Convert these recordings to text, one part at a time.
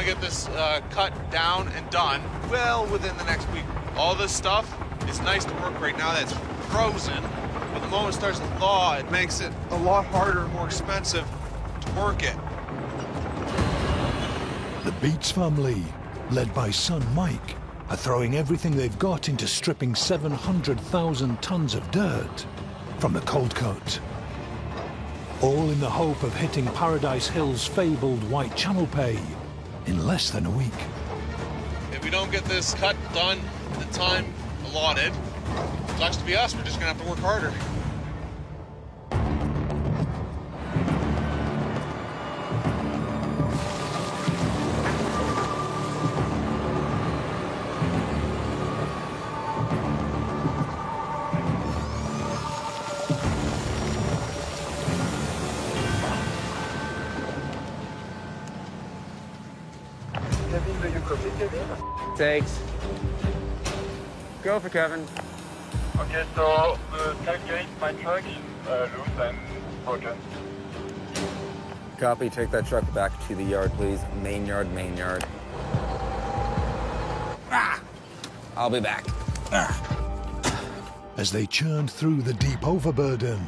get this cut down and done well within the next week. All this stuff is nice to work right now that's frozen, but the moment it starts to thaw, it makes it a lot harder and more expensive to work it. The Beets family, led by son Mike, are throwing everything they've got into stripping 700,000 tons of dirt from the cold cut. All in the hope of hitting Paradise Hill's fabled White Channel Pay in less than a week. If we don't get this cut done in the time allotted, sucks to be us, we're just gonna have to work harder. Thanks. Go for Kevin. Okay, so tailgate, my truck, loose and broken. Copy, take that truck back to the yard, please. Main yard, main yard. Ah! I'll be back. As they churned through the deep overburden,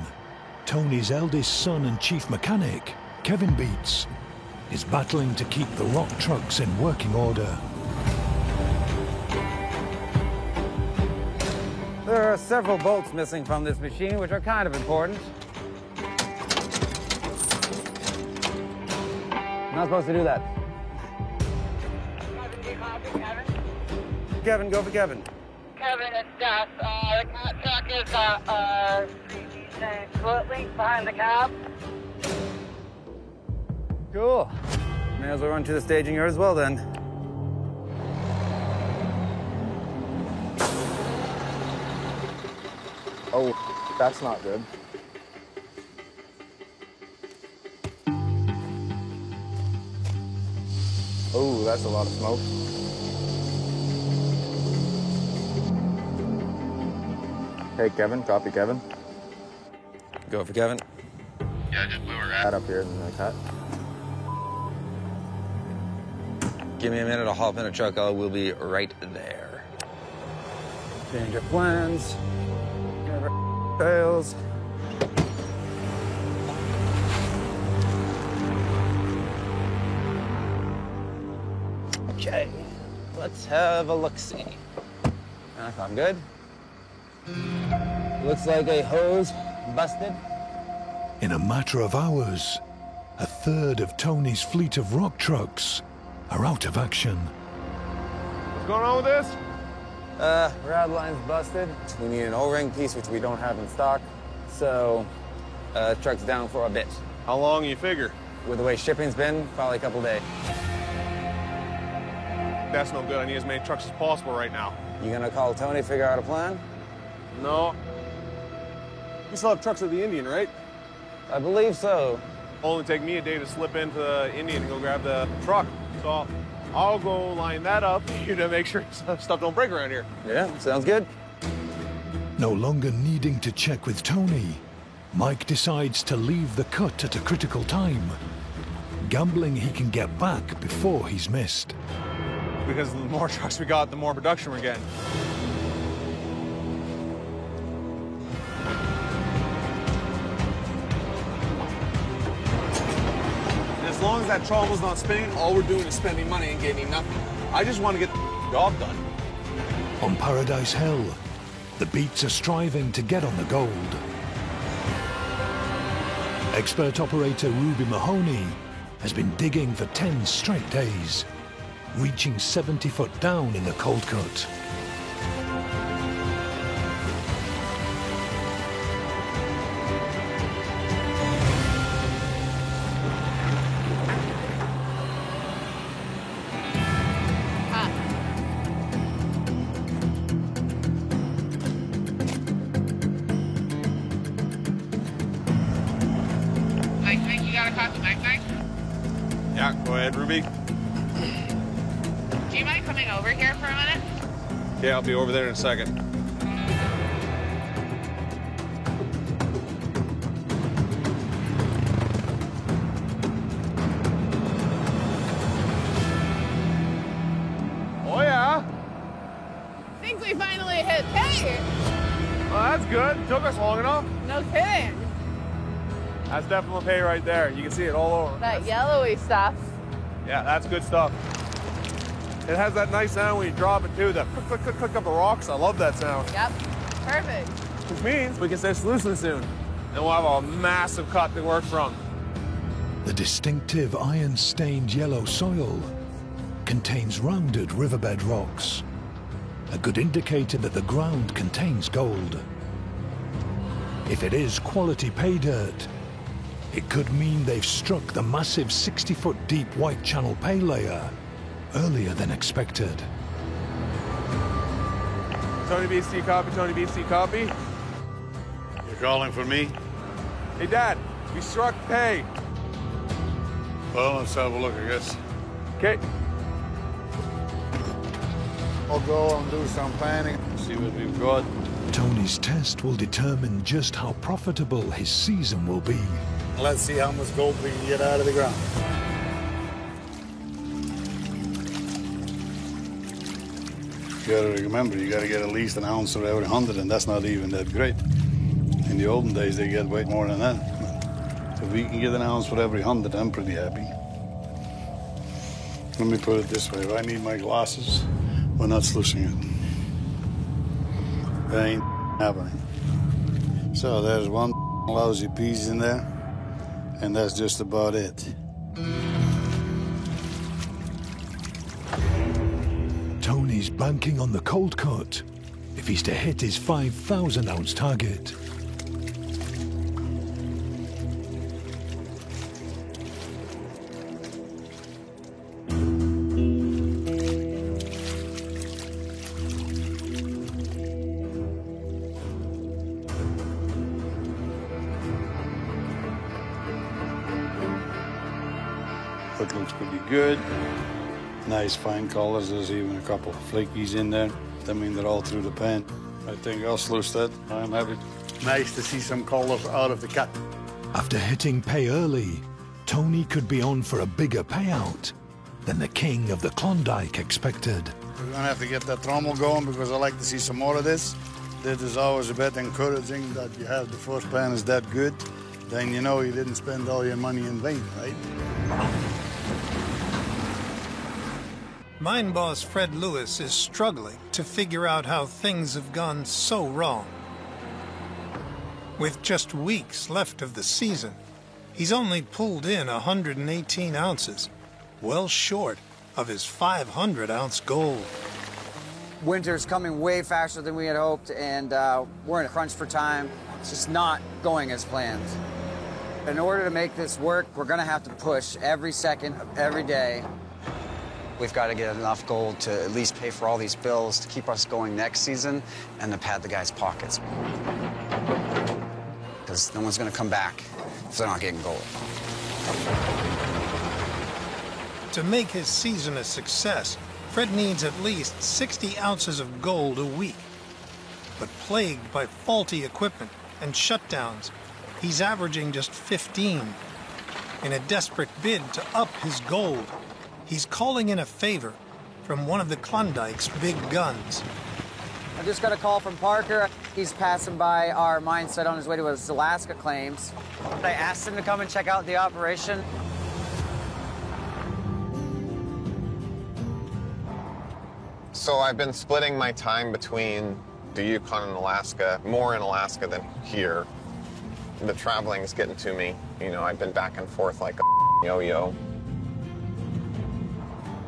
Tony's eldest son and chief mechanic, Kevin Beets, is battling to keep the rock trucks in working order. There are several bolts missing from this machine, which are kind of important. Not supposed to do that. Kevin, go for Kevin. Kevin, it's Gus. The truck is 3 foot length behind the cab. Cool. May as well run to the staging yard as well then. Oh, that's not good. Oh, that's a lot of smoke. Hey, Kevin, copy, Kevin. Go for Kevin. Yeah, I just blew her Head up here in the cut. Give me a minute, I'll hop in a truck. I will be right there. Change of plans. Never fails. Okay, let's have a look-see. I'm good. Looks like a hose busted. In a matter of hours, a third of Tony's fleet of rock trucks are out of action. What's going on with this? Rad line's busted. We need an O-ring piece, which we don't have in stock. So, truck's down for a bit. How long you figure? With the way shipping's been, probably a couple days. That's no good. I need as many trucks as possible right now. You gonna call Tony, figure out a plan? No. You still have trucks at the Indian, right? I believe so. Only take me a day to slip into the Indian and go grab the truck. So I'll go line that up to make sure stuff don't break around here. Yeah, sounds good. No longer needing to check with Tony, Mike decides to leave the cut at a critical time, gambling he can get back before he's missed. Because the more trucks we got, the more production we're getting. As long as that trommel's not spinning, all we're doing is spending money and gaining nothing. I just want to get the job done. On Paradise Hill, the Beets are striving to get on the gold. Expert operator Ruby Mahoney has been digging for 10 straight days, reaching 70 foot down in the cold cut. Yeah, go ahead, Ruby. Do you mind coming over here for a minute? Yeah, I'll be over there in a second. finally hit pay. Well, that's good. Took us long enough. No kidding. That's definitely pay right there. You can see it all over. That yellowy stuff. Yeah, that's good stuff. It has that nice sound when you drop it too. That click, click, click, click up the rocks. I love that sound. Yep. Perfect. Which means we can stay sluicing soon. And we'll have a massive cut to work from. The distinctive iron-stained yellow soil contains rounded riverbed rocks, a good indicator that the ground contains gold. If it is quality pay dirt, it could mean they've struck the massive 60-foot deep White Channel pay layer earlier than expected. Tony BC copy, Tony BC copy. You're calling for me? Hey, Dad, we struck pay. Well, let's have a look, I guess. Okay. I'll go and do some planning, see what we've got. Tony's test will determine just how profitable his season will be. Let's see how much gold we can get out of the ground. You gotta remember, you gotta get at least an ounce of every 100, and that's not even that great. In the olden days, they get way more than that. If we can get an ounce for every 100, I'm pretty happy. Let me put it this way, if I need my glasses, we're not sluicing it. That ain't happening. So there's one lousy piece in there, and that's just about it. Tony's banking on the cold cut if he's to hit his 5,000-ounce target. That looks pretty good. Nice fine colors. There's even a couple of flakies in there. I mean, they're all through the pan. I think I'll sluice that. I'm happy. Nice to see some colors out of the cut. After hitting pay early, Tony could be on for a bigger payout than the king of the Klondike expected. We're gonna have to get that trommel going because I like to see some more of this. That is always a bit encouraging that you have the first pan is that good. Then you know you didn't spend all your money in vain, right? Mine boss Fred Lewis is struggling to figure out how things have gone so wrong. With just weeks left of the season, he's only pulled in 118 ounces, well short of his 500-ounce goal. Winter's coming way faster than we had hoped, and we're in a crunch for time. It's just not going as planned. In order to make this work, we're gonna have to push every second of every day. We've got to get enough gold to at least pay for all these bills to keep us going next season and to pad the guys' pockets. Because no one's going to come back if they're not getting gold. To make his season a success, Fred needs at least 60 ounces of gold a week. But plagued by faulty equipment and shutdowns, he's averaging just 15. In a desperate bid to up his gold, he's calling in a favor from one of the Klondike's big guns. I just got a call from Parker. He's passing by our mine site on his way to his Alaska claims. I asked him to come and check out the operation. So I've been splitting my time between the Yukon and Alaska, more in Alaska than here. The traveling is getting to me. You know, I've been back and forth like a yo-yo.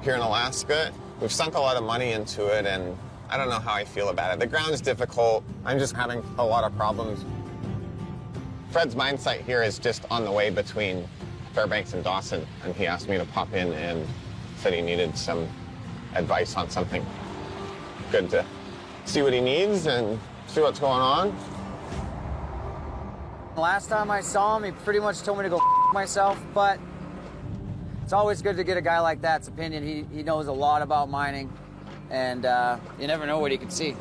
Here in Alaska, we've sunk a lot of money into it, and I don't know how I feel about it. The ground's difficult. I'm just having a lot of problems. Fred's mine site here is just on the way between Fairbanks and Dawson, and he asked me to pop in and said he needed some advice on something. Good to see what he needs and see what's going on. Last time I saw him, he pretty much told me to go myself, but it's always good to get a guy like that's opinion. He knows a lot about mining, and you never know what he could see.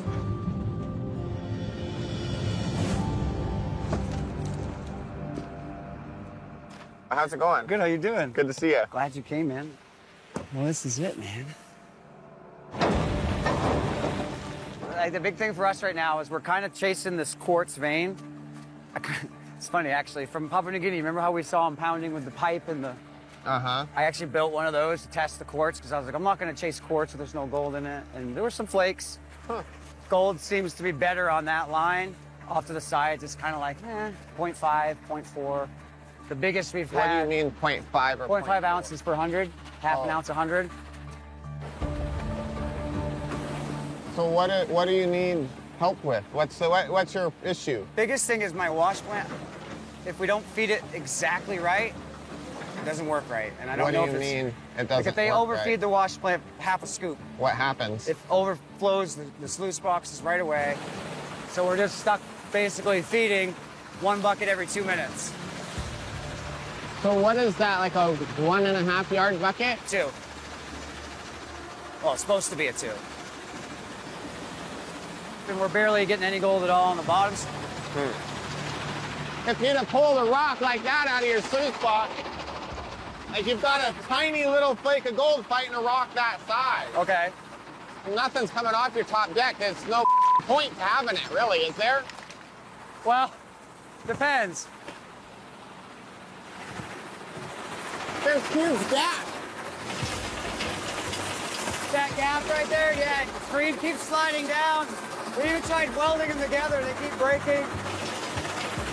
How's it going? Good, how you doing? Good to see you. Glad you came, man. Well, this is it, man. Like, the big thing for us right now is we're kind of chasing this quartz vein. It's funny, actually, from Papua New Guinea. Remember how we saw them pounding with the pipe and the... Uh-huh. I actually built one of those to test the quartz because I was like, I'm not going to chase quartz if there's no gold in it. And there were some flakes. Huh. Gold seems to be better on that line. Off to the sides, it's kind of like, 0.5, 0.4. The biggest we've What had... do you mean 0.5 or 0.5 ounces per 100, half an ounce 100. So what do you need help with? What's your issue? Biggest thing is my wash plant. If we don't feed it exactly right, it doesn't work right. And I don't know if What do you mean it doesn't like if they work overfeed right? the wash plant half a scoop, What happens? it overflows the sluice boxes right away. So we're just stuck basically feeding 1 bucket every 2 minutes. So what is that, like a 1.5 yard bucket? 2. Well, it's supposed to be a 2. And we're barely getting any gold at all on the bottoms. If you'd have pulled a rock like that out of your sluice box, like you've got a tiny little flake of gold fighting a rock that size. Okay. Nothing's coming off your top deck. There's no point to having it, really, is there? Well, depends. There's huge gaps. That gap right there, yeah, the screen keeps sliding down. We even tried welding them together, they keep breaking.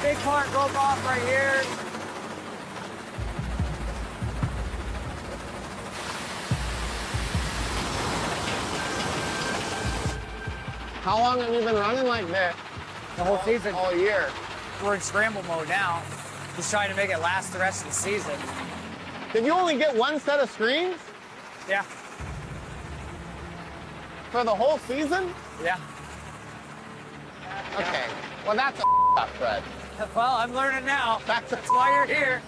Big part broke off right here. How long have you been running like this? The whole season. All year. We're in scramble mode now. Just trying to make it last the rest of the season. Did you only get 1 set of screens Yeah, for the whole season? yeah. Okay. Well, that's a up, Fred. Well, I'm learning now. That's why you're here.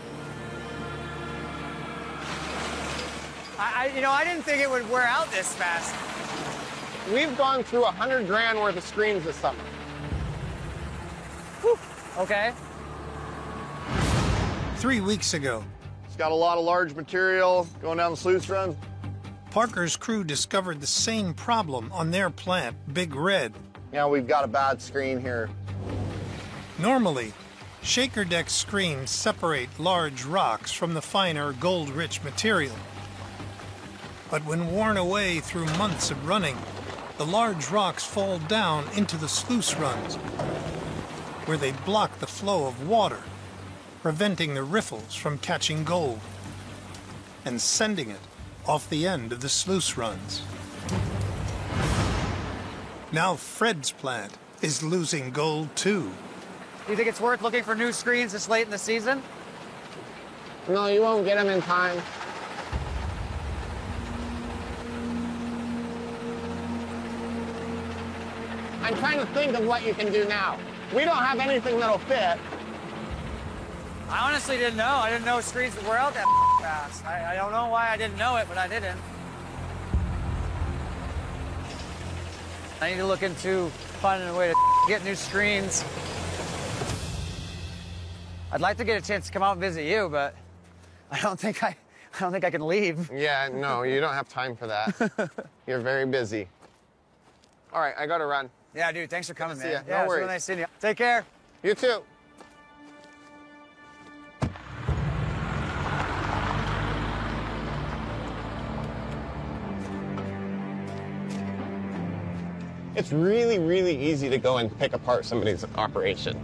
I didn't think it would wear out this fast. We've gone through 100 grand worth of screens this summer. Whew. Okay. 3 weeks ago, It's got a lot of large material going down the sluice runs. Parker's crew discovered the same problem on their plant, Big Red. Yeah, we've got a bad screen here. Normally, shaker deck screens separate large rocks from the finer gold-rich material. But when worn away through months of running, the large rocks fall down into the sluice runs, where they block the flow of water, preventing the riffles from catching gold and sending it off the end of the sluice runs. Now Fred's plant is losing gold too. Do you think it's worth looking for new screens this late in the season? No, you won't get them in time. I'm trying to think of what you can do now. We don't have anything that'll fit. I honestly didn't know. I didn't know screens would wear out that fast. I don't know why I didn't know it, but I didn't. I need to look into finding a way to get new screens. I'd like to get a chance to come out and visit you, but I don't think I can leave. Yeah, no, you don't have time for that. You're very busy. All right, I gotta run. Yeah, dude, thanks for coming, See man. ya. No Yeah, it's worries. really nice seeing you. Take care. You too. It's really, really easy to go and pick apart somebody's operation.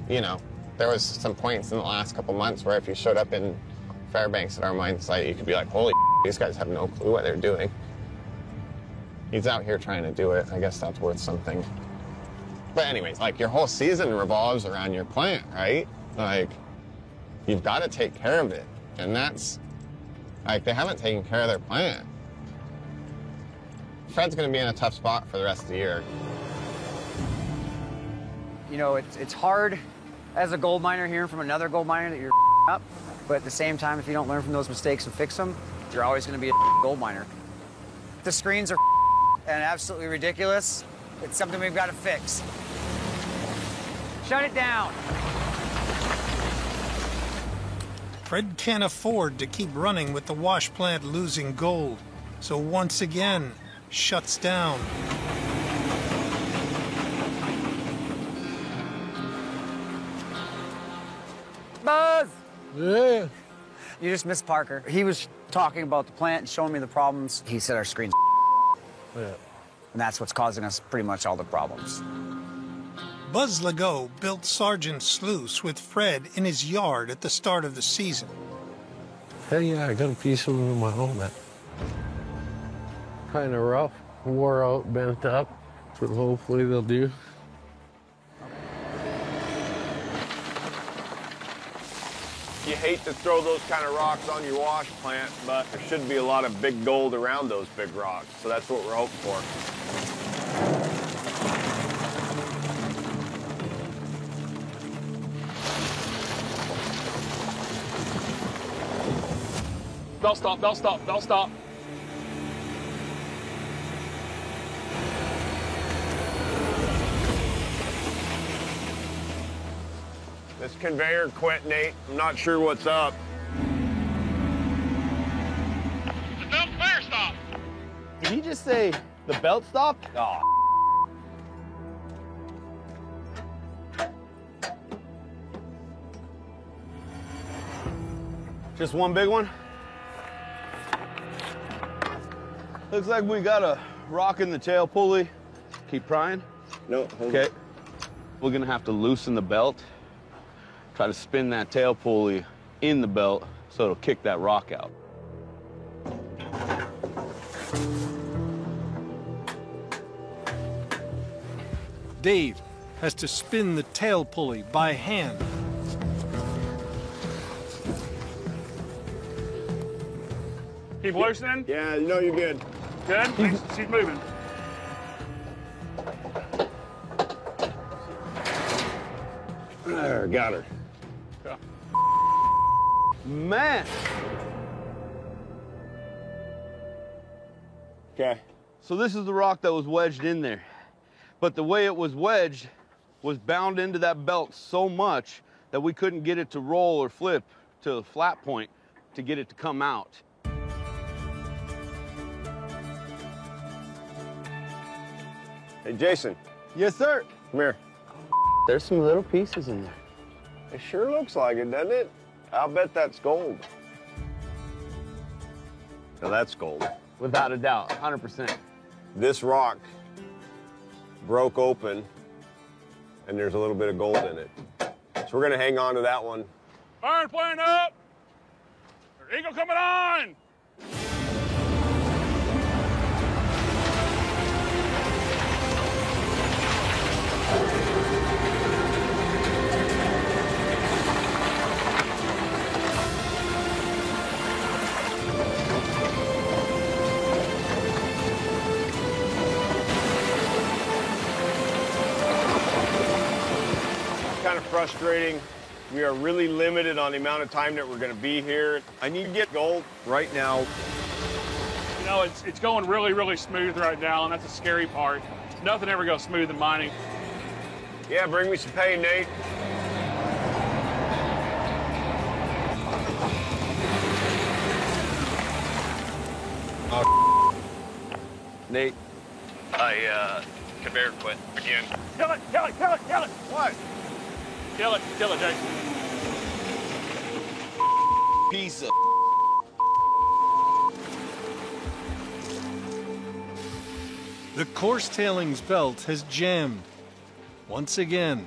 You know, there was some points in the last couple months where if you showed up in Fairbanks at our mine site, you could be like, holy these guys have no clue what they're doing. He's out here trying to do it. I guess that's worth something. But anyways, like your whole season revolves around your plant, right? Like, you've got to take care of it. And that's, like, they haven't taken care of their plant. Fred's going to be in a tough spot for the rest of the year. You know, it's hard as a gold miner hearing from another gold miner that you're up, but at the same time, if you don't learn from those mistakes and fix them, you're always going to be a gold miner. The screens are and absolutely ridiculous. It's something we've got to fix. Shut it down. Fred can't afford to keep running with the wash plant losing gold. So once again, shuts down. Buzz! Yeah. You just missed Parker. He was talking about the plant and showing me the problems. He said our screen's Yeah. and that's what's causing us pretty much all the problems. Buzz Legault built Sergeant Sluice with Fred in his yard at the start of the season. Hey, yeah, I got a piece of them in my home, man. Kind of rough, wore out, bent up, but hopefully they'll do. You hate to throw those kind of rocks on your wash plant, but there should be a lot of big gold around those big rocks, so that's what we're hoping for. Belt stop, belt stop, belt stop. This conveyor quit, Nate. I'm not sure what's up. The belt clear stop. Did he just say the belt stopped? Oh. Just one big one? Looks like we got a rock in the tail pulley. Keep prying. No, okay. We're gonna have to loosen the belt. Try to spin that tail pulley in the belt so it'll kick that rock out. Dave has to spin the tail pulley by hand. Keep loosening. Yeah, you know you're good. Good. She's moving. There, got her. Yeah. Man. Okay. So this is the rock that was wedged in there. But the way it was wedged was bound into that belt so much that we couldn't get it to roll or flip to a flat point to get it to come out. Hey, Jason. Yes, sir. Come here. There's some little pieces in there. It sure looks like it, doesn't it? I'll bet that's gold. Now that's gold. Without a doubt, 100%. This rock broke open, and there's a little bit of gold in it. So we're gonna hang on to that one. Burn plane up. Eagle coming on. Kind of frustrating. We are really limited on the amount of time that we're going to be here. I need to get gold right now. You know, it's going really, really smooth right now, and that's the scary part. Nothing ever goes smooth in mining. Yeah, bring me some pay, Nate. Oh, Nate. Conveyor quit again. Kill it, kill it, kill it, kill it. What? Kill it, Jason. Piece of The coarse tailings belt has jammed once again.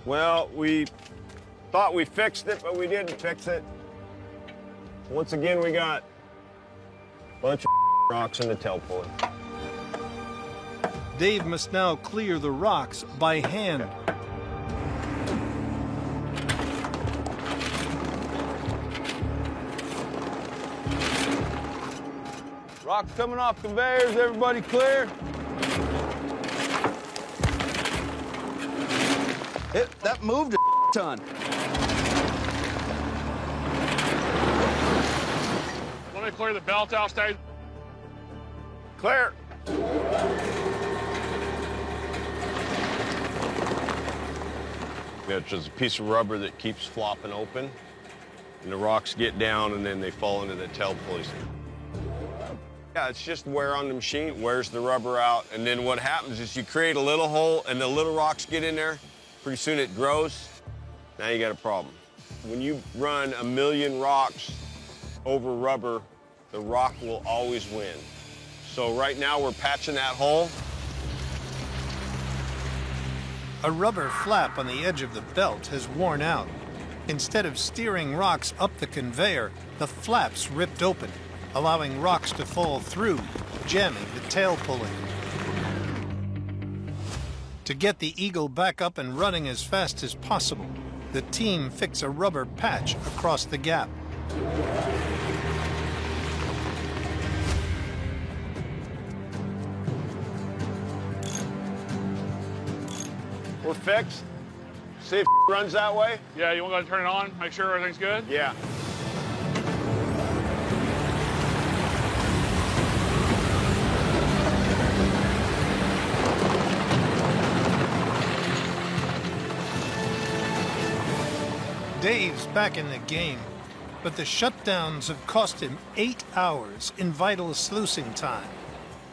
Well, we thought we fixed it, but we didn't fix it. Once again, we got a bunch of rocks in the tail pulley. Dave must now clear the rocks by hand. Rocks coming off conveyors, everybody clear? That moved a ton. Let me clear the belt out, stay. Clear. Yeah, it's just a piece of rubber that keeps flopping open. And the rocks get down and then they fall into the tail pulleys. Yeah, it's just wear on the machine, wears the rubber out, and then what happens is you create a little hole and the little rocks get in there. Pretty soon it grows. Now you got a problem. When you run 1 million rocks over rubber, the rock will always win. So right now we're patching that hole. A rubber flap on the edge of the belt has worn out. Instead of steering rocks up the conveyor, the flaps ripped open, allowing rocks to fall through, jamming the tail pulley. To get the Eagle back up and running as fast as possible, the team fix a rubber patch across the gap. We're fixed. See if it runs that way? Yeah, you want to go and turn it on, make sure everything's good? Yeah. Dave's back in the game, but the shutdowns have cost him 8 hours in vital sluicing time.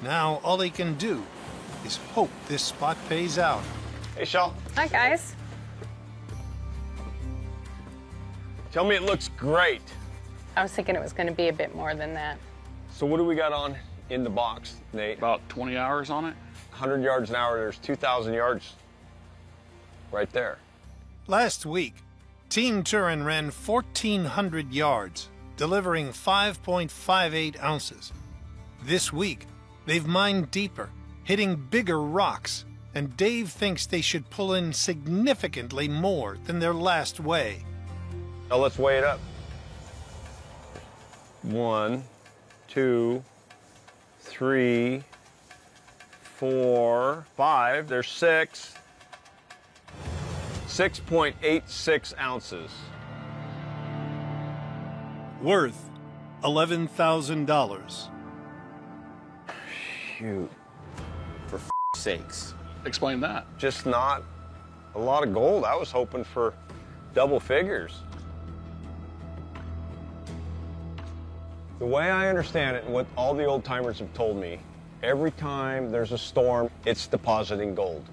Now all he can do is hope this spot pays out. Hey, Shell. Hi, guys. Tell me it looks great. I was thinking it was going to be a bit more than that. So what do we got on in the box, Nate? About 20 hours on it. 100 yards an hour, there's 2,000 yards right there. Last week, Team Turin ran 1,400 yards, delivering 5.58 ounces. This week, they've mined deeper, hitting bigger rocks, and Dave thinks they should pull in significantly more than their last weigh. Now let's weigh it up. 1, 2, 3, 4, 5. There's 6. 6.86 ounces. Worth $11,000. Shoot. For sakes. Explain that. Just not a lot of gold. I was hoping for double figures. The way I understand it, and what all the old timers have told me, every time there's a storm, it's depositing gold.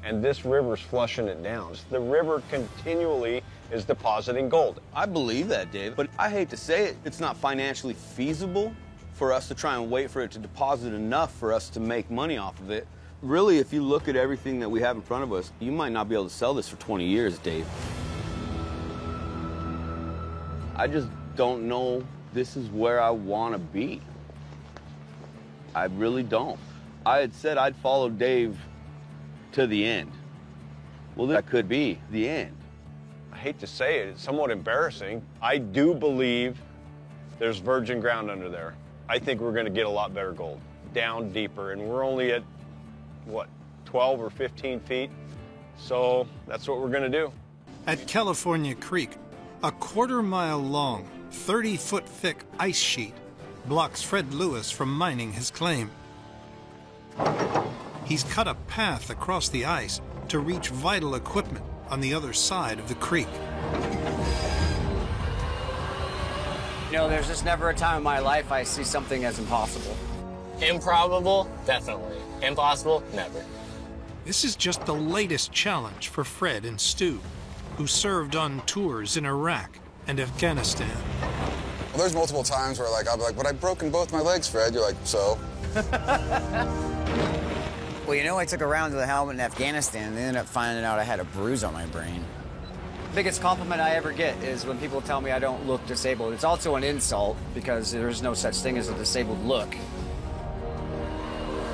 And this river's flushing it down. The river continually is depositing gold. I believe that, Dave, but I hate to say it, it's not financially feasible for us to try and wait for it to deposit enough for us to make money off of it. Really, if you look at everything that we have in front of us, you might not be able to sell this for 20 years, Dave. I just don't know this is where I want to be. I really don't. I had said I'd follow Dave to the end. Well, that could be the end. I hate to say it, it's somewhat embarrassing. I do believe there's virgin ground under there. I think we're going to get a lot better gold, down deeper, and we're only at, what, 12 or 15 feet? So that's what we're going to do. At California Creek, a quarter-mile long, 30-foot thick ice sheet blocks Fred Lewis from mining his claim. He's cut a path across the ice to reach vital equipment on the other side of the creek. You know, there's just never a time in my life I see something as impossible. Improbable? Definitely. Impossible? Never. This is just the latest challenge for Fred and Stu, who served on tours in Iraq and Afghanistan. Well, there's multiple times where I'll be like, but I've broken both my legs, Fred. You're like, so? Well, you know, I took a round to the helmet in Afghanistan and they ended up finding out I had a bruise on my brain. The biggest compliment I ever get is when people tell me I don't look disabled. It's also an insult because there's no such thing as a disabled look.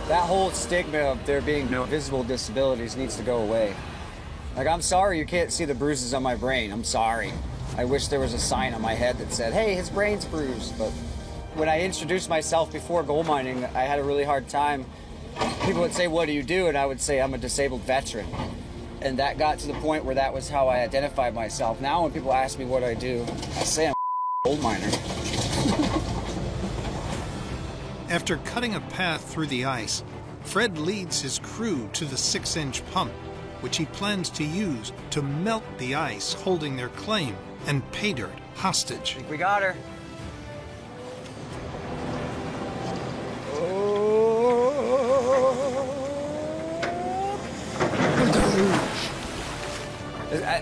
That whole stigma of there being no visible disabilities needs to go away. Like, I'm sorry you can't see the bruises on my brain. I'm sorry. I wish there was a sign on my head that said, hey, his brain's bruised. But when I introduced myself before gold mining, I had a really hard time. People would say, what do you do? And I would say, I'm a disabled veteran. And that got to the point where that was how I identified myself. Now when people ask me what I do, I say I'm a gold miner. After cutting a path through the ice, Fred leads his crew to the 6-inch pump, which he plans to use to melt the ice holding their claim and pay dirt hostage. We got her.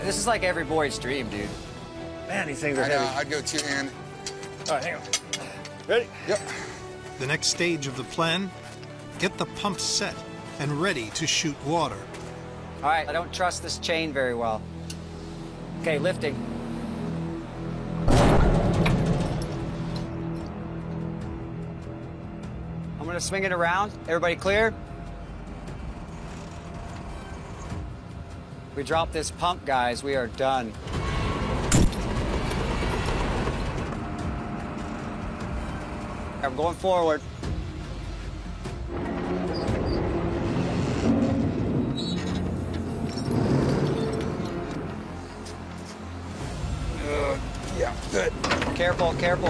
This is like every boy's dream, dude. Man, these things are heavy. I'd go two-hand. All right, hang on. Ready? Yep. The next stage of the plan, get the pump set and ready to shoot water. All right, I don't trust this chain very well. Okay, lifting. I'm gonna swing it around. Everybody clear? We drop this pump, guys, we are done. I'm going forward. Yeah, good. Careful, careful.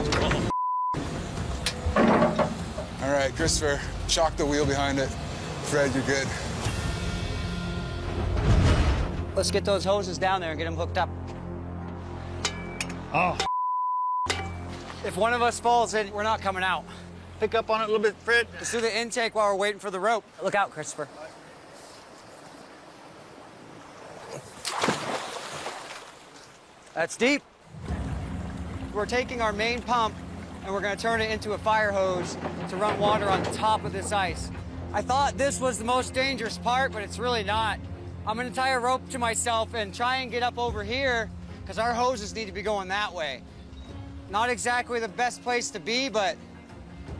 All right, Christopher, shock the wheel behind it. Fred, you're good. Let's get those hoses down there and get them hooked up. Oh. If one of us falls in, we're not coming out. Pick up on it a little bit, Fred. Let's do the intake while we're waiting for the rope. Look out, Christopher. That's deep. We're taking our main pump and we're gonna turn it into a fire hose to run water on top of this ice. I thought this was the most dangerous part, but it's really not. I'm gonna tie a rope to myself and try and get up over here because our hoses need to be going that way. Not exactly the best place to be, but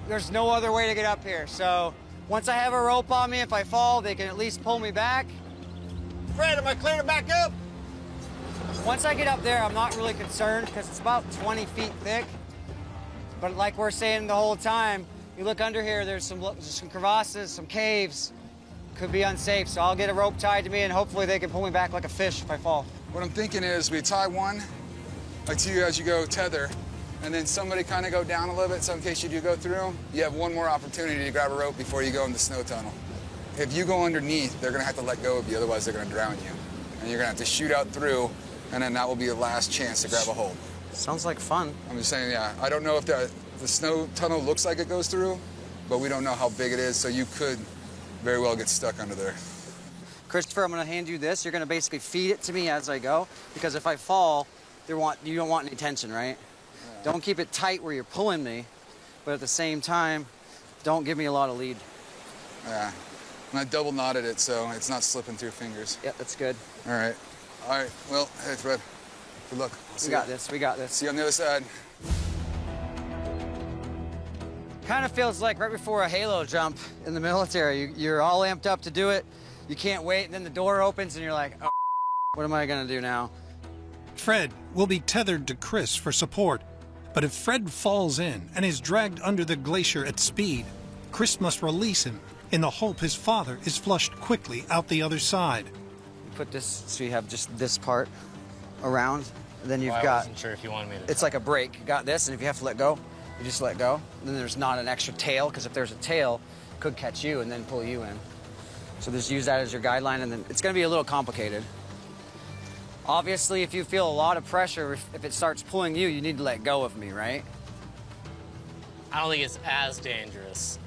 there's no other way to get up here. So once I have a rope on me, if I fall, they can at least pull me back. Fred, am I clear to back up? Once I get up there, I'm not really concerned because it's about 20 feet thick. But like we're saying the whole time, you look under here, there's some crevasses, some caves. Could be unsafe, so I'll get a rope tied to me and hopefully they can pull me back like a fish if I fall. What I'm thinking is we tie one, like to you as you go tether, and then somebody kind of go down a little bit, so in case you do go through, you have one more opportunity to grab a rope before you go in the snow tunnel. If you go underneath, they're gonna have to let go of you, otherwise they're gonna drown you. And you're gonna have to shoot out through, and then that will be your last chance to grab a hold. Sounds like fun. I'm just saying, yeah, I don't know if the snow tunnel looks like it goes through, but we don't know how big it is, so you could very well get stuck under there. Christopher, I'm gonna hand you this. You're gonna basically feed it to me as I go, because if I fall, you don't want any tension, right? Yeah. Don't keep it tight where you're pulling me, but at the same time, don't give me a lot of lead. Yeah, and I double knotted it so it's not slipping through fingers. Yep, that's good. All right, well, hey Fred, good luck. We got this, we got this. See you on the other side. Kind of feels like right before a halo jump in the military. You're all amped up to do it. You can't wait, and then the door opens and you're like, oh, what am I gonna do now? Fred will be tethered to Chris for support, but if Fred falls in and is dragged under the glacier at speed, Chris must release him in the hope his father is flushed quickly out the other side. Put this so you have just this part around, and then you've got. I wasn't sure if you wanted me to. It's like a brake. You got this, and if you have to let go, you just let go. And then there's not an extra tail, because if there's a tail, it could catch you and then pull you in. So just use that as your guideline, and then it's gonna be a little complicated. Obviously, if you feel a lot of pressure, if it starts pulling you, you need to let go of me, right? I don't think it's as dangerous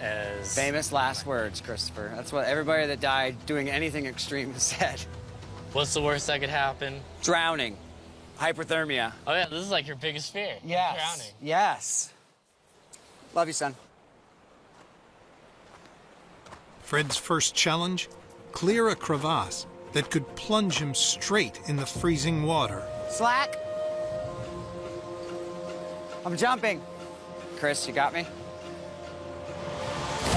as... Famous last words, Christopher. That's what everybody that died doing anything extreme has said. What's the worst that could happen? Drowning. Hypothermia. Oh yeah, this is like your biggest fear. Yes. Drowning. Yes. Love you, son. Fred's first challenge, clear a crevasse that could plunge him straight in the freezing water. Slack. I'm jumping. Chris, you got me?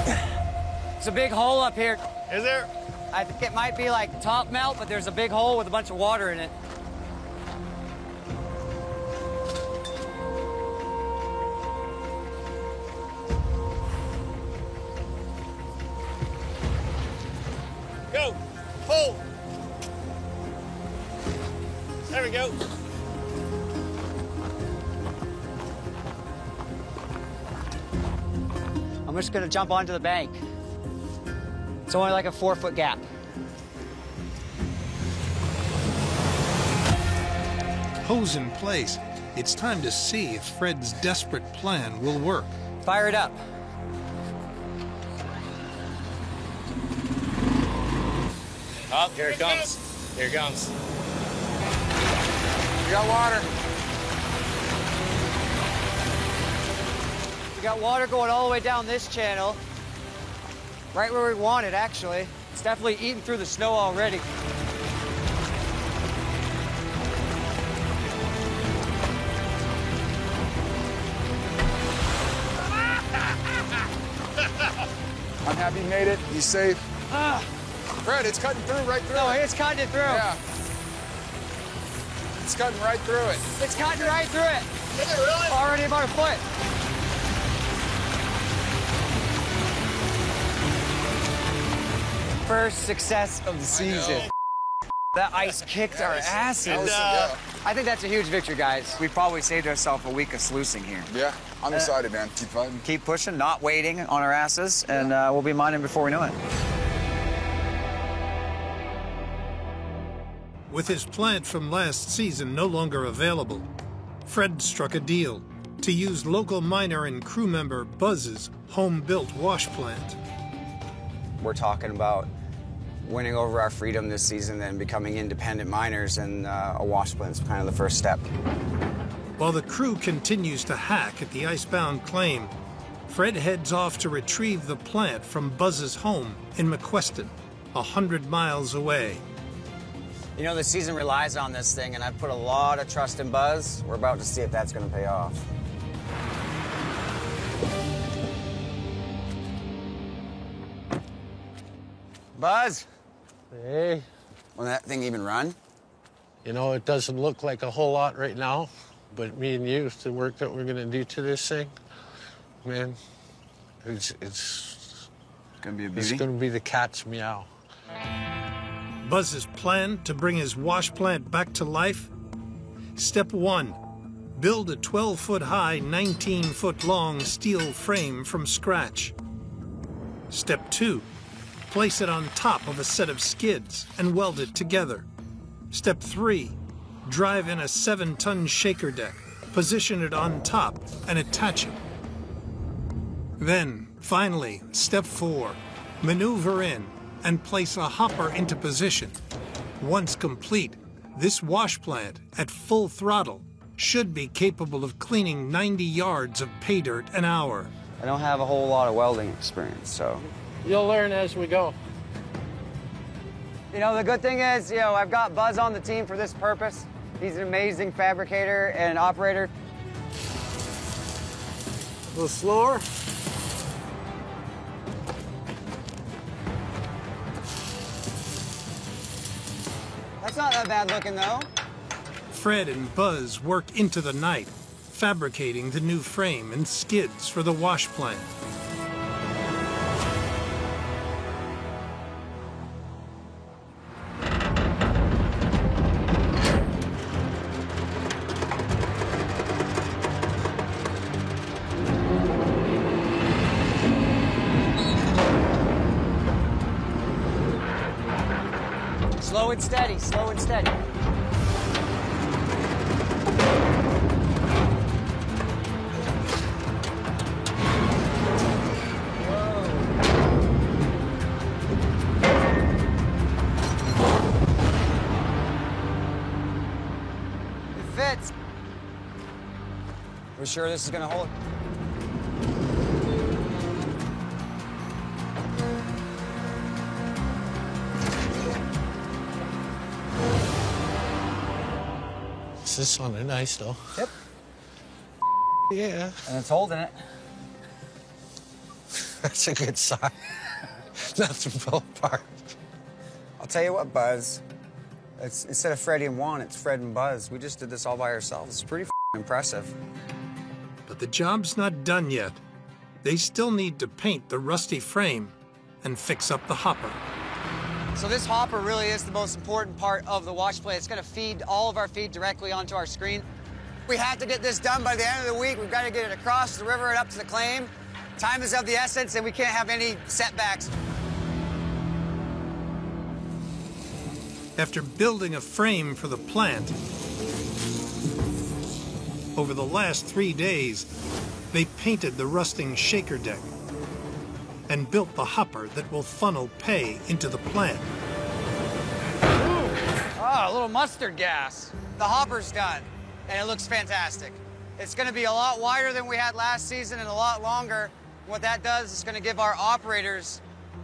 There's a big hole up here. Is there? I think it might be like top melt, but there's a big hole with a bunch of water in it. Go, pull. There we go. I'm just gonna jump onto the bank. It's only like a 4-foot gap. hose in place, it's time to see if Fred's desperate plan will work. Fire it up. Oh, here it comes. Here it comes. We got water. We got water going all the way down this channel. Right where we want it, actually. It's definitely eating through the snow already. I'm happy you made it. You safe. Fred, it's cutting through, right through. No, it. it's cutting it through. Yeah. It's cutting right through it. It's cutting right through it. Is it really? Already about a foot. First success of the season. That ice kicked our asses. I think that's a huge victory, guys. We probably saved ourselves a week of sluicing here. Yeah, I'm excited, man. Keep fighting. Keep pushing, not waiting on our asses, and we'll be mining before we know it. With his plant from last season no longer available, Fred struck a deal to use local miner and crew member Buzz's home-built wash plant. We're talking about winning over our freedom this season and becoming independent miners, and a wash plant's kind of the first step. While the crew continues to hack at the icebound claim, Fred heads off to retrieve the plant from Buzz's home in McQuestion, 100 miles away. You know, the season relies on this thing, and I've put a lot of trust in Buzz. We're about to see if that's going to pay off. Buzz! Hey. Will that thing even run? You know, it doesn't look like a whole lot right now, but me and you, the work that we're gonna do to this thing, man, it's gonna be a beauty. It's gonna be the cat's meow. Buzz's plan to bring his wash plant back to life? Step 1, build a 12-foot-high, 19-foot-long steel frame from scratch. Step 2, place it on top of a set of skids and weld it together. Step 3, drive in a 7-ton shaker deck, position it on top, and attach it. Then, finally, step 4, maneuver in and place a hopper into position. Once complete, this wash plant, at full throttle, should be capable of cleaning 90 yards of pay dirt an hour. I don't have a whole lot of welding experience, so... You'll learn as we go. You know, the good thing is, you know, I've got Buzz on the team for this purpose. He's an amazing fabricator and operator. A little slower. That's not that bad looking, though. Fred and Buzz work into the night, fabricating the new frame and skids for the wash plant. Slow and steady, slow and steady. It fits. We're sure this is gonna hold? This is sounding nice, though. Yep. Yeah. And it's holding it. That's a good sign. Nothing fell apart. I'll tell you what, Buzz. It's, instead of Freddie and Juan, it's Fred and Buzz. We just did this all by ourselves. It's pretty impressive. But the job's not done yet. They still need to paint the rusty frame and fix up the hopper. So this hopper really is the most important part of the wash plant. It's going to feed all of our feed directly onto our screen. We have to get this done by the end of the week. We've got to get it across the river and up to the claim. Time is of the essence, and we can't have any setbacks. After building a frame for the plant, Over the last 3 days, they painted the rusting shaker deck and built the hopper that will funnel pay into the plant. Oh, a little mustard gas. The hopper's done, and it looks fantastic. It's gonna be a lot wider than we had last season and a lot longer. What that does is gonna give our operators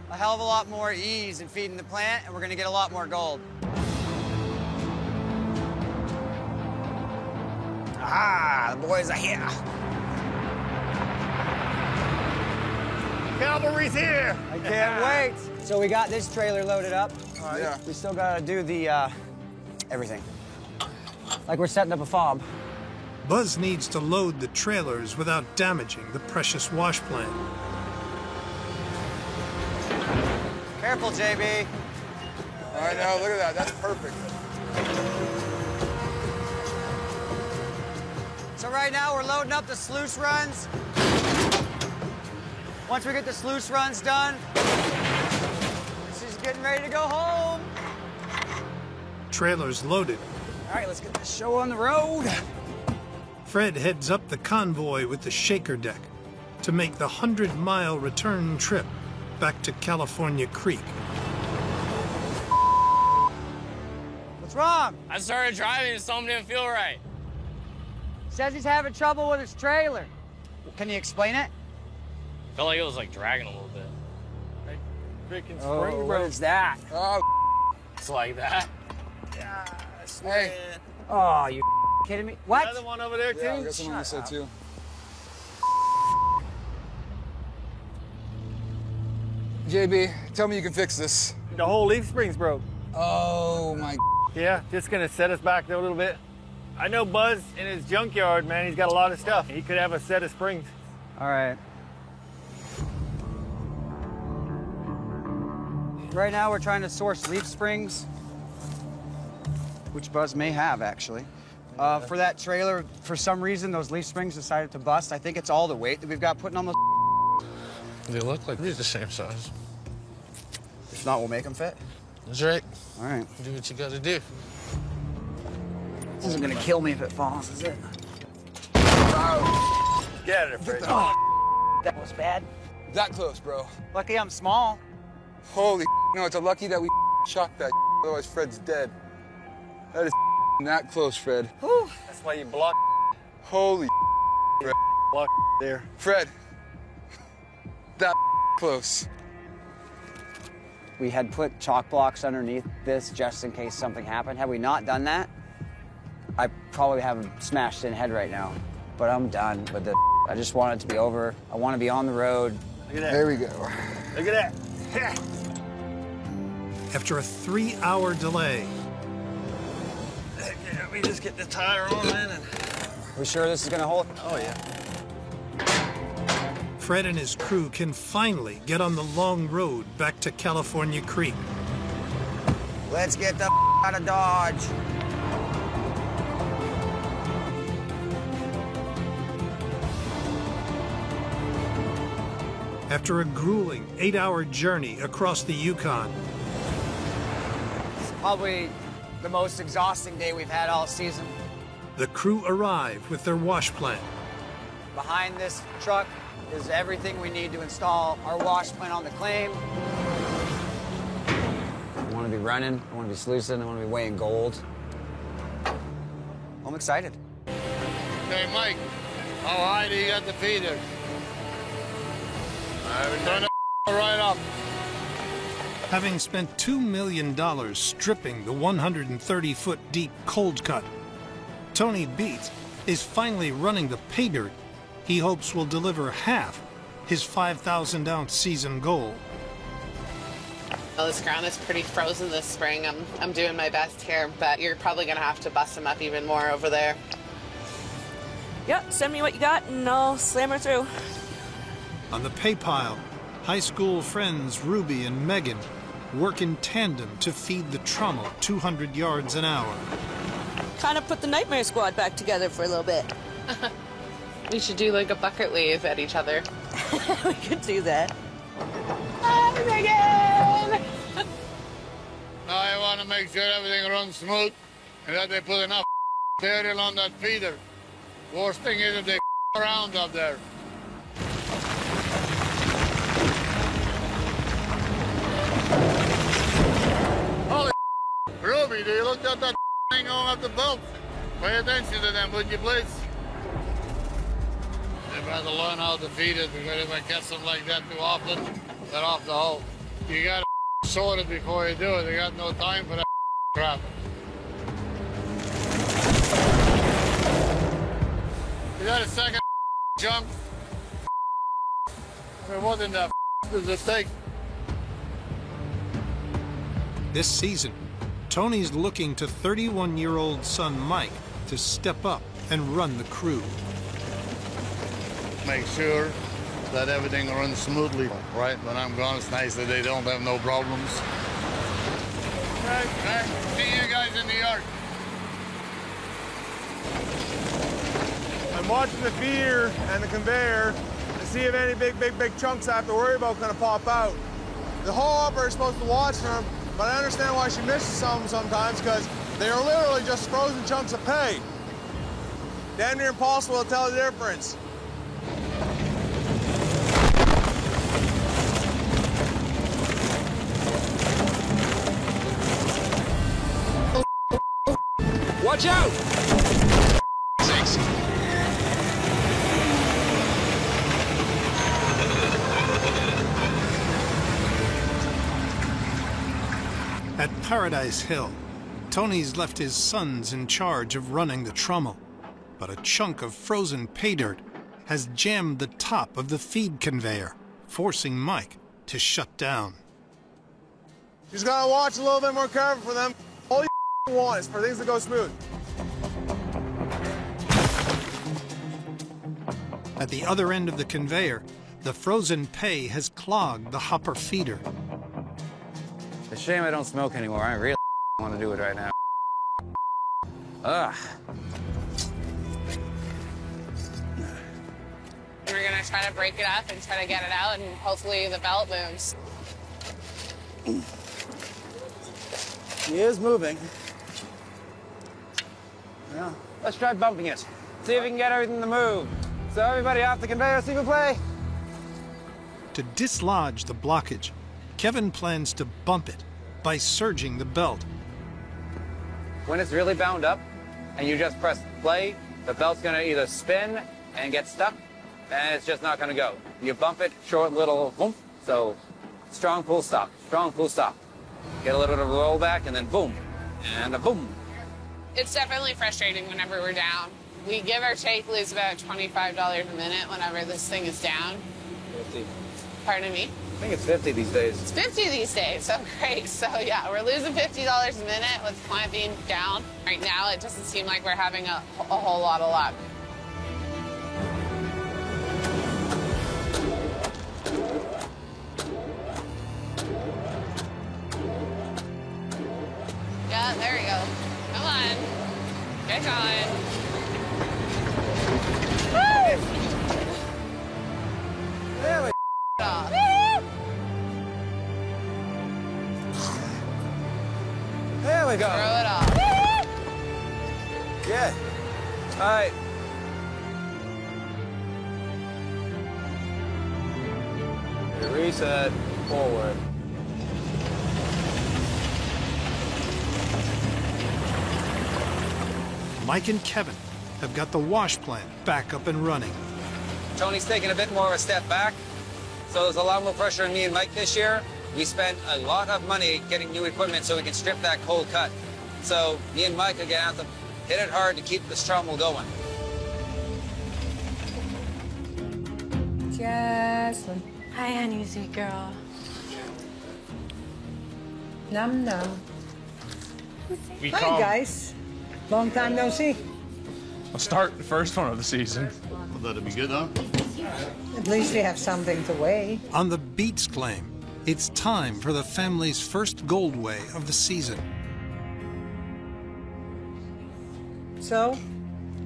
a hell of a lot more ease in feeding the plant, and we're gonna get a lot more gold. Ah, the boys are here. Cavalry's here. I can't wait. So we got this trailer loaded up. All right. Yeah. We still gotta do the, everything. Like we're setting up a fob. Buzz needs to load the trailers without damaging the precious wash plant. Careful, JB. All right, now look at that. That's perfect. So right now we're loading up the sluice runs. Once we get the sluice runs done, this is getting ready to go home. Trailers loaded. All right, let's get this show on the road. Fred heads up the convoy with the shaker deck to make the 100-mile return trip back to California Creek. What's wrong? I started driving and something didn't feel right. Says he's having trouble with his trailer. Can you explain it? Felt like it was like dragging a little bit. Freaking Oh, what is that? Oh, It's like that. hey. Oh, you kidding me? What? Another one over there, too? Yeah, I got someone on this side, too. JB, tell me you can fix this. The whole leaf spring's broke. Oh, my. Yeah, just gonna set us back there a little bit. I know Buzz in his junkyard, man, he's got a lot of stuff. He could have a set of springs. All right. Right now we're trying to source leaf springs, which Buzz may have, actually. For that trailer, for some reason, those leaf springs decided to bust. I think it's all the weight that we've got putting on those. They look like they're the same size. If not, we'll make them fit. That's right. All right. Do what you gotta do. This isn't gonna kill me if it falls, is it? Get out of there, Fred. Oh, that was bad. That close, bro. Lucky I'm small. Holy no, it's a lucky that we shot that. Otherwise, Fred's dead. That is that close, Fred. Whew. That's why you block Holy Fred. block there. Fred. That close. We had put chalk blocks underneath this just in case something happened. Had we not done that, I probably have a smashed in head right now. But I'm done with the. I just want it to be over. I want to be on the road. Look at that. There we go. Look at that. After a 3-hour delay, Let me just get the tire on, man. And... We sure this is gonna hold? Oh, yeah. Fred and his crew can finally get on the long road back to California Creek. Let's get the out of Dodge. After a grueling 8-hour journey across the Yukon, It's probably the most exhausting day we've had all season. the crew arrive with their wash plant. Behind this truck is everything we need to install our wash plant on the claim. I want to be running, I want to be sluicing, I want to be weighing gold. I'm excited. Hey, Mike, how high do you got the feeder? Turn it right up. Having spent $2 million stripping the 130-foot deep cold cut, Tony Beats is finally running the pay dirt he hopes will deliver half his 5,000-ounce season goal. Well, this ground is pretty frozen this spring. I'm doing my best here, but you're probably going to have to bust them up even more over there. Yep, send me what you got and I'll slam her through. On the pay pile, high school friends Ruby and Megan work in tandem to feed the trommel 200 yards an hour. Kind of put the Nightmare Squad back together for a little bit. We should do like a bucket wave at each other. We could do that. Hi, Megan! Now I want to make sure everything runs smooth and that they put enough material on that feeder Worst thing is if they around up there. Holy Ruby, do you look at that thing going up the belt? Pay attention to them, would you please? They've had to learn how to feed it, because if I catch them like that too often, they're off the hole. You gotta sort it before you do it. They got no time for that crap. You got a second jump? I mean, what in the does it take? This season, Tony's looking to 31-year-old son Mike to step up and run the crew. Make sure that everything runs smoothly, right? When I'm gone, it's nice that they don't have no problems. Right. See you guys in the yard. I'm watching the feeder and the conveyor to see if any big chunks I have to worry about gonna pop out. The haul upper is supposed to watch them, but I understand why she misses some sometimes, because they are literally just frozen chunks of pay. Damn near impossible to tell the difference. Watch out! Thanks. At Paradise Hill, Tony's left his sons in charge of running the trommel, but a chunk of frozen pay dirt has jammed the top of the feed conveyor, forcing Mike to shut down. Just gotta watch a little bit more careful for them. All you want is for things to go smooth. At the other end of the conveyor, the frozen pay has clogged the hopper feeder. It's a shame I don't smoke anymore. I really want to do it right now. Ugh. We're gonna try to break it up and try to get it out, and hopefully the belt moves. He is moving. Yeah. Let's try bumping it. See if we can get everything to move. So everybody off the conveyor, s'il vous plaît. To dislodge the blockage, Kevin plans to bump it by surging the belt. When it's really bound up and you just press play, the belt's gonna either spin and get stuck, and it's just not gonna go. You bump it, short little boom, so strong pull stop, strong pull stop. Get a little bit of a roll back and then boom, and a boom. It's definitely frustrating whenever we're down. We give or take lose about $25 a minute whenever this thing is down. 50. Pardon me? I think it's 50 these days. It's 50 these days, so great. So yeah, we're losing $50 a minute with plant being down. Right now, it doesn't seem like we're having a whole lot of luck. Yeah, there we go. Come on. Get going. Woo! There we go. There we go. Throw it off. Yeah. All right. Reset forward. Mike and Kevin have got the wash plant back up and running. Tony's taking a bit more of a step back, so there's a lot more pressure on me and Mike this year. We spent a lot of money getting new equipment so we can strip that cold cut. So me and Mike are gonna have to hit it hard to keep this trommel going. Jasmine. Hi, honey, sweet girl. Num num. We Hi, come. guys. Long time no see. I'll start the first one of the season. Well, that'll be good, huh? At least we have something to weigh. On the Beats claim, it's time for the family's first gold weigh of the season. So,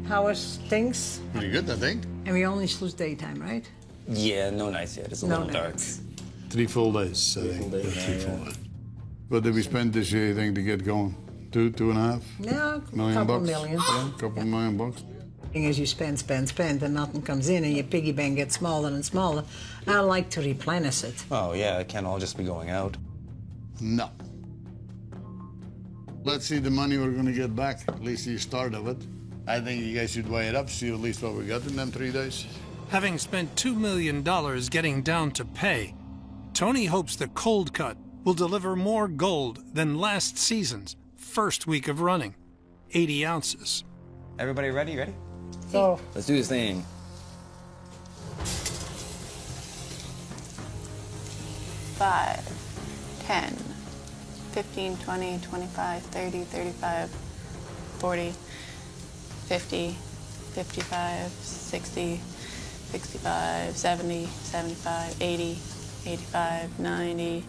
how is things? Pretty good, I think. And we only sluice daytime, right? Yeah, no nights yet. It's a No little dark. nights. 3 full days, I think. days, Three yeah. full days. What did we spend this year, you think, to get going? 2.5 Yeah, a million couple bucks? million. Yeah, a couple million bucks. As you spend, and nothing comes in, and your piggy bank gets smaller and smaller, I like to replenish it. Oh, yeah, it can't all just be going out. No. Let's see the money we're gonna get back, at least the start of it. I think you guys should weigh it up, see at least what we got in them 3 days. Having spent $2 million getting down to pay, Tony hopes the Cold Cut will deliver more gold than last season's first week of running, 80 ounces. Everybody ready? Ready? So, let's do this thing. Five, 10, 15, 20, 25, 30, 35, 40, 50, 55, 60, 65, 70, 75, 80, 85, 90,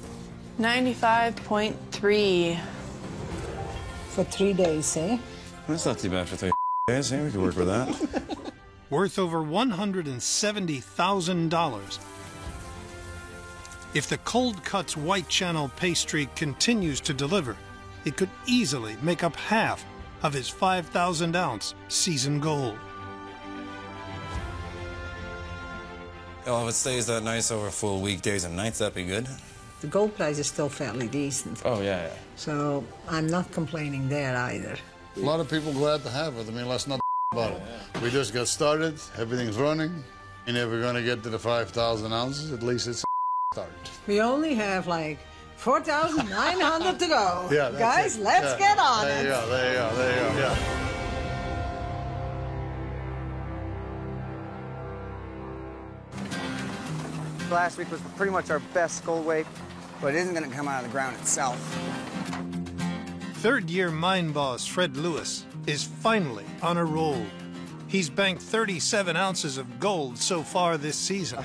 95.3. For 3 days, eh? That's not too bad for 3 days, eh? We can work with that. Worth over $170,000. If the Cold Cut's White Channel pastry continues to deliver, it could easily make up half of his 5,000-ounce season goal. Oh, if it stays that nice over full weekdays and nights, that'd be good. The gold price is still fairly decent. Oh, yeah. So I'm not complaining there either. A lot of people glad to have it. I mean, let's not about it. We just got started, everything's running, and if we're gonna get to the 5,000 ounces, at least it's a start. We only have like 4,900 to go. Yeah, that's guys, it. let's get on there it. You go, there you go, there you go, yeah. Last week was pretty much our best gold weight, but it isn't going to come out of the ground itself. Third-year mine boss Fred Lewis is finally on a roll. He's banked 37 ounces of gold so far this season,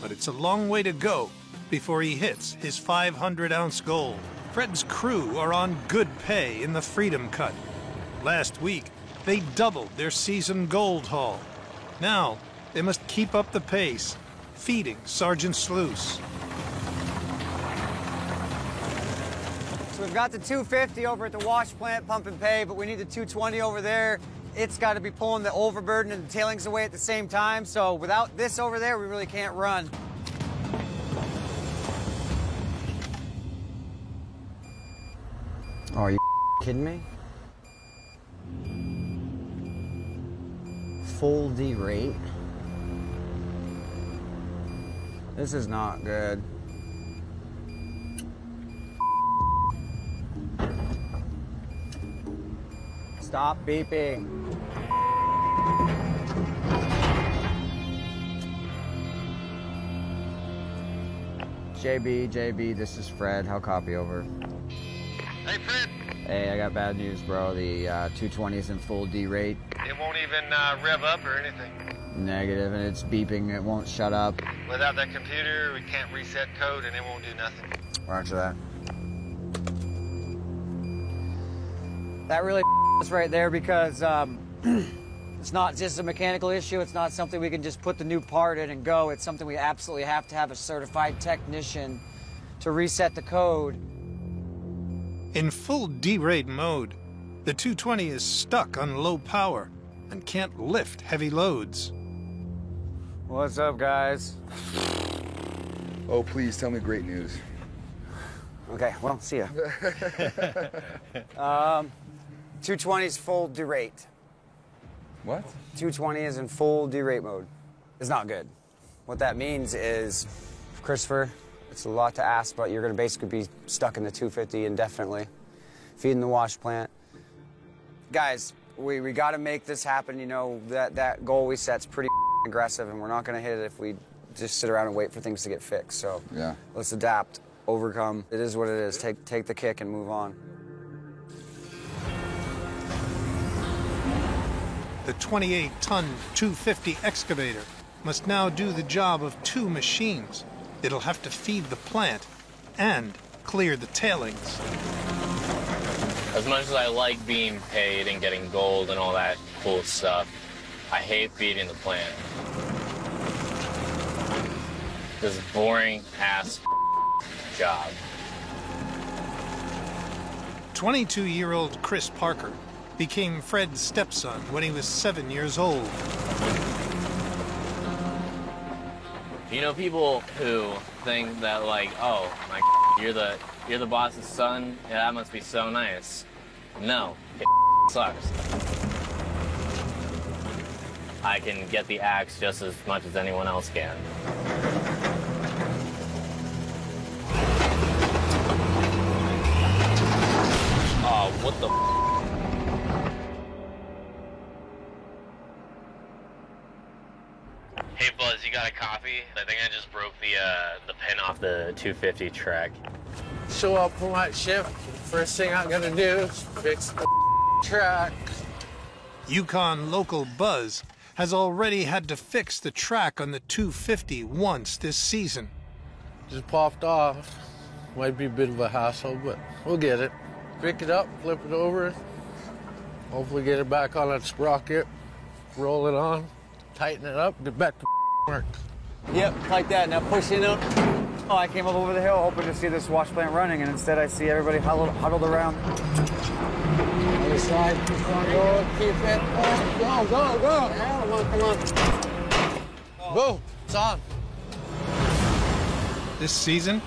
but it's a long way to go before he hits his 500-ounce goal. Fred's crew are on good pay in the Freedom Cut. Last week, they doubled their season gold haul. Now, they must keep up the pace, feeding Sergeant Sluice. So we've got the 250 over at the wash plant, pump and pay, but we need the 220 over there. It's got to be pulling the overburden and the tailings away at the same time, so without this over there, we really can't run. Oh, are you kidding me? Full D rate? This is not good. Stop beeping. JB, this is Fred. How copy over? Hey, Fred. Hey, I got bad news, bro. The 220 is in full D rate. It won't even rev up or anything. Negative, and it's beeping. It won't shut up. Without that computer, we can't reset code and it won't do nothing. Roger that. That really is right there because it's not just a mechanical issue. It's not something we can just put the new part in and go. It's something we absolutely have to have a certified technician to reset the code. In full D-rate mode, the 220 is stuck on low power and can't lift heavy loads. What's up, guys? Oh, please tell me great news. Okay, well, see ya. 220 is full derate. What? 220 is in full derate mode. It's not good. What that means is, Christopher, it's a lot to ask, but you're going to basically be stuck in the 250 indefinitely, feeding the wash plant. Guys, we got to make this happen. You know, that goal we set's pretty aggressive, and we're not going to hit it if we just sit around and wait for things to get fixed. So yeah, let's adapt, overcome. It is what it is. Take the kick and move on. The 28-ton 250 excavator must now do the job of two machines. It'll have to feed the plant and clear the tailings. As much as I like being paid and getting gold and all that cool stuff, I hate feeding the plant. This boring-ass job. 22-year-old Chris Parker became Fred's stepson when he was 7 years old. You know, people who think that, like, oh, my you're the boss's son? Yeah, that must be so nice. No, it sucks. I can get the axe just as much as anyone else can. Oh, what the Hey, Buzz, you got a copy? I think I just broke the pin off the 250 track. Show up for my shift. First thing I'm gonna do is fix the track. Yukon local Buzz has already had to fix the track on the 250 once this season. Just popped off. Might be a bit of a hassle, but we'll get it. Pick it up, flip it over, hopefully get it back on its sprocket, roll it on, tighten it up, get back to work. Yep, like that. Now push in up. Oh, I came up over the hill hoping to see this wash plant running, and instead I see everybody huddled around. Other side, go, keep it. Go, go, go. Yeah, come on. Go, it's on. This season,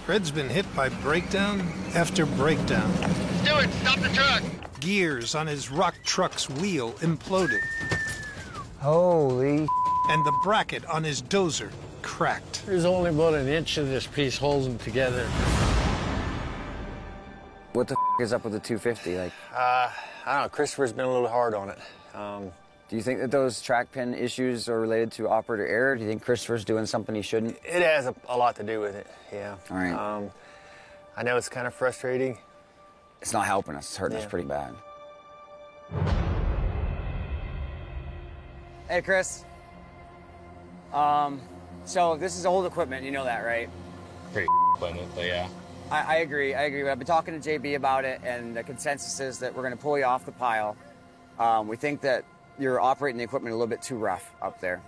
Fred's been hit by breakdown after breakdown. Stewart, stop the truck. Gears on his rock truck's wheel imploded. Holy. And the bracket on his dozer cracked. There's only about an inch of this piece holding together. What the is up with the 250? Like, I don't know. Christopher's been a little hard on it. Do you think that those track pin issues are related to operator error? Do you think Christopher's doing something he shouldn't? It has a lot to do with it, yeah. All right. I know it's kind of frustrating. It's not helping us. It's hurting us pretty bad. Hey, Chris. So this is old equipment. You know that, right? Pretty equipment, but yeah. I agree. But I've been talking to JB about it, and the consensus is that we're going to pull you off the pile. We think that you're operating the equipment a little bit too rough up there.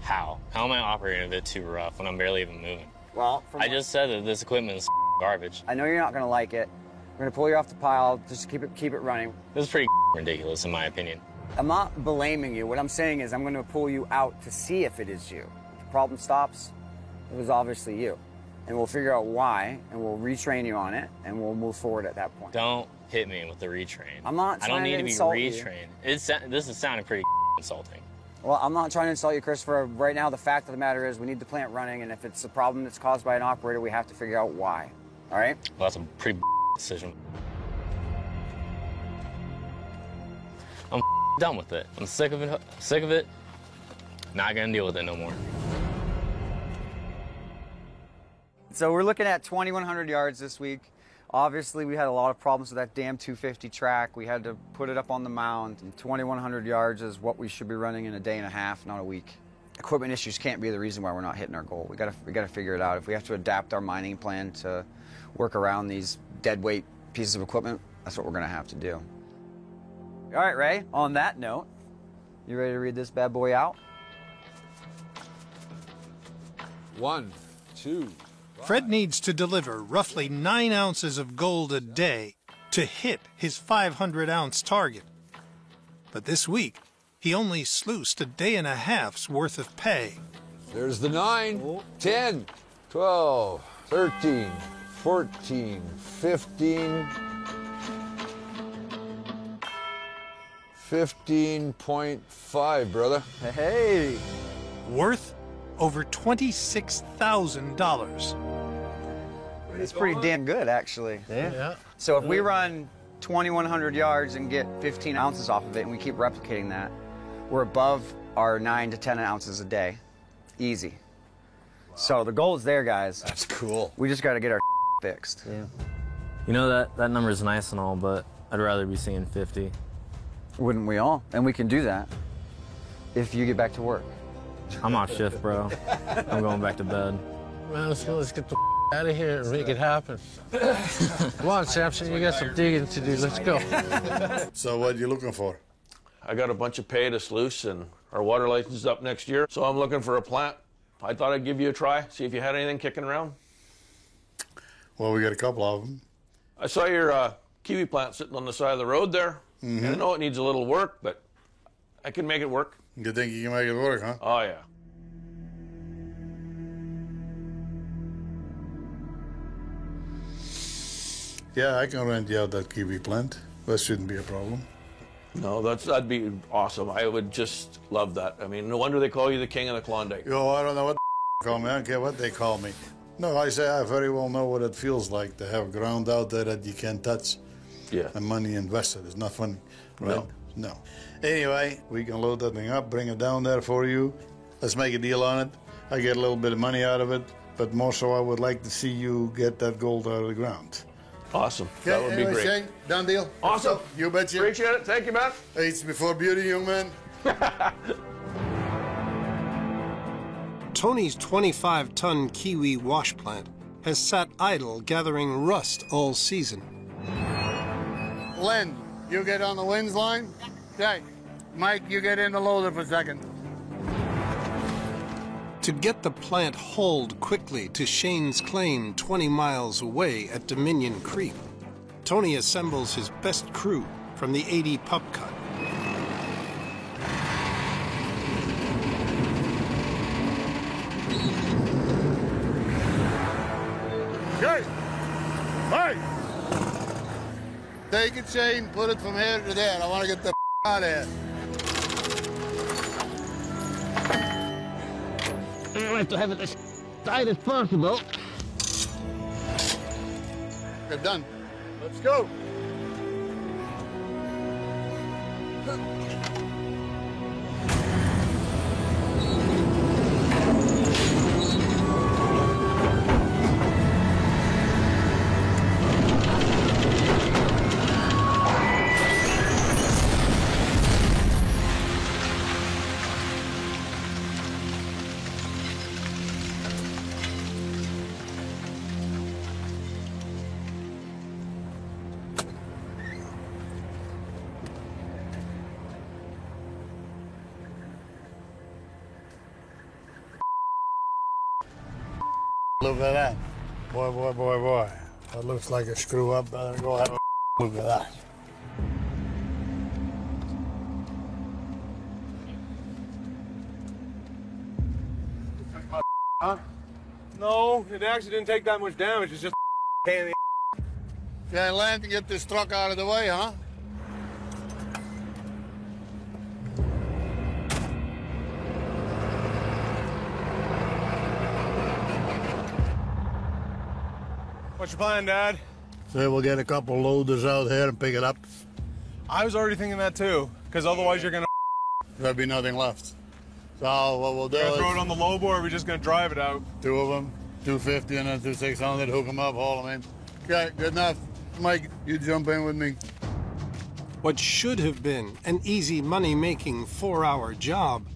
How? How am I operating a bit too rough when I'm barely even moving? Well, I just said that this equipment is garbage. I know you're not going to like it. We're going to pull you off the pile. Just keep it running. This is pretty ridiculous, in my opinion. I'm not blaming you. What I'm saying is I'm going to pull you out to see if it is you. If the problem stops, it was obviously you. And we'll figure out why, and we'll retrain you on it, and we'll move forward at that point. Don't hit me with the retrain. I'm not trying to insult you. I don't need to be retrained. This is sounding pretty insulting. Well, I'm not trying to insult you, Christopher. Right now, the fact of the matter is we need the plant running, and if it's a problem that's caused by an operator, we have to figure out why. All right? Well, that's a pretty decision. I'm done with it. I'm sick of it. Not gonna deal with it no more. So we're looking at 2,100 yards this week. Obviously, we had a lot of problems with that damn 250 track. We had to put it up on the mound. 2,100 yards is what we should be running in a day and a half, not a week. Equipment issues can't be the reason why we're not hitting our goal. We gotta figure it out. If we have to adapt our mining plan to work around these dead weight pieces of equipment, that's what we're gonna have to do. All right, Ray, on that note, you ready to read this bad boy out? 1, 2. Fred needs to deliver roughly 9 ounces of gold a day to hit his 500-ounce target. But this week, he only sluiced a day and a half's worth of pay. There's the 9, 10, 12, 13, 14, 15, 15.5, brother. Hey! Worth over $26,000. It's pretty damn good, actually. Yeah. So if we run 2,100 yards and get 15 ounces off of it, and we keep replicating that, we're above our 9 to 10 ounces a day. Easy. So the goal is there, guys. That's cool. We just got to get our fixed. Yeah. You know, that number is nice and all, but I'd rather be seeing 50. Wouldn't we all? And we can do that if you get back to work. I'm off shift, bro. I'm going back to bed. Man, let's get the out of here and make it happen. Come on, Samson, you got some digging to do. Let's go. So what are you looking for? I got a bunch of pay to sluice, and our water license is up next year, so I'm looking for a plant. I thought I'd give you a try, see if you had anything kicking around. Well, we got a couple of them. I saw your kiwi plant sitting on the side of the road there. And I know it needs a little work, but I can make it work. You think you can make it work, huh? Oh, yeah. Yeah, I can rent you out that kiwi plant. That shouldn't be a problem. No, that'd be awesome. I would just love that. I mean, no wonder they call you the king of the Klondike. Yo, I don't know what they call me. I don't care what they call me. No, I say I very well know what it feels like to have ground out there that you can't touch. Yeah. And money invested. It's not fun. Right. No. Anyway, we can load that thing up, bring it down there for you. Let's make a deal on it. I get a little bit of money out of it, but more so I would like to see you get that gold out of the ground. Awesome. That would be great. Shane, done deal. Awesome. You betcha. Appreciate it. Thank you, man. Age before beauty, young man. Tony's 25-ton Kiwi wash plant has sat idle gathering rust all season. Len, you get on the winds line. Okay. Mike, you get in the loader for a second. To get the plant hauled quickly to Shane's claim 20 miles away at Dominion Creek, Tony assembles his best crew from the 80 Pup Cut. Okay. Mike! Take it, Shane. Put it from here to there. I want to get the out of here. I like to have it as tight as possible. We're done. Let's go. Look at that. Boy, boy, boy, boy. That looks like a screw up. Better go have a look at that. Huh? No, it actually didn't take that much damage. It's just pain in the Okay, Len, to get this truck out of the way, huh? What's your plan, Dad? So we'll get a couple loaders out here and pick it up. I was already thinking that too, because otherwise you're gonna. There'll be nothing left. So what we'll do We're gonna is throw it on the low board. Or we're just gonna drive it out. two of them, 250 and then 2600. Hook them up, haul them in. Okay, good enough. Mike, you jump in with me. What should have been an easy money-making 4-hour job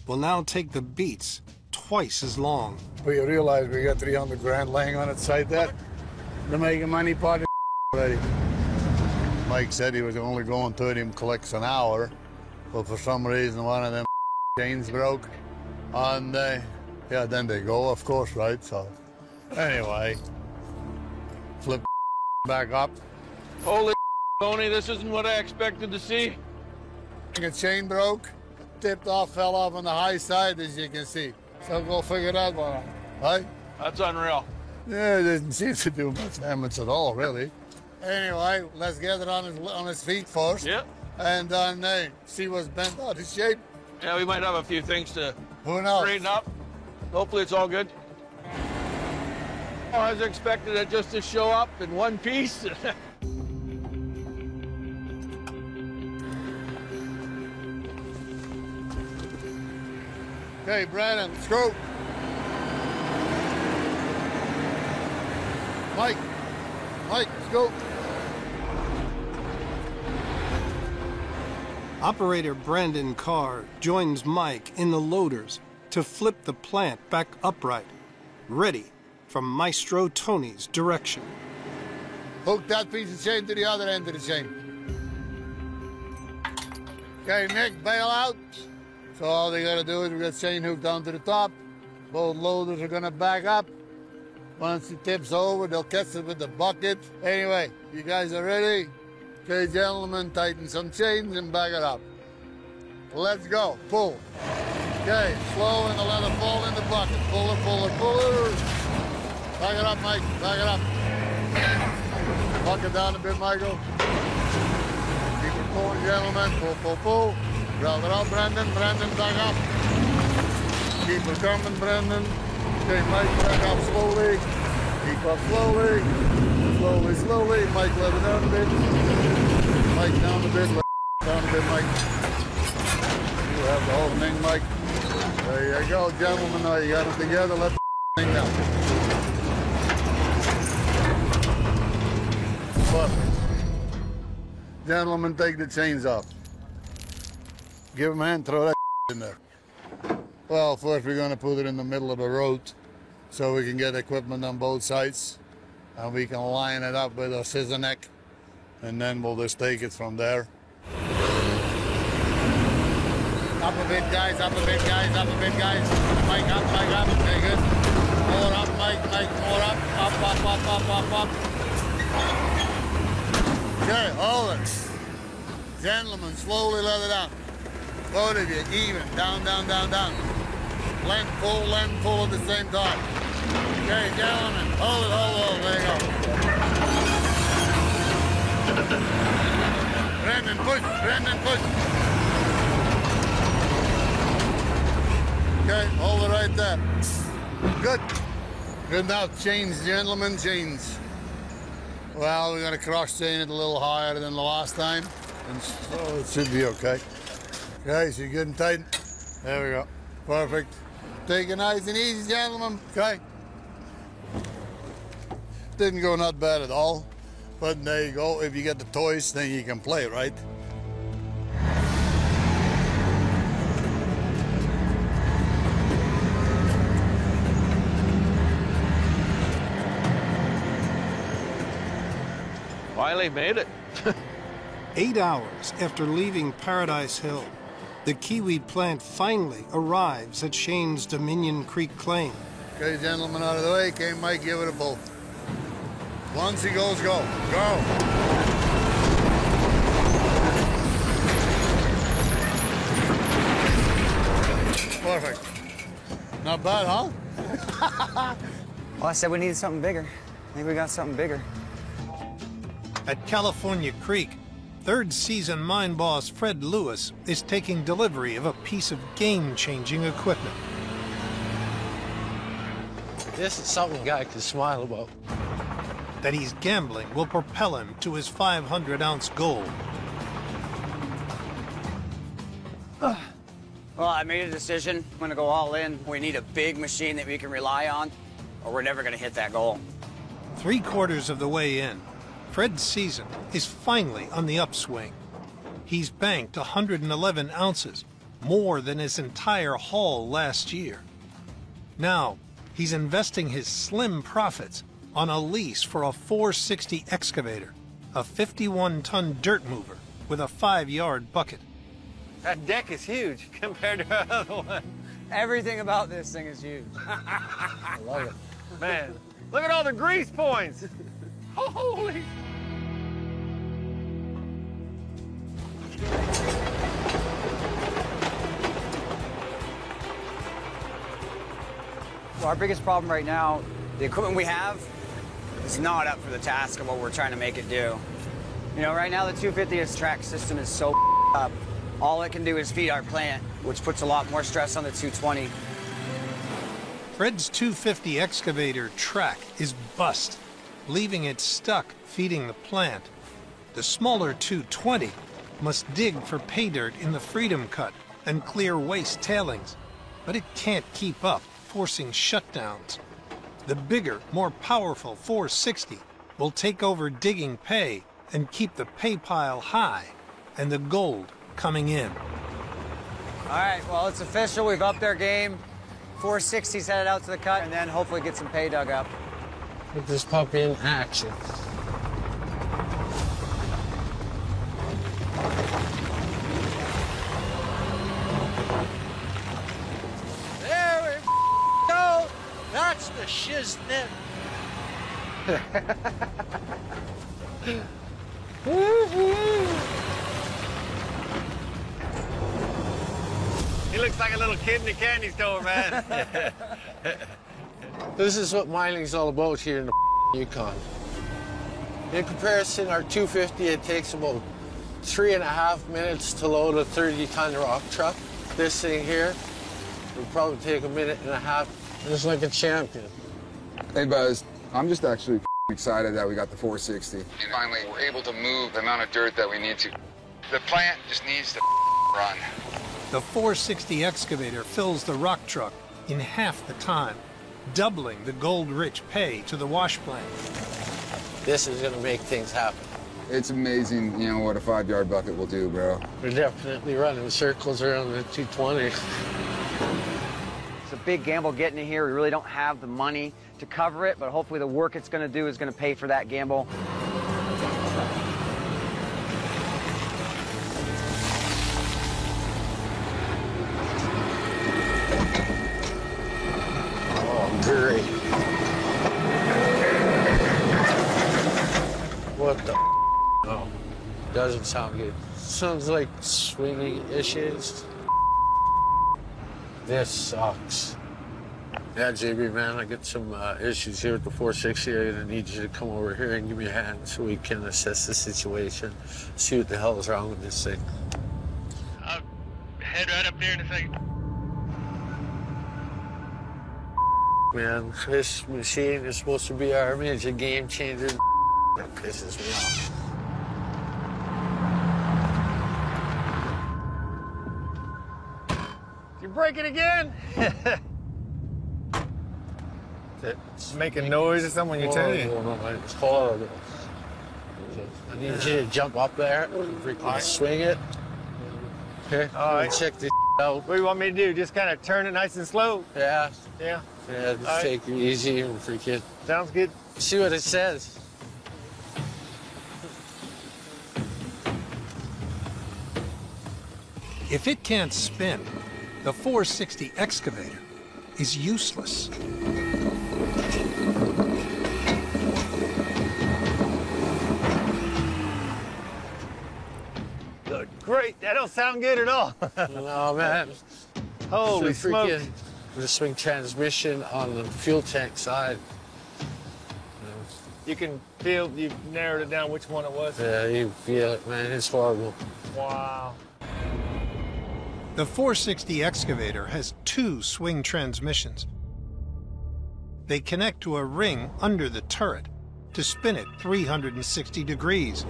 will now take the beats twice as long. We realize we got 300 grand laying on its side there. They're making money part of already. Mike said he was only going 30 collects an hour, but for some reason one of them chains broke. And yeah, then they go, of course, right? So anyway, flip back up. Holy Tony, this isn't what I expected to see. A chain broke, tipped off, fell off on the high side, as you can see. So go figure that one out, right? That's unreal. Yeah, it doesn't seem to do much damage at all, really. Anyway, let's get it on his feet first. Yep. And then see what's bent out of shape. Yeah, we might have a few things to Who knows? straighten up. Hopefully it's all good. I was expecting it just to show up in one piece. Okay, Brandon, let's go. Mike, let's go. Operator Brandon Carr joins Mike in the loaders to flip the plant back upright, ready from Maestro Tony's direction. Hook that piece of chain to the other end of the chain. Okay, Nick, bail out. So all they gotta do is we got chain hooked down to the top. Both loaders are gonna back up. Once it tips over, they'll catch it with the bucket. Anyway, you guys are ready? Okay, gentlemen, tighten some chains and back it up. Let's go. Pull. Okay, slow and let it fall in the bucket. Pull it, pull it, pull it. Back it up, Mike. Back it up. Bucket down a bit, Michael. Keep it pulling, gentlemen. Pull, pull, pull. Grab it up, Brendan. Brendan, back up. Keep it coming, Brendan. Okay, Mike, back up slowly. Keep up slowly. Slowly, slowly. Mike, let it down a bit. Mike, down a bit. Let it down a bit, Mike. You have the whole thing, Mike. There you go, gentlemen. Now you got it together. Let the thing down. Perfect. Gentlemen, take the chains off. Give them a hand, throw that in there. Well, first we're going to put it in the middle of the road so we can get equipment on both sides. And we can line it up with a scissor neck. And then we'll just take it from there. Up a bit, guys, up a bit, guys, up a bit, guys. Mike up, very good. More up, Mike, more up. Up, up, up, up, up, up. Okay, hold it. Gentlemen, slowly let it down. Both of you, even. Down, down, down, down. Length, pull at the same time. Okay, gentlemen, hold it, there you go. Brendan, push. Okay, hold it right there. Good. Good now, chains, gentlemen, chains. Well, we're gonna cross chain it a little higher than the last time, and so it should be okay. Okay, so you're good and tight. There we go. Perfect. Take it nice and easy, gentlemen. Okay. Didn't go not bad at all, but there you go. If you get the toys, then you can play, right? Finally made it. 8 hours after leaving Paradise Hill, the kiwi plant finally arrives at Shane's Dominion Creek claim. Okay, gentlemen, out of the way. Okay, Mike, give it a pull. Once he goes, go. Go. Perfect. Not bad, huh? Well, I said we needed something bigger. I think we got something bigger. At California Creek, third season mine boss Fred Lewis is taking delivery of a piece of game-changing equipment. This is something a guy can smile about. That he's gambling will propel him to his 500-ounce goal. Well, I made a decision. I'm gonna go all in. We need a big machine that we can rely on, or we're never gonna hit that goal. 3/4 of the way in, Fred's season is finally on the upswing. He's banked 111 ounces, more than his entire haul last year. Now, he's investing his slim profits on a lease for a 460 excavator, a 51-ton dirt mover with a 5-yard bucket. That deck is huge compared to our other one. Everything about this thing is huge. I love it. Man, look at all the grease points. Holy. Our biggest problem right now, the equipment we have is not up for the task of what we're trying to make it do. You know, right now the 250's track system is so up. All it can do is feed our plant, which puts a lot more stress on the 220. Fred's 250 excavator track is bust, leaving it stuck feeding the plant. The smaller 220 must dig for pay dirt in the Freedom Cut and clear waste tailings, but it can't keep up, forcing shutdowns. The bigger, more powerful 460 will take over digging pay and keep the pay pile high and the gold coming in. All right, well, it's official. We've upped our game. 460's headed out to the cut, and then hopefully get some pay dug up. Put this puppy in action. There we go. That's the shiznit. He looks like a little kid in a candy store, man. This is what mining's all about here in the Yukon. In comparison, our 250, it takes about 3.5 minutes to load a 30-ton rock truck. This thing here would probably take 1.5 minutes. Just like a champion. Hey, Buzz. I'm just actually excited that we got the 460. And finally, we're able to move the amount of dirt that we need to. The plant just needs to run. The 460 excavator fills the rock truck in half the time, doubling the gold-rich pay to the wash plant. This is gonna make things happen. It's amazing, you know, what a 5-yard bucket will do, bro. We're definitely running circles around the 220. It's a big gamble getting in here. We really don't have the money to cover it, but hopefully the work it's going to do is going to pay for that gamble. Oh, great. What the? Oh, doesn't sound good. Sounds like swinging issues. This sucks. Yeah, JB, man, I got some issues here with the 460. I'm gonna need you to come over here and give me a hand so we can assess the situation, see what the hell is wrong with this thing. I'll head right up there in a second. Man, this machine is supposed to be our major game changer. That pisses me off. You break it again? It's making noise or something when you tell you. It's horrible. I need you to jump up there and freaking swing it. Okay, all right. Check this out. What do you want me to do? Just kind of turn it nice and slow? Yeah. Yeah. Yeah, just take it easy and freaking. Sounds good. See what it says. If it can't spin, the 460 excavator is useless. Great. That don't sound good at all. No, man. Holy smoke. The swing transmission on the fuel tank side. You can feel, you've narrowed it down which one it was. Yeah, you feel it, man. It's horrible. Wow. The 460 excavator has 2 swing transmissions. They connect to a ring under the turret to spin it 360 degrees.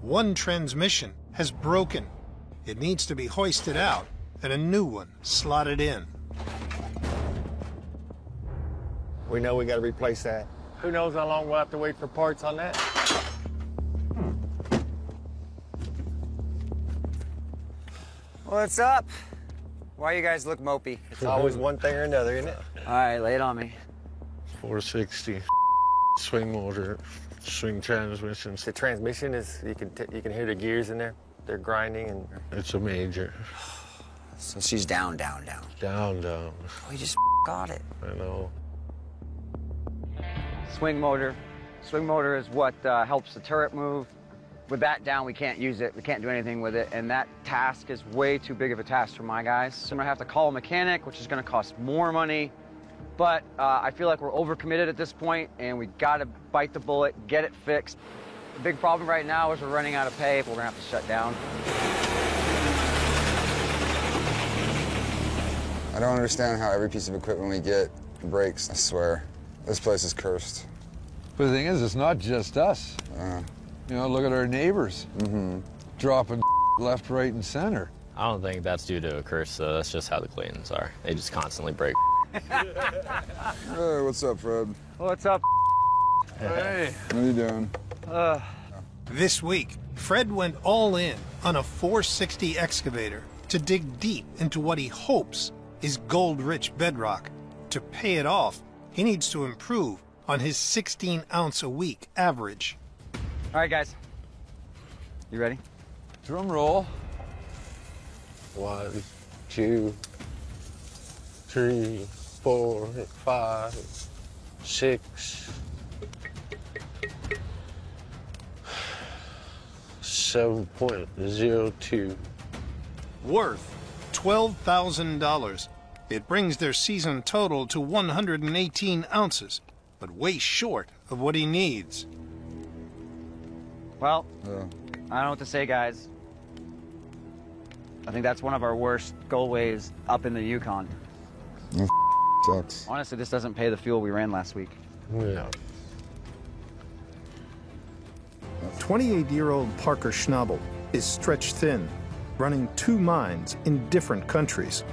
One transmission has broken. It needs to be hoisted out and a new one slotted in. We know we got to replace that. Who knows how long we'll have to wait for parts on that? What's up? Why you guys look mopey? It's always one thing or another, isn't it? All right, lay it on me. 460 swing motor, swing transmissions. The transmission is, you can hear the gears in there. They're grinding and... It's a major. So she's down, down, down. Down, down. We just got it. I know. Swing motor. Swing motor is what helps the turret move. With that down, we can't use it. We can't do anything with it. And that task is way too big of a task for my guys. So I'm gonna have to call a mechanic, which is gonna cost more money. But I feel like we're overcommitted at this point, and we gotta bite the bullet, get it fixed. The big problem right now is we're running out of pay. We're gonna have to shut down. I don't understand how every piece of equipment we get breaks, I swear. This place is cursed. But the thing is, it's not just us. You know, look at our neighbors. Dropping left, right, and center. I don't think that's due to a curse, though. That's just how the Claytons are. They just constantly break. Hey, what's up, Fred? What's up? Hey. What are you doing? This week, Fred went all in on a 460 excavator to dig deep into what he hopes is gold-rich bedrock. To pay it off, he needs to improve on his 16-ounce-a-week average. All right, guys. You ready? Drum roll. 1, 2, 3, 4, 5, 6, 7.02. worth $12,000. It brings their season total to 118 ounces, but way short of what he needs. Well, I don't know what to say, guys. I think that's one of our worst goal weighs up in the Yukon. That sucks. Honestly, this doesn't pay the fuel we ran last week. Yeah. 28-year-old Parker Schnabel is stretched thin, running 2 mines in different countries.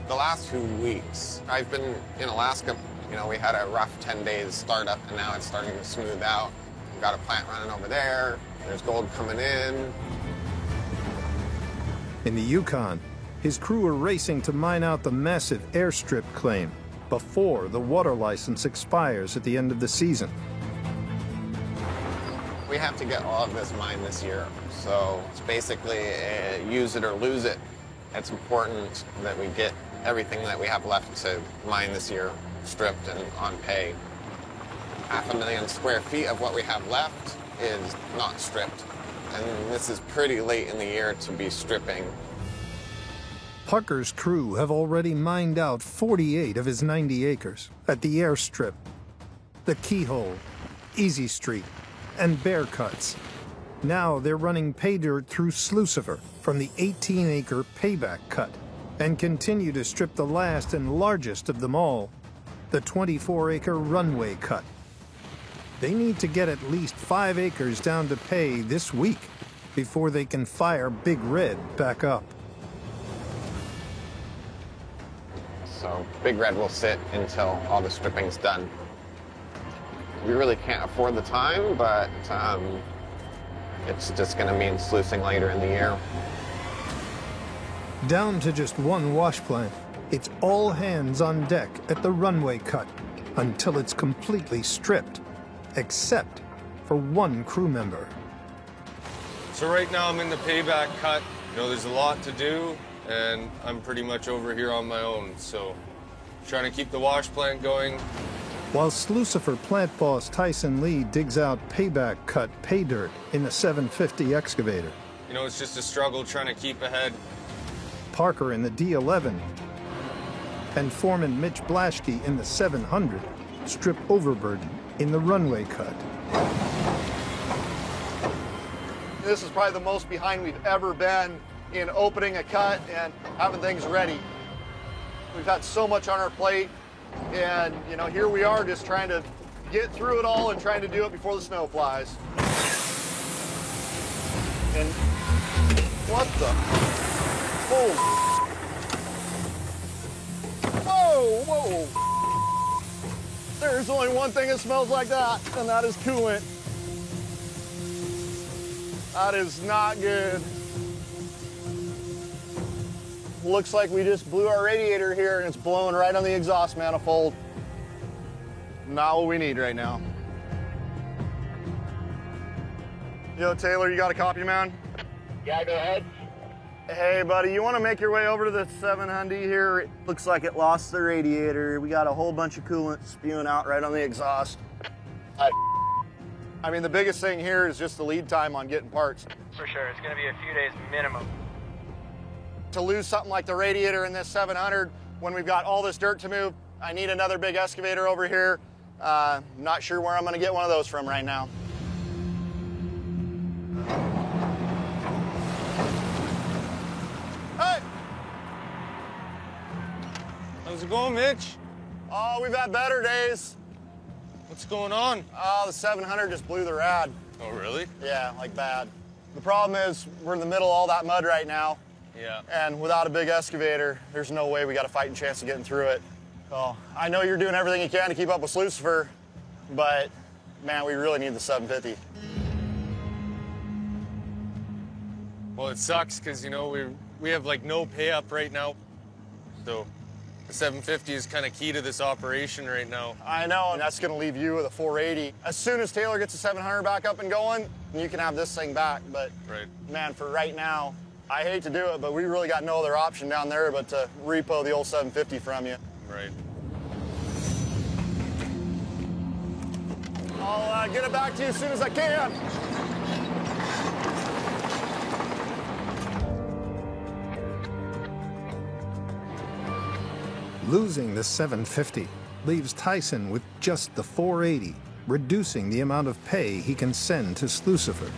The last 2 weeks, I've been in Alaska. You know, we had a rough 10 days startup, and now it's starting to smooth out. We've got a plant running over there. There's gold coming in. In the Yukon, his crew are racing to mine out the massive airstrip claim before the water license expires at the end of the season. We have to get all of this mined this year, so it's basically use it or lose it. It's important that we get everything that we have left to mine this year stripped and on pay. 500,000 square feet of what we have left is not stripped, and this is pretty late in the year to be stripping. Parker's crew have already mined out 48 of his 90 acres at the airstrip, the Keyhole, Easy Street, and Bear Cuts. Now they're running pay dirt through Slucifer from the 18-acre Payback Cut and continue to strip the last and largest of them all, the 24-acre Runway Cut. They need to get at least 5 acres down to pay this week before they can fire Big Red back up. So Big Red will sit until all the stripping's done. We really can't afford the time, but it's just going to mean sluicing later in the year. Down to just 1 wash plant, it's all hands on deck at the Runway Cut until it's completely stripped, except for 1 crew member. So right now I'm in the Payback Cut. You know, there's a lot to do, and I'm pretty much over here on my own, so trying to keep the wash plant going. While Slucifer plant boss Tyson Lee digs out Payback Cut pay dirt in the 750 excavator. You know, it's just a struggle trying to keep ahead. Parker in the D11 and foreman Mitch Blaschke in the 700 strip overburden in the Runway Cut. This is probably the most behind we've ever been in opening a cut and having things ready. We've had so much on our plate, and you know, here we are just trying to get through it all and trying to do it before the snow flies. And what the? Oh! Whoa, whoa! There's only one thing that smells like that, and that is coolant. That is not good. Looks like we just blew our radiator here and it's blowing right on the exhaust manifold. Not what we need right now. Yo, Taylor, you got a copy, man? Yeah, go ahead. Hey, buddy, you want to make your way over to the 700 here? It looks like it lost the radiator. We got a whole bunch of coolant spewing out right on the exhaust. I mean, the biggest thing here is just the lead time on getting parts. For sure, it's going to be a few days minimum. To lose something like the radiator in this 700 when we've got all this dirt to move, I need another big excavator over here. Not sure where I'm going to get one of those from right now. Hey! How's it going, Mitch? Oh, we've had better days. What's going on? Oh, the 700 just blew the rad. Oh, really? Yeah, like bad. The problem is we're in the middle of all that mud right now. Yeah. And without a big excavator, there's no way we got a fighting chance of getting through it. So I know you're doing everything you can to keep up with Slucifer, but man, we really need the 750. Well, it sucks because, you know, we have like no pay up right now. So the 750 is kind of key to this operation right now. I know, and that's going to leave you with a 480. As soon as Taylor gets the 700 back up and going, you can have this thing back. But man, for right now, I hate to do it, but we really got no other option down there but to repo the old 750 from you. Right. I'll get it back to you as soon as I can. Losing the 750 leaves Tyson with just the 480, reducing the amount of pay he can send to Slucifer.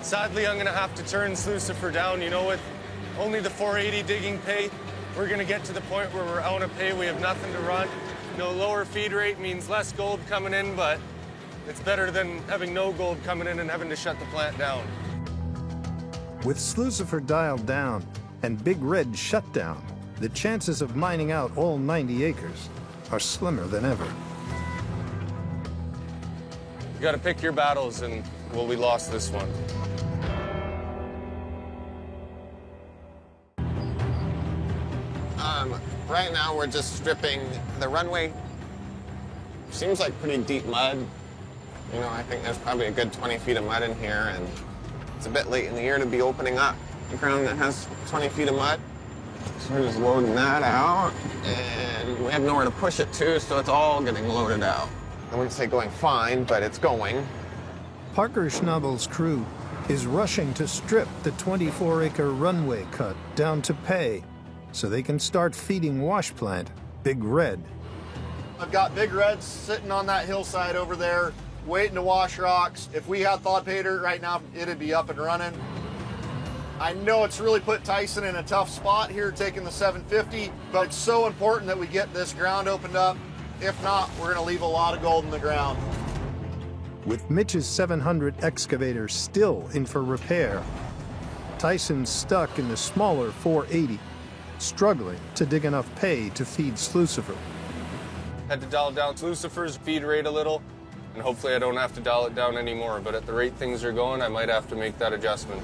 Sadly, I'm going to have to turn Slucifer down. You know, with only the 480 digging pay, we're going to get to the point where we're out of pay. We have nothing to run. You know, lower feed rate means less gold coming in, but it's better than having no gold coming in and having to shut the plant down. With Slucifer dialed down and Big Red shut down, the chances of mining out all 90 acres are slimmer than ever. You got to pick your battles, and, well, we lost this one. Right now, we're just stripping the runway. Seems like pretty deep mud. You know, I think there's probably a good 20 feet of mud in here, and it's a bit late in the year to be opening up the ground that has 20 feet of mud. So we're just loading that out, and we have nowhere to push it to, so it's all getting loaded out. I wouldn't say going fine, but it's going. Parker Schnabel's crew is rushing to strip the 24-acre runway cut down to pay so they can start feeding wash plant Big Red. I've got Big Red sitting on that hillside over there, waiting to wash rocks. If we had thawed pay dirt right now, it'd be up and running. I know it's really put Tyson in a tough spot here taking the 750, but it's so important that we get this ground opened up. If not, we're going to leave a lot of gold in the ground. With Mitch's 700 excavator still in for repair, Tyson's stuck in the smaller 480, struggling to dig enough pay to feed Slucifer. Had to dial down Slucifer's feed rate a little, and hopefully I don't have to dial it down anymore, but at the rate things are going, I might have to make that adjustment.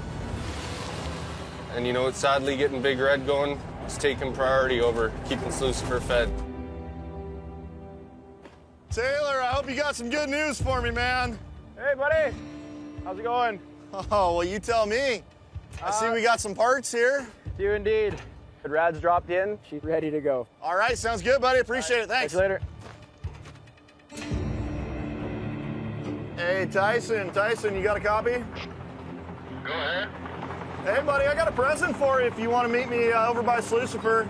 And you know what, sadly, getting Big Red going is taking priority over keeping Slucifer fed. Taylor, I hope you got some good news for me, man. Hey, buddy. How's it going? Oh, well, you tell me. I see we got some parts here. Do indeed. Rad's dropped in. She's ready to go. All right, sounds good, buddy. Appreciate it. Thanks. Catch you later. Hey, Tyson, you got a copy? Go ahead. Hey, buddy, I got a present for you if you want to meet me over by Slucifer.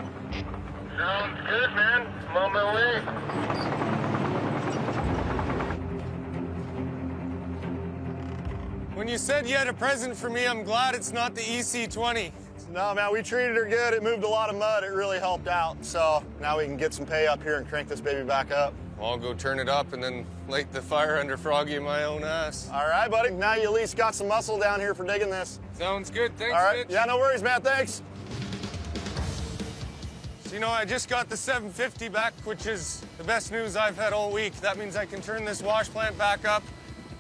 Sounds good, man. I'm on my way. When you said you had a present for me, I'm glad it's not the EC20. No, man, we treated her good. It moved a lot of mud. It really helped out. So now we can get some pay up here and crank this baby back up. Well, I'll go turn it up and then light the fire under Froggy in my own ass. All right, buddy. Now you at least got some muscle down here for digging this. Sounds good. Thanks, all right. Mitch. Yeah, no worries, man. Thanks. So, you know, I just got the 750 back, which is the best news I've had all week. That means I can turn this wash plant back up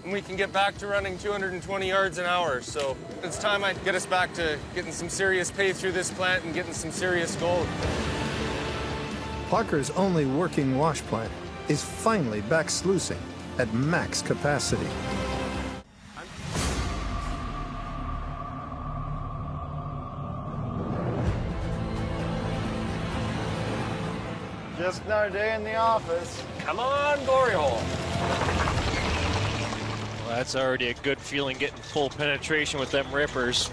and we can get back to running 220 yards an hour. So it's time I get us back to getting some serious pay through this plant and getting some serious gold. Parker's only working wash plant is finally back sluicing at max capacity. Just another day in the office. Come on, glory hole. Well, that's already a good feeling, getting full penetration with them rippers.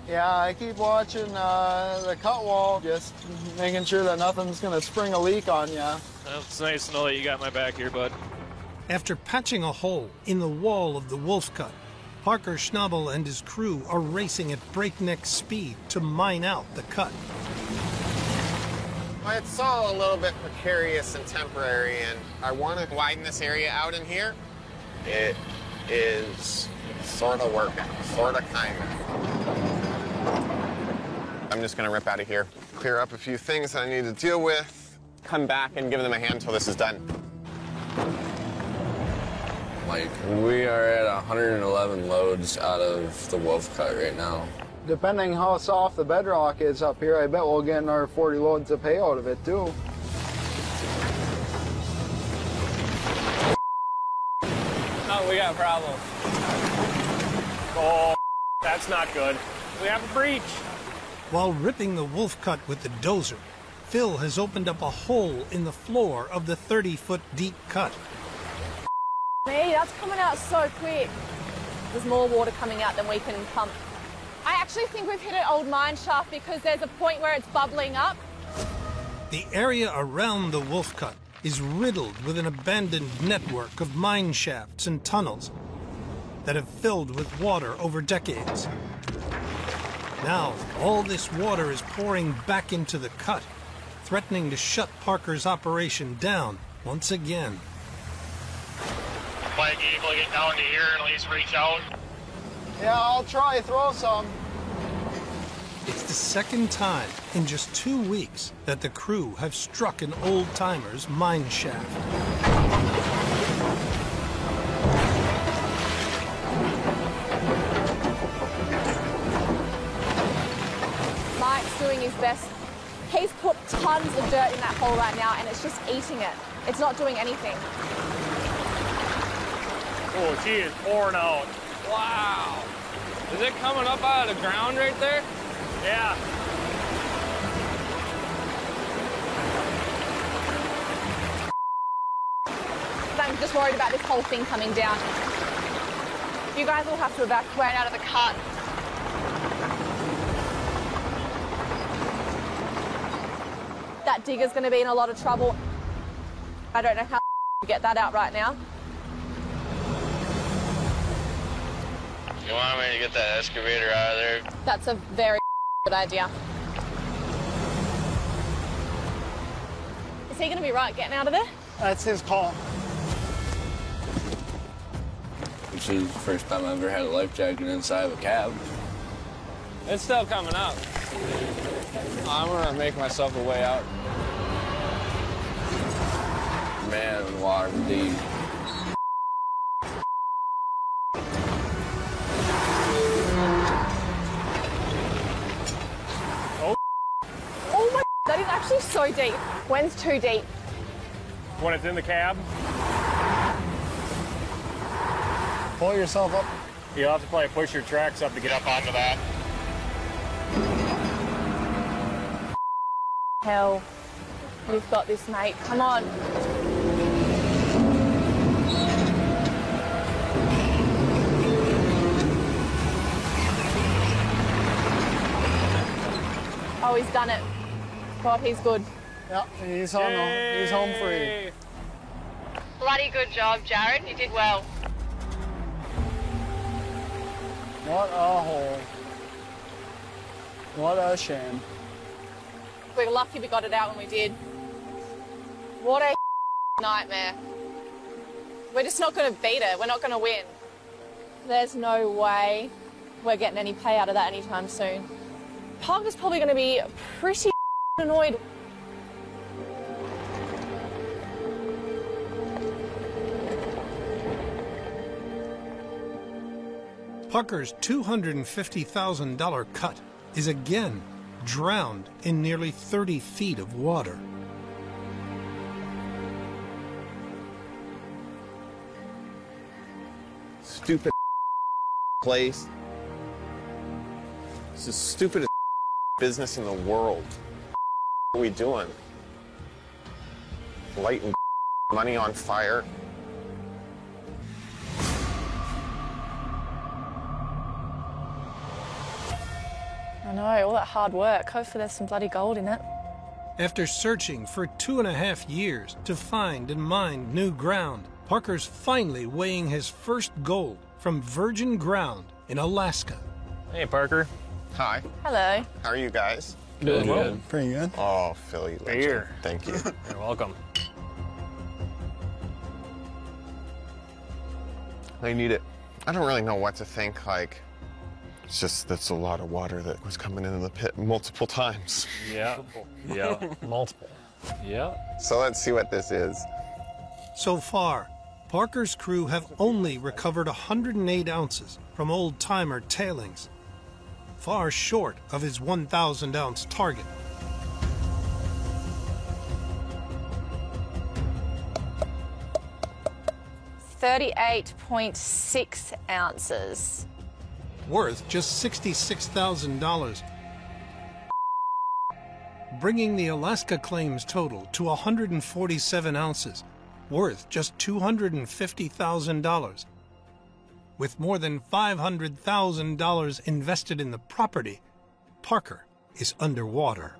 Yeah, I keep watching the cut wall, just making sure that nothing's going to spring a leak on you. Well, it's nice to know that you got my back here, bud. After patching a hole in the wall of the Wolf Cut, Parker Schnabel and his crew are racing at breakneck speed to mine out the cut. Well, it's all a little bit precarious and temporary, and I want to widen this area out in here. It is sort of working, sort of, kind of. I'm just going to rip out of here, clear up a few things that I need to deal with, come back and give them a hand until this is done. Like, we are at 111 loads out of the Wolf Cut right now. Depending how soft the bedrock is up here, I bet we'll get another 40 loads of pay out of it, too. Oh, we got a problem. Oh, that's not good. We have a breach. While ripping the Wolf Cut with the dozer, Phil has opened up a hole in the floor of the 30-foot deep cut. Me, that's coming out so quick. There's more water coming out than we can pump. I actually think we've hit an old mine shaft because there's a point where it's bubbling up. The area around the Wolf Cut is riddled with an abandoned network of mine shafts and tunnels that have filled with water over decades. Now, all this water is pouring back into the cut, threatening to shut Parker's operation down once again. Might be able to get down to here and at least reach out. Yeah, I'll try throw some. It's the second time in just 2 weeks that the crew have struck an old-timer's mine shaft. Mike's doing his best. He's put tons of dirt in that hole right now and it's just eating it. It's not doing anything. Oh, she is pouring out. Wow. Is it coming up out of the ground right there? Yeah. I'm just worried about this whole thing coming down. You guys will have to evacuate out of the cut. That digger's going to be in a lot of trouble. I don't know how to get that out right now. You want me to get that excavator out of there? That's a very good idea. Is he going to be right getting out of there? That's his call. This is the first time I've ever had a life jacket inside of a cab. It's still coming up. I'm gonna make myself a way out. Man, the water's deep. Oh my, that is actually so deep. When's too deep? When it's in the cab. Pull yourself up. You'll have to probably push your tracks up to get up onto that. Hell, you've got this, mate. Come on. Oh, he's done it. Bob, he's good. Yeah, he's home free. Bloody good job, Jared. You did well. What a hole. What a shame. We're lucky we got it out when we did. What a nightmare. We're just not going to beat it. We're not going to win. There's no way we're getting any pay out of that anytime soon. Parker's probably going to be pretty annoyed. Parker's $250,000 cut is again drowned in nearly 30 feet of water. Stupid place. It's the stupidest business in the world. What are we doing? Lighting money on fire. I know, all that hard work. Hopefully there's some bloody gold in it. After searching for 2.5 years to find and mine new ground, Parker's finally weighing his first gold from virgin ground in Alaska. Hey, Parker. Hi. Hello. How are you guys? Good. Pretty good. Oh, Philly. legend. Beer. Thank you. You're welcome. I need it. I don't really know what to think. Like, it's just that's a lot of water that was coming into the pit multiple times. Yeah. Yeah. Multiple. Yeah. So let's see what this is. So far, Parker's crew have only recovered 108 ounces from old-timer tailings, far short of his 1,000-ounce target. $38.6 ounces. Worth just $66,000, bringing the Alaska claims total to 147 ounces, worth just $250,000. With more than $500,000 invested in the property, Parker is underwater.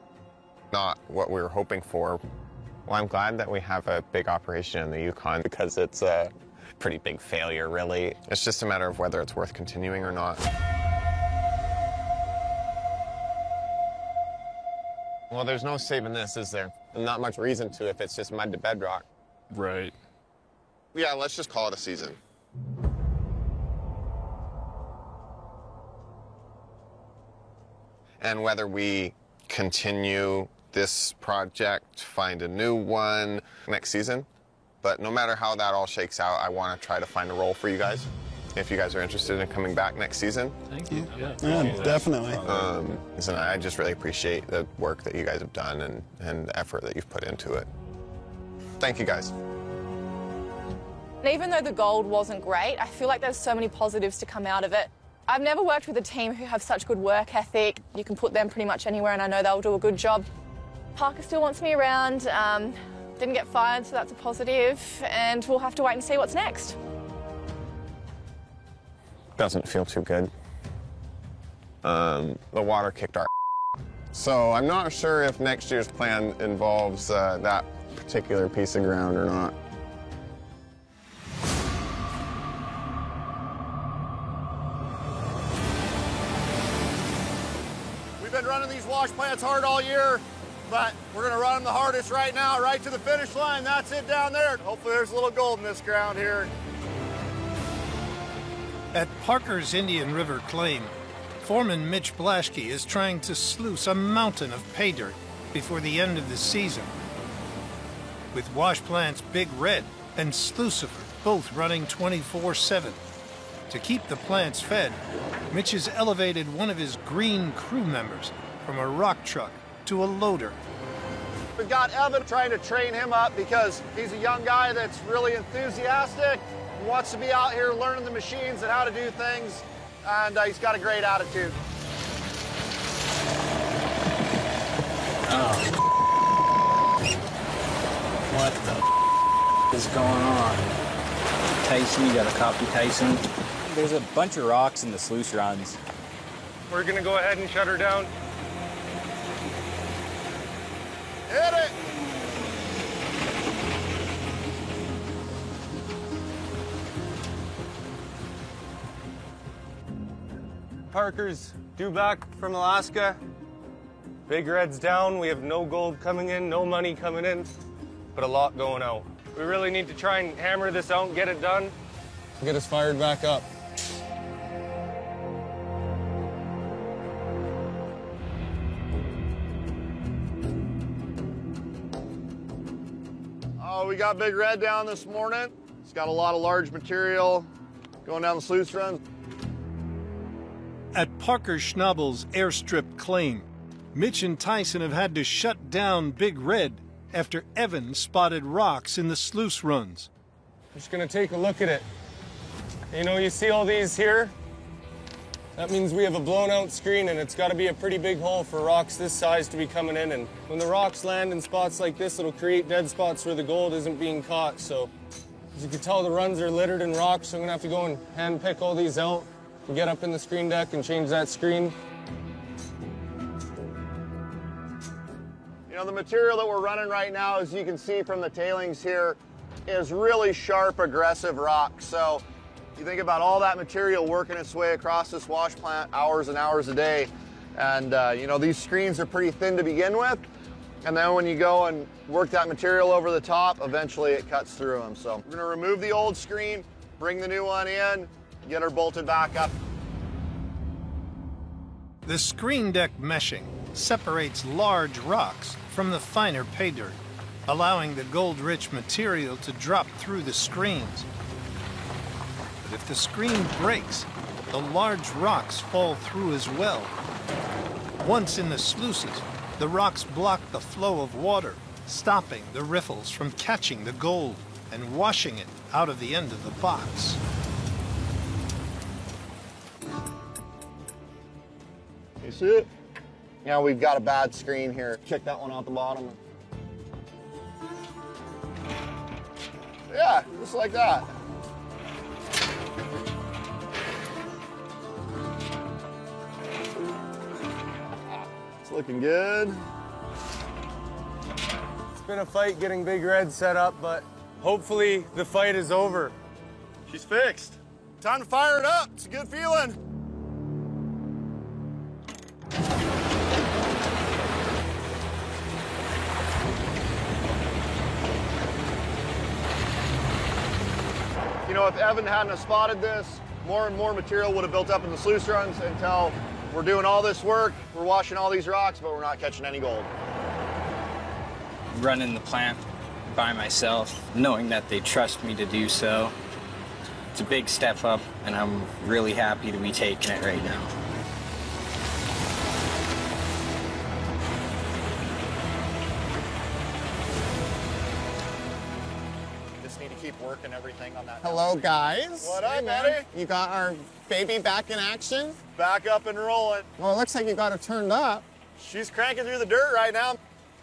Not what we were hoping for. Well, I'm glad that we have a big operation in the Yukon because it's a pretty big failure, really. It's just a matter of whether it's worth continuing or not. Well, there's no saving this, is there? Not much reason to if it's just mud to bedrock. Right. Yeah, let's just call it a season. And whether we continue this project, find a new one next season. But no matter how that all shakes out, I want to try to find a role for you guys. If you guys are interested in coming back next season. Thank you. Yeah, definitely. Listen, I just really appreciate the work that you guys have done and the effort that you've put into it. Thank you, guys. And even though the gold wasn't great, I feel like there's so many positives to come out of it. I've never worked with a team who have such good work ethic. You can put them pretty much anywhere and I know they'll do a good job. Parker still wants me around. Didn't get fired, so that's a positive. And we'll have to wait and see what's next. Doesn't feel too good. The water kicked our so I'm not sure if next year's plan involves that particular piece of ground or not. We've been running these wash plants hard all year, but we're gonna run them the hardest right now, right to the finish line. That's it down there. Hopefully there's a little gold in this ground here. At Parker's Indian River claim, foreman Mitch Blaschke is trying to sluice a mountain of pay dirt before the end of the season. With wash plants Big Red and Sluicifer both running 24/7. To keep the plants fed, Mitch has elevated one of his green crew members from a rock truck to a loader. We've got Evan trying to train him up because he's a young guy that's really enthusiastic, wants to be out here learning the machines and how to do things, and he's got a great attitude. What the is going on? Tyson, you got a copy, Tyson? There's a bunch of rocks in the sluice runs. We're gonna go ahead and shut her down. Hit it! Parker's due back from Alaska. Big Red's down. We have no gold coming in, no money coming in, but a lot going out. We really need to try and hammer this out and get it done. Get us fired back up. Oh, we got Big Red down this morning. It's got a lot of large material going down the sluice runs. At Parker Schnabel's airstrip claim, Mitch and Tyson have had to shut down Big Red after Evan spotted rocks in the sluice runs. Just gonna take a look at it. You know, you see all these here? That means we have a blown out screen and it's gotta be a pretty big hole for rocks this size to be coming in. And when the rocks land in spots like this, it'll create dead spots where the gold isn't being caught. So, as you can tell, the runs are littered in rocks, so I'm gonna have to go and hand pick all these out and get up in the screen deck and change that screen. You know, the material that we're running right now, as you can see from the tailings here, is really sharp, aggressive rock. So you think about all that material working its way across this wash plant hours and hours a day. And, you know, these screens are pretty thin to begin with. And then when you go and work that material over the top, eventually it cuts through them. So we're going to remove the old screen, bring the new one in, get her bolted back up. The screen deck meshing separates large rocks from the finer pay dirt, allowing the gold-rich material to drop through the screens. But if the screen breaks, the large rocks fall through as well. Once in the sluices, the rocks block the flow of water, stopping the riffles from catching the gold and washing it out of the end of the box. You see it? Now we've got a bad screen here. Check that one out the bottom. Yeah, just like that. looking good. It's been a fight getting Big Red set up, but hopefully the fight is over. She's fixed. Time to fire it up. It's a good feeling. You know, if Evan hadn't have spotted this, more and more material would have built up in the sluice runs until we're doing all this work, we're washing all these rocks, but we're not catching any gold. Running the plant by myself, knowing that they trust me to do so, it's a big step up, and I'm really happy to be taking it right now. Just need to keep working everything on that. Hello, guys. What up, buddy? You got our baby back in action? Back up and rolling. Well, it looks like you got her turned up. She's cranking through the dirt right now.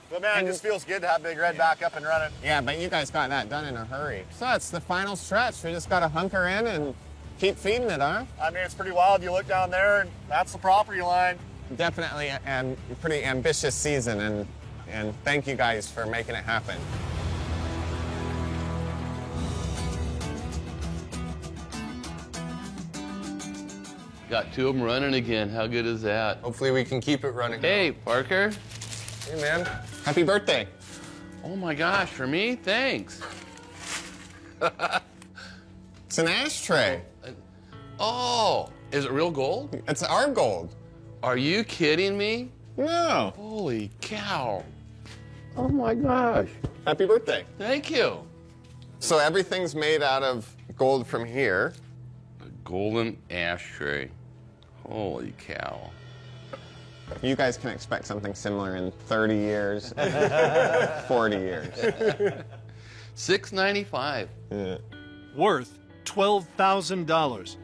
But man, it just feels good to have Big Red back up and running. Yeah, but you guys got that done in a hurry. So it's the final stretch. We just got to hunker in and keep feeding it, huh? I mean, it's pretty wild. You look down there, and that's the property line. Definitely a pretty ambitious season, and thank you guys for making it happen. Got 2 of them running again. How good is that? Hopefully we can keep it running. Hey, Parker. Hey, man. Happy birthday. Oh, my gosh. For me? Thanks. It's an ashtray. Oh, is it real gold? It's our gold. Are you kidding me? No. Holy cow. Oh, my gosh. Happy birthday. Thank you. So everything's made out of gold from here. A golden ashtray. Holy cow. You guys can expect something similar in 30 years, 40 years. $6.95. Yeah. Worth $12,000.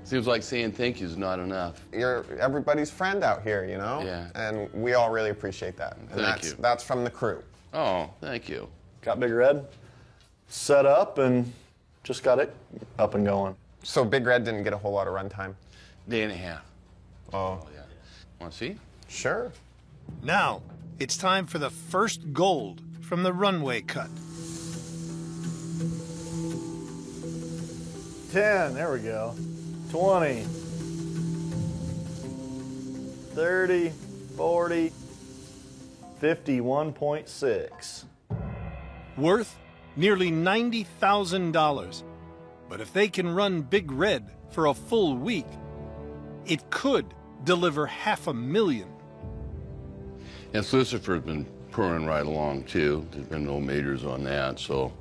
Seems like saying thank you is not enough. You're everybody's friend out here, you know? Yeah. And we all really appreciate that. And Thank you. That's from the crew. Oh, thank you. Got Big Red set up and just got it up and going. So Big Red didn't get a whole lot of runtime? Day and a half. Oh. Yeah. Want to see? Sure. Now, it's time for the first gold from the runway cut. 10, there we go. 20, 30, 40, 51.6. Worth nearly $90,000. But if they can run Big Red for a full week, it could deliver $500,000. And Lucifer's been pouring right along, too. There's been no majors on that, so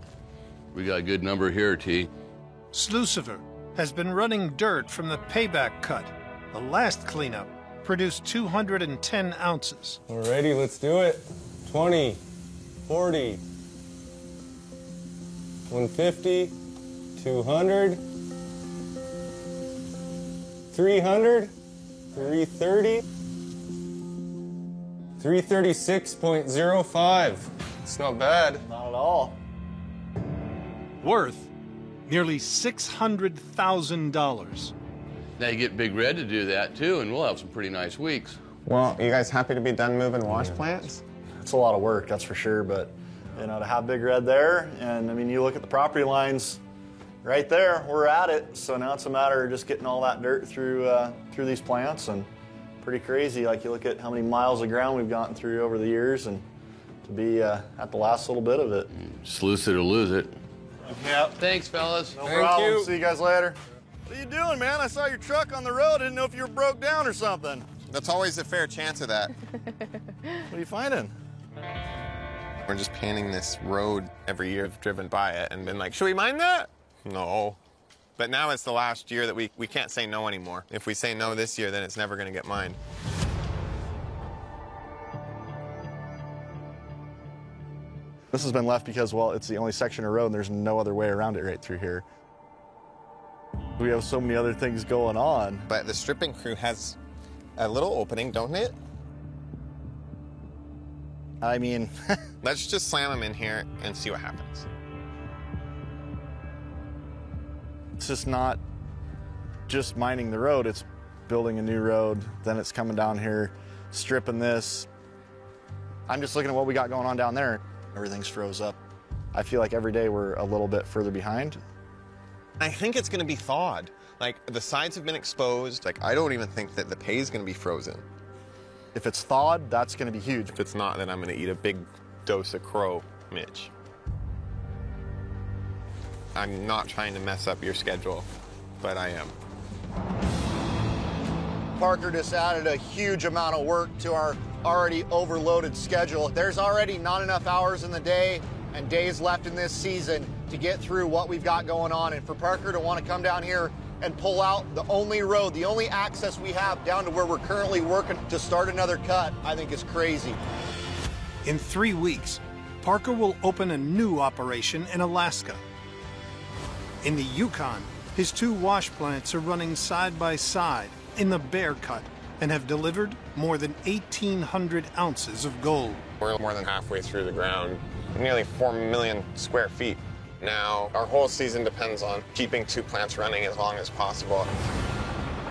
we got a good number here, T. Slucifer has been running dirt from the payback cut. The last cleanup produced 210 ounces. Alrighty, let's do it. 20, 40, 150, 200, 300, 330, 336.05. It's not bad. Not at all. Worth nearly $600,000. Now you get Big Red to do that, too, and we'll have some pretty nice weeks. Well, you guys happy to be done moving wash plants? It's a lot of work, that's for sure, but you know, to have Big Red there, and I mean, you look at the property lines right there, we're at it. So now it's a matter of just getting all that dirt through these plants, and pretty crazy. Like you look at how many miles of ground we've gotten through over the years, and to be at the last little bit of it. Sluice it or lose it. Yep. Thanks, fellas. No problem. See you guys later. What are you doing, man? I saw your truck on the road. I didn't know if you were broke down or something. That's always a fair chance of that. What are you finding? We're just painting this road every year. I've driven by it and been like, should we mind that? No. But now it's the last year that we can't say no anymore. If we say no this year, then it's never going to get mined. This has been left because, well, it's the only section of road and there's no other way around it right through here. We have so many other things going on. But the stripping crew has a little opening, don't it? I mean... Let's just slam them in here and see what happens. It's just not just mining the road, it's building a new road, then it's coming down here stripping this. I'm just looking at what we got going on down there. Everything's froze up. I feel like every day we're a little bit further behind. I think it's going to be thawed. Like, the sides have been exposed. Like, I don't even think that the pay is going to be frozen. If it's thawed, that's going to be huge. If it's not, then I'm going to eat a big dose of crow, Mitch. I'm not trying to mess up your schedule, but I am. Parker just added a huge amount of work to our already overloaded schedule. There's already not enough hours in the day and days left in this season to get through what we've got going on. And for Parker to want to come down here and pull out the only road, the only access we have down to where we're currently working to start another cut, I think is crazy. In 3 weeks, Parker will open a new operation in Alaska. In the Yukon, his 2 wash plants are running side by side in the Bear Cut and have delivered more than 1,800 ounces of gold. We're more than halfway through the ground, nearly 4 million square feet. Now, our whole season depends on keeping 2 plants running as long as possible.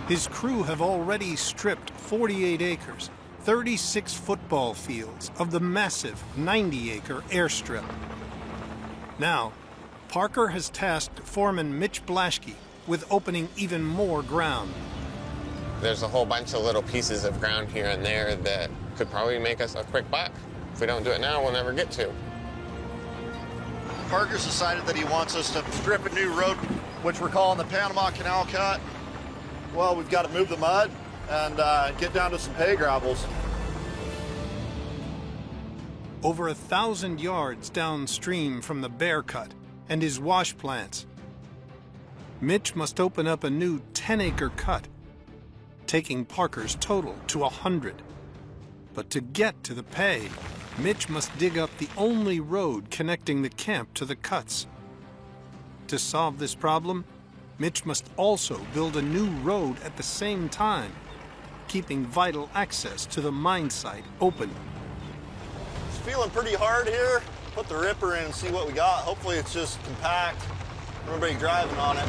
His crew have already stripped 48 acres, 36 football fields of the massive 90-acre airstrip. Now, Parker has tasked foreman Mitch Blaschke with opening even more ground. There's a whole bunch of little pieces of ground here and there that could probably make us a quick buck. If we don't do it now, we'll never get to. Parker's decided that he wants us to strip a new road, which we're calling the Panama Canal Cut. Well, we've got to move the mud and get down to some pay gravels. Over 1,000 yards downstream from the Bear Cut and his wash plants, Mitch must open up a new 10-acre cut, taking Parker's total to 100. But to get to the pay, Mitch must dig up the only road connecting the camp to the cuts. To solve this problem, Mitch must also build a new road at the same time, keeping vital access to the mine site open. It's feeling pretty hard here. Put the ripper in and see what we got. Hopefully it's just compact. Everybody driving on it.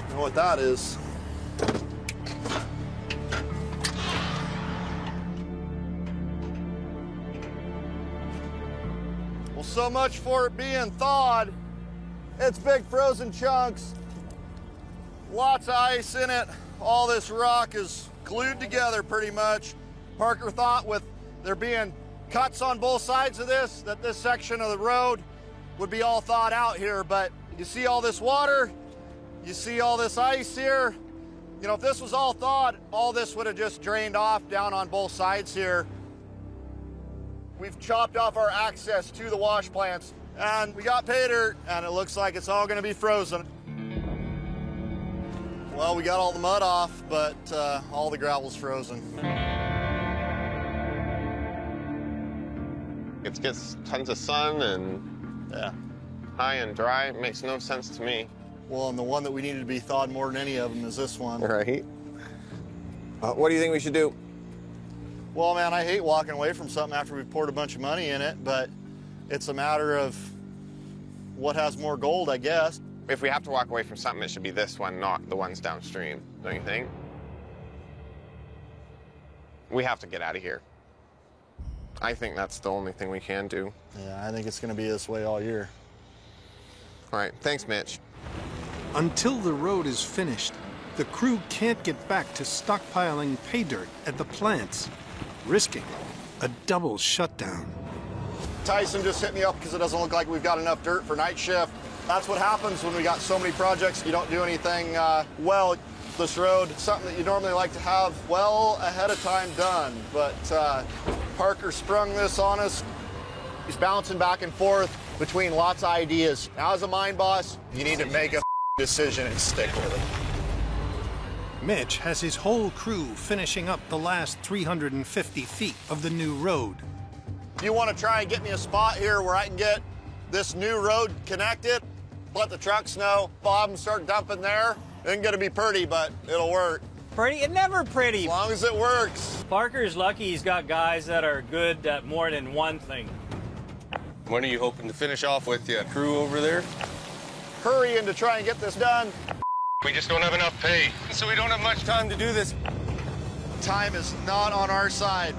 You know what that is? Well, so much for it being thawed. It's big frozen chunks. Lots of ice in it. All this rock is glued together pretty much. Parker thought with there being cuts on both sides of this, that this section of the road would be all thawed out here, but you see all this water, you see all this ice here. You know, if this was all thawed, all this would have just drained off down on both sides here. We've chopped off our access to the wash plants, and we got pay dirt, and it looks like it's all gonna be frozen. Well, we got all the mud off, but all the gravel's frozen. It gets tons of sun and high and dry. It makes no sense to me. Well, and the one that we needed to be thawed more than any of them is this one. Right. What do you think we should do? Well, man, I hate walking away from something after we've poured a bunch of money in it, but it's a matter of what has more gold, I guess. If we have to walk away from something, it should be this one, not the ones downstream, don't you think? We have to get out of here. I think that's the only thing we can do. Yeah, I think it's going to be this way all year. All right, thanks, Mitch. Until the road is finished, the crew can't get back to stockpiling pay dirt at the plants, risking a double shutdown. Tyson just hit me up because it doesn't look like we've got enough dirt for night shift. That's what happens when we got so many projects. You don't do anything well. This road, something that you normally like to have well ahead of time done. But Parker sprung this on us. He's bouncing back and forth between lots of ideas. Now, as a mine boss, you need to make a decision and stick with it. Mitch has his whole crew finishing up the last 350 feet of the new road. If you want to try and get me a spot here where I can get this new road connected, let the trucks know, Bob, and start dumping there. It ain't gonna be pretty, but it'll work. Pretty? It's never pretty. As long as it works. Parker's lucky he's got guys that are good at more than one thing. When are you hoping to finish off with your crew over there? hurrying to try and get this done. We just don't have enough pay, so we don't have much time to do this. Time is not on our side.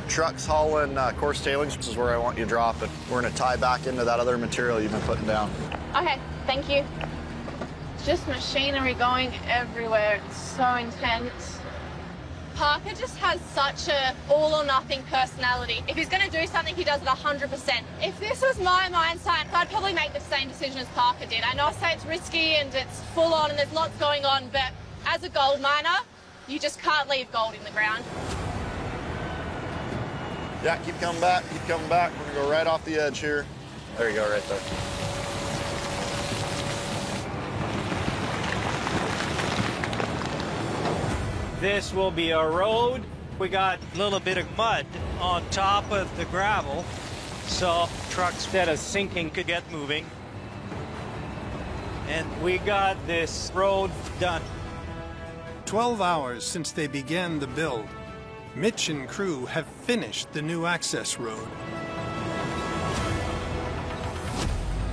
Truck's hauling coarse tailings. This is where I want you to drop it. We're gonna tie back into that other material you've been putting down. Okay, thank you. It's just machinery going everywhere. It's so intense. Parker just has such a all-or-nothing personality. If he's going to do something, he does it 100%. If this was my mindset, I'd probably make the same decision as Parker did. I know I say it's risky and it's full on and there's lots going on, but as a gold miner, you just can't leave gold in the ground. Yeah, keep coming back, keep coming back. We're gonna go right off the edge here. There you go, right there. This will be a road. We got a little bit of mud on top of the gravel, so trucks, instead of sinking, could get moving. And we got this road done. 12 hours since they began the build, Mitch and crew have finished the new access road.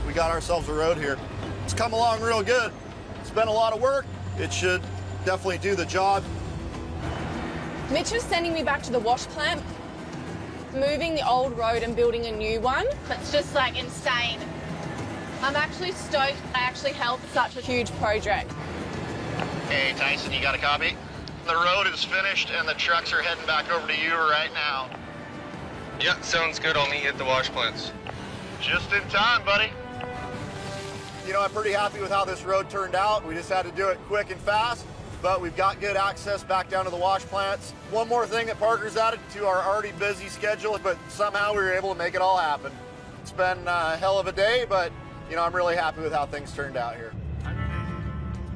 We got ourselves a road here. It's come along real good. It's been a lot of work. It should definitely do the job. Mitch was sending me back to the wash plant, moving the old road and building a new one. That's just like insane. I'm actually stoked I actually helped such a huge project. Hey, Tyson, you got a copy? The road is finished and the trucks are heading back over to you right now. Yeah, sounds good. I'll meet you at the wash plants. Just in time, buddy. You know, I'm pretty happy with how this road turned out. We just had to do it quick and fast, but we've got good access back down to the wash plants. One more thing that Parker's added to our already busy schedule, but somehow we were able to make it all happen. It's been a hell of a day, but you know, I'm really happy with how things turned out here.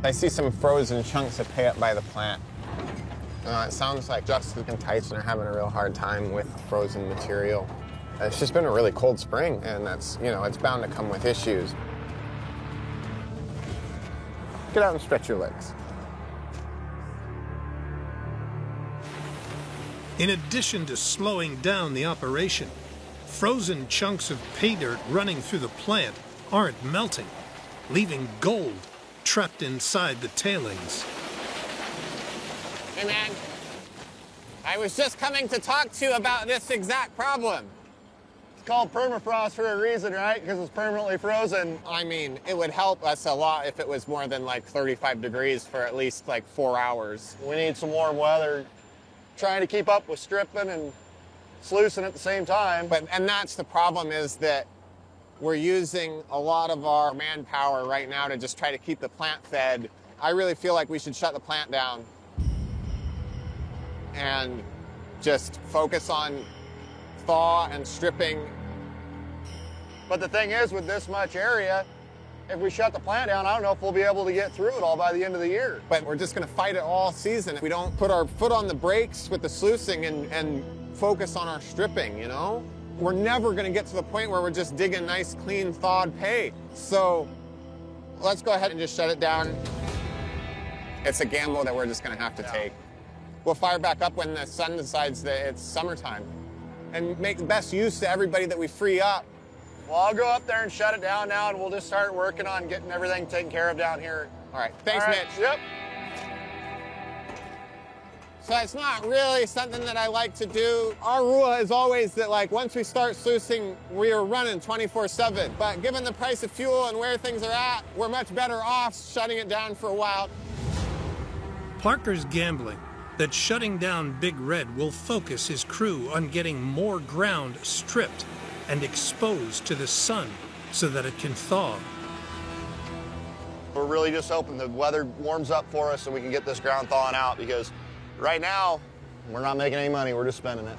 I see some frozen chunks of pay up by the plant. It sounds like Justin and Tyson are having a real hard time with frozen material. It's just been a really cold spring, and that's, you know, it's bound to come with issues. Get out and stretch your legs. In addition to slowing down the operation, frozen chunks of pay dirt running through the plant aren't melting, leaving gold trapped inside the tailings. Hey man, I was just coming to talk to you about this exact problem. It's called permafrost for a reason, right? Because it's permanently frozen. I mean, it would help us a lot if it was more than like 35 degrees for at least like 4 hours. We need some warm weather. Trying to keep up with stripping and sluicing at the same time. And that's the problem, is that we're using a lot of our manpower right now to just try to keep the plant fed. I really feel like we should shut the plant down and just focus on thaw and stripping. But the thing is, with this much area, if we shut the plant down, I don't know if we'll be able to get through it all by the end of the year. But we're just going to fight it all season if we don't put our foot on the brakes with the sluicing and focus on our stripping, you know? We're never going to get to the point where we're just digging nice, clean, thawed pay. So let's go ahead and just shut it down. It's a gamble that we're just going to have to take. We'll fire back up when the sun decides that it's summertime and make the best use of everybody that we free up. Well, I'll go up there and shut it down now, and we'll just start working on getting everything taken care of down here. All right. Thanks, all right. Mitch. Yep. So it's not really something that I like to do. Our rule is always that, like, once we start sluicing, we are running 24/7. But given the price of fuel and where things are at, we're much better off shutting it down for a while. Parker's gambling that shutting down Big Red will focus his crew on getting more ground stripped and exposed to the sun so that it can thaw. We're really just hoping the weather warms up for us so we can get this ground thawing out, because right now, we're not making any money, we're just spending it.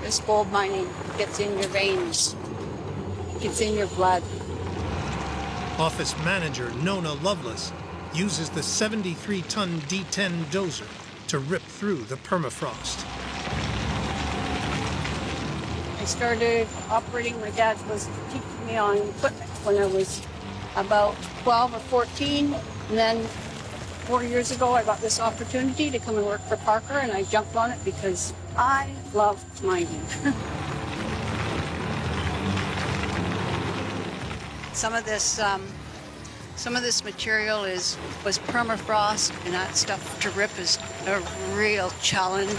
This gold mining gets in your veins, gets in your blood. Office manager Nona Lovelace uses the 73-ton D10 dozer to rip through the permafrost. I started operating, my dad was teaching me on equipment when I was about 12 or 14. And then 4 years ago, I got this opportunity to come and work for Parker, and I jumped on it because I love mining. Some of this material was permafrost, and that stuff to rip is a real challenge.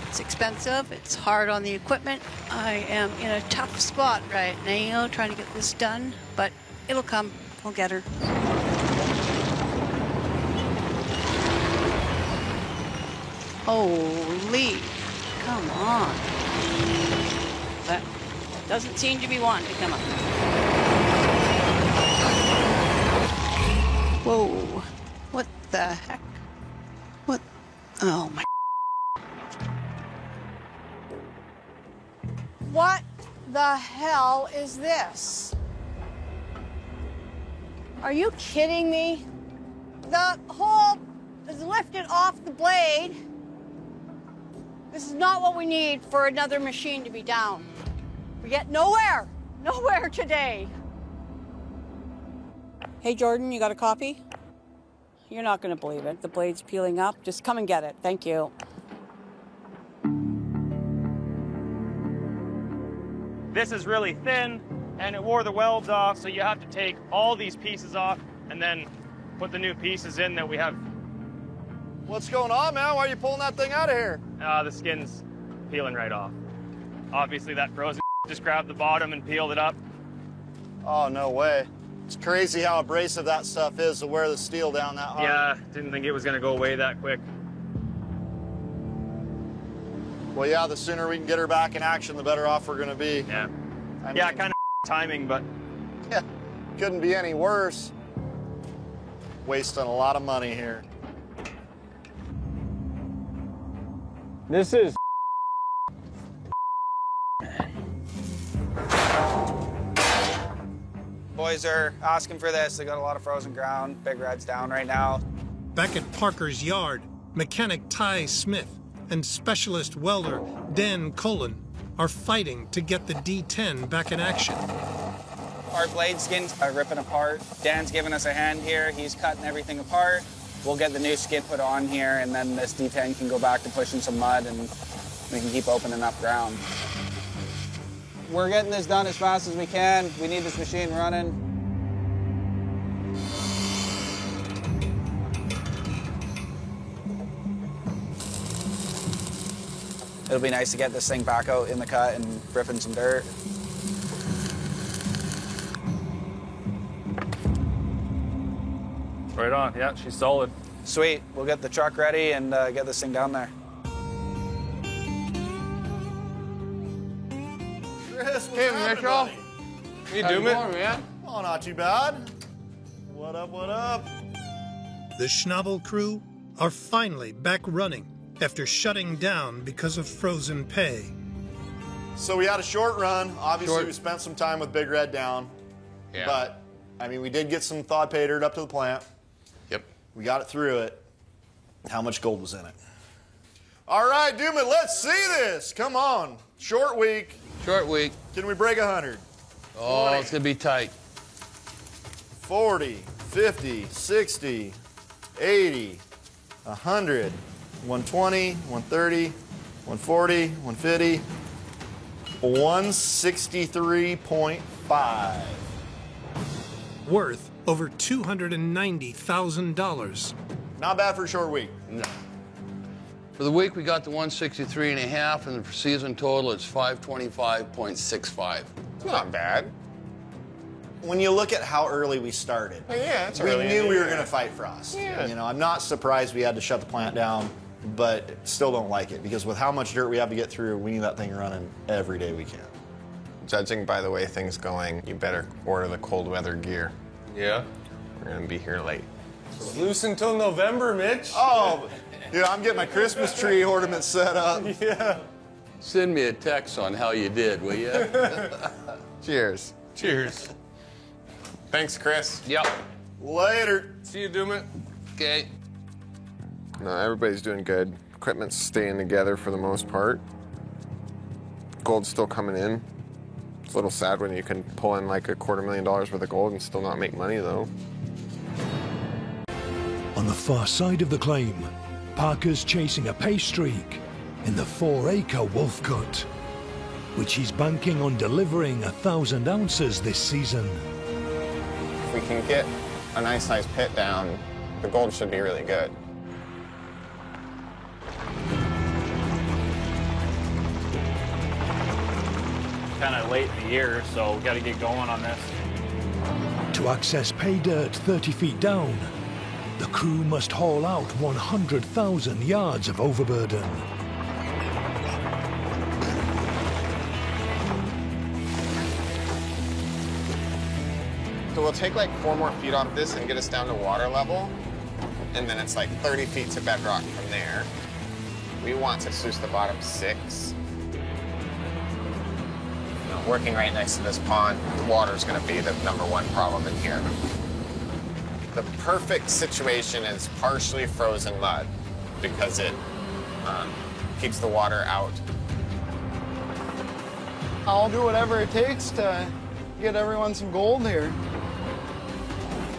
It's expensive, it's hard on the equipment. I am in a tough spot right now trying to get this done, but it'll come. I'll get her. Holy, come on. That doesn't seem to be wanting to come up. Whoa, what the heck? What? Oh my. What the hell is this? Are you kidding me? The hole is lifted off the blade. This is not what we need for another machine to be down. We get nowhere today. Hey, Jordan, you got a copy? You're not going to believe it. The blade's peeling up. Just come and get it. Thank you. This is really thin, and it wore the welds off, so you have to take all these pieces off and then put the new pieces in that we have. What's going on, man? Why are you pulling that thing out of here? The skin's peeling right off. Obviously, that frozen just grabbed the bottom and peeled it up. Oh, no way. It's crazy how abrasive that stuff is to wear the steel down that hard. Yeah, didn't think it was going to go away that quick. Well, yeah, the sooner we can get her back in action, the better off we're going to be. Yeah. I Yeah, mean, kind of timing, but... Yeah, couldn't be any worse. Wasting a lot of money here. This is Boys are asking for this. They got a lot of frozen ground. Big Red's down right now. Back at Parker's yard, mechanic Ty Smith and specialist welder Dan Cullen are fighting to get the D10 back in action. Our blade skins are ripping apart. Dan's giving us a hand here. He's cutting everything apart. We'll get the new skin put on here, and then this D10 can go back to pushing some mud, and we can keep opening up ground. We're getting this done as fast as we can. We need this machine running. It'll be nice to get this thing back out in the cut and ripping some dirt. Right on, yeah, she's solid. Sweet, we'll get the truck ready and get this thing down there. Chris, what's Hey, happening, Mitchell. buddy? How you doing, man? Oh, not too bad. What up, what up? The Schnabel crew are finally back running after shutting down because of frozen pay. So we had a short run. Obviously, Short. we spent some time with Big Red down. Yeah. But, I mean, we did get some thaw pay dirt up to the plant. Yep. We got it through it. How much gold was in it? All right, Doomit, let's see this. Come on. Short week. Short week. Can we break 100? Oh, 20, it's gonna be tight. 40, 50, 60, 80, 100, 120, 130, 140, 150, 163.5. Worth over $290,000. Not bad for a short week. No. For the week, we got the 163.5, and for season total, it's 525.65. It's not bad. When you look at how early we started, Yeah, it's we early in knew the we were year. going to fight frost. Yeah. You know, I'm not surprised we had to shut the plant down, but still don't like it because with how much dirt we have to get through, we need that thing running every day we can. Judging by the way things going, you better order the cold weather gear. Yeah? We're gonna be here late. Loose until November, Mitch. Oh, dude, I'm getting my Christmas tree ornament set up. Yeah. Send me a text on how you did, will you? Cheers. Cheers. Thanks, Chris. Yep. Later. See you, Doomit. Okay. No, everybody's doing good. Equipment's staying together for the most part. Gold's still coming in. It's a little sad when you can pull in like $250,000 worth of gold and still not make money, though. On the far side of the claim, Parker's chasing a pay streak in the 4-acre Wolf Cut, which he's banking on delivering 1,000 ounces this season. If we can get a nice sized pit down, the gold should be really good. Kind of late in the year, so we got to get going on this. To access pay dirt 30 feet down, the crew must haul out 100,000 yards of overburden. So we'll take like 4 more feet off this and get us down to water level. And then it's like 30 feet to bedrock from there. We want to sluice the bottom 6. Working right next to this pond, the water's gonna be the #1 problem in here. The perfect situation is partially frozen mud because it keeps the water out. I'll do whatever it takes to get everyone some gold here.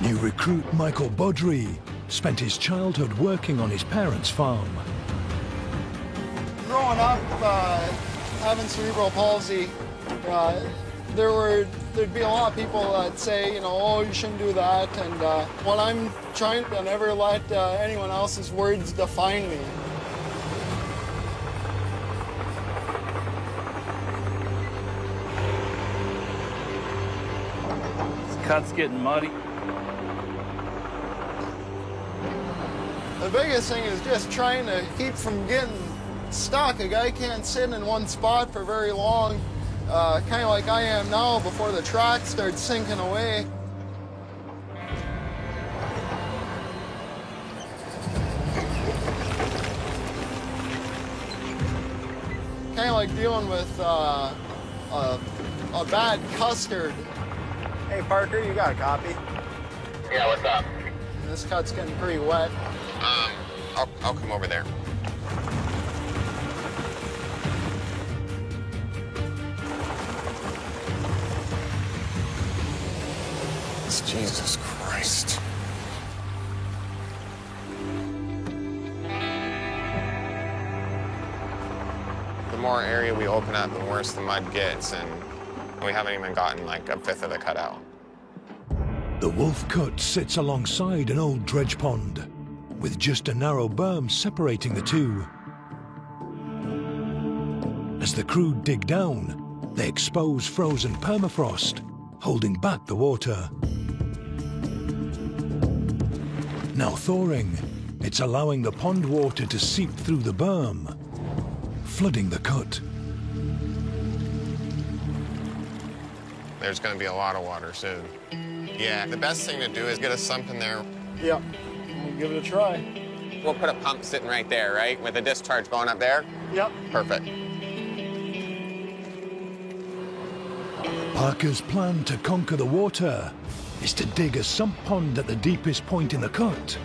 New recruit Michael Baudry spent his childhood working on his parents' farm. Growing up, having cerebral palsy, there'd be a lot of people that say, you know, oh, you shouldn't do that. And what I'm trying to never let anyone else's words define me. This cut's getting muddy. The biggest thing is just trying to keep from getting stuck. A guy can't sit in one spot for very long. Kind of like I am now before the track starts sinking away. Kind of like dealing with a bad custard. Hey Parker, you got a copy? Yeah, what's up? This cut's getting pretty wet. I'll come over there. Jesus Christ. The more area we open up, the worse the mud gets, and we haven't even gotten like 1/5 of the cut out. The Wolf Cut sits alongside an old dredge pond, with just a narrow berm separating the two. As the crew dig down, they expose frozen permafrost, holding back the water. Now thawing, it's allowing the pond water to seep through the berm, flooding the cut. There's going to be a lot of water soon. Yeah, the best thing to do is get a sump in there. Yep, we'll give it a try. We'll put a pump sitting right there, right? With a discharge going up there? Yep. Perfect. Parker's plan to conquer the water is to dig a sump pond at the deepest point in the cut.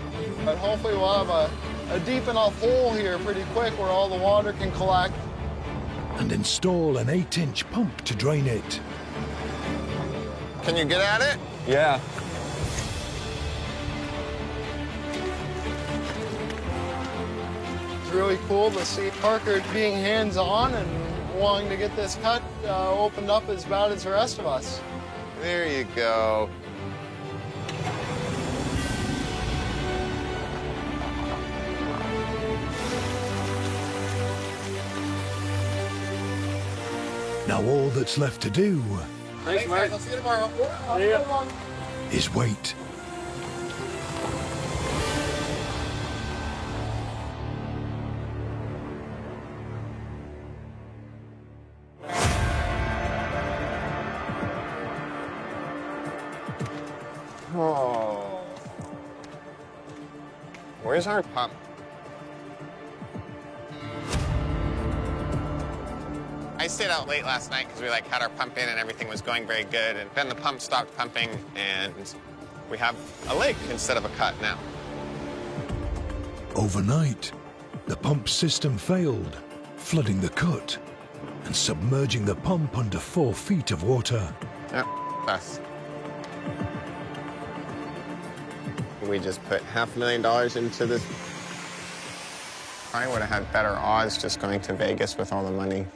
But hopefully we'll have a deep enough hole here pretty quick where all the water can collect. And install an 8-inch pump to drain it. Can you get at it? Yeah. It's really cool to see Parker being hands-on and wanting to get this cut opened up as bad as the rest of us. There you go. Now all that's left to do Thanks, Mike. I'll see you tomorrow. See ya. Is wait. Oh. Where's our pump? I stayed out late last night because we had our pump in and everything was going very good. And then the pump stopped pumping and we have a lake instead of a cut now. Overnight, the pump system failed, flooding the cut and submerging the pump under 4 feet of water. Yep, that's. We just put $500,000 into this Probably would have had better odds just going to Vegas with all the money.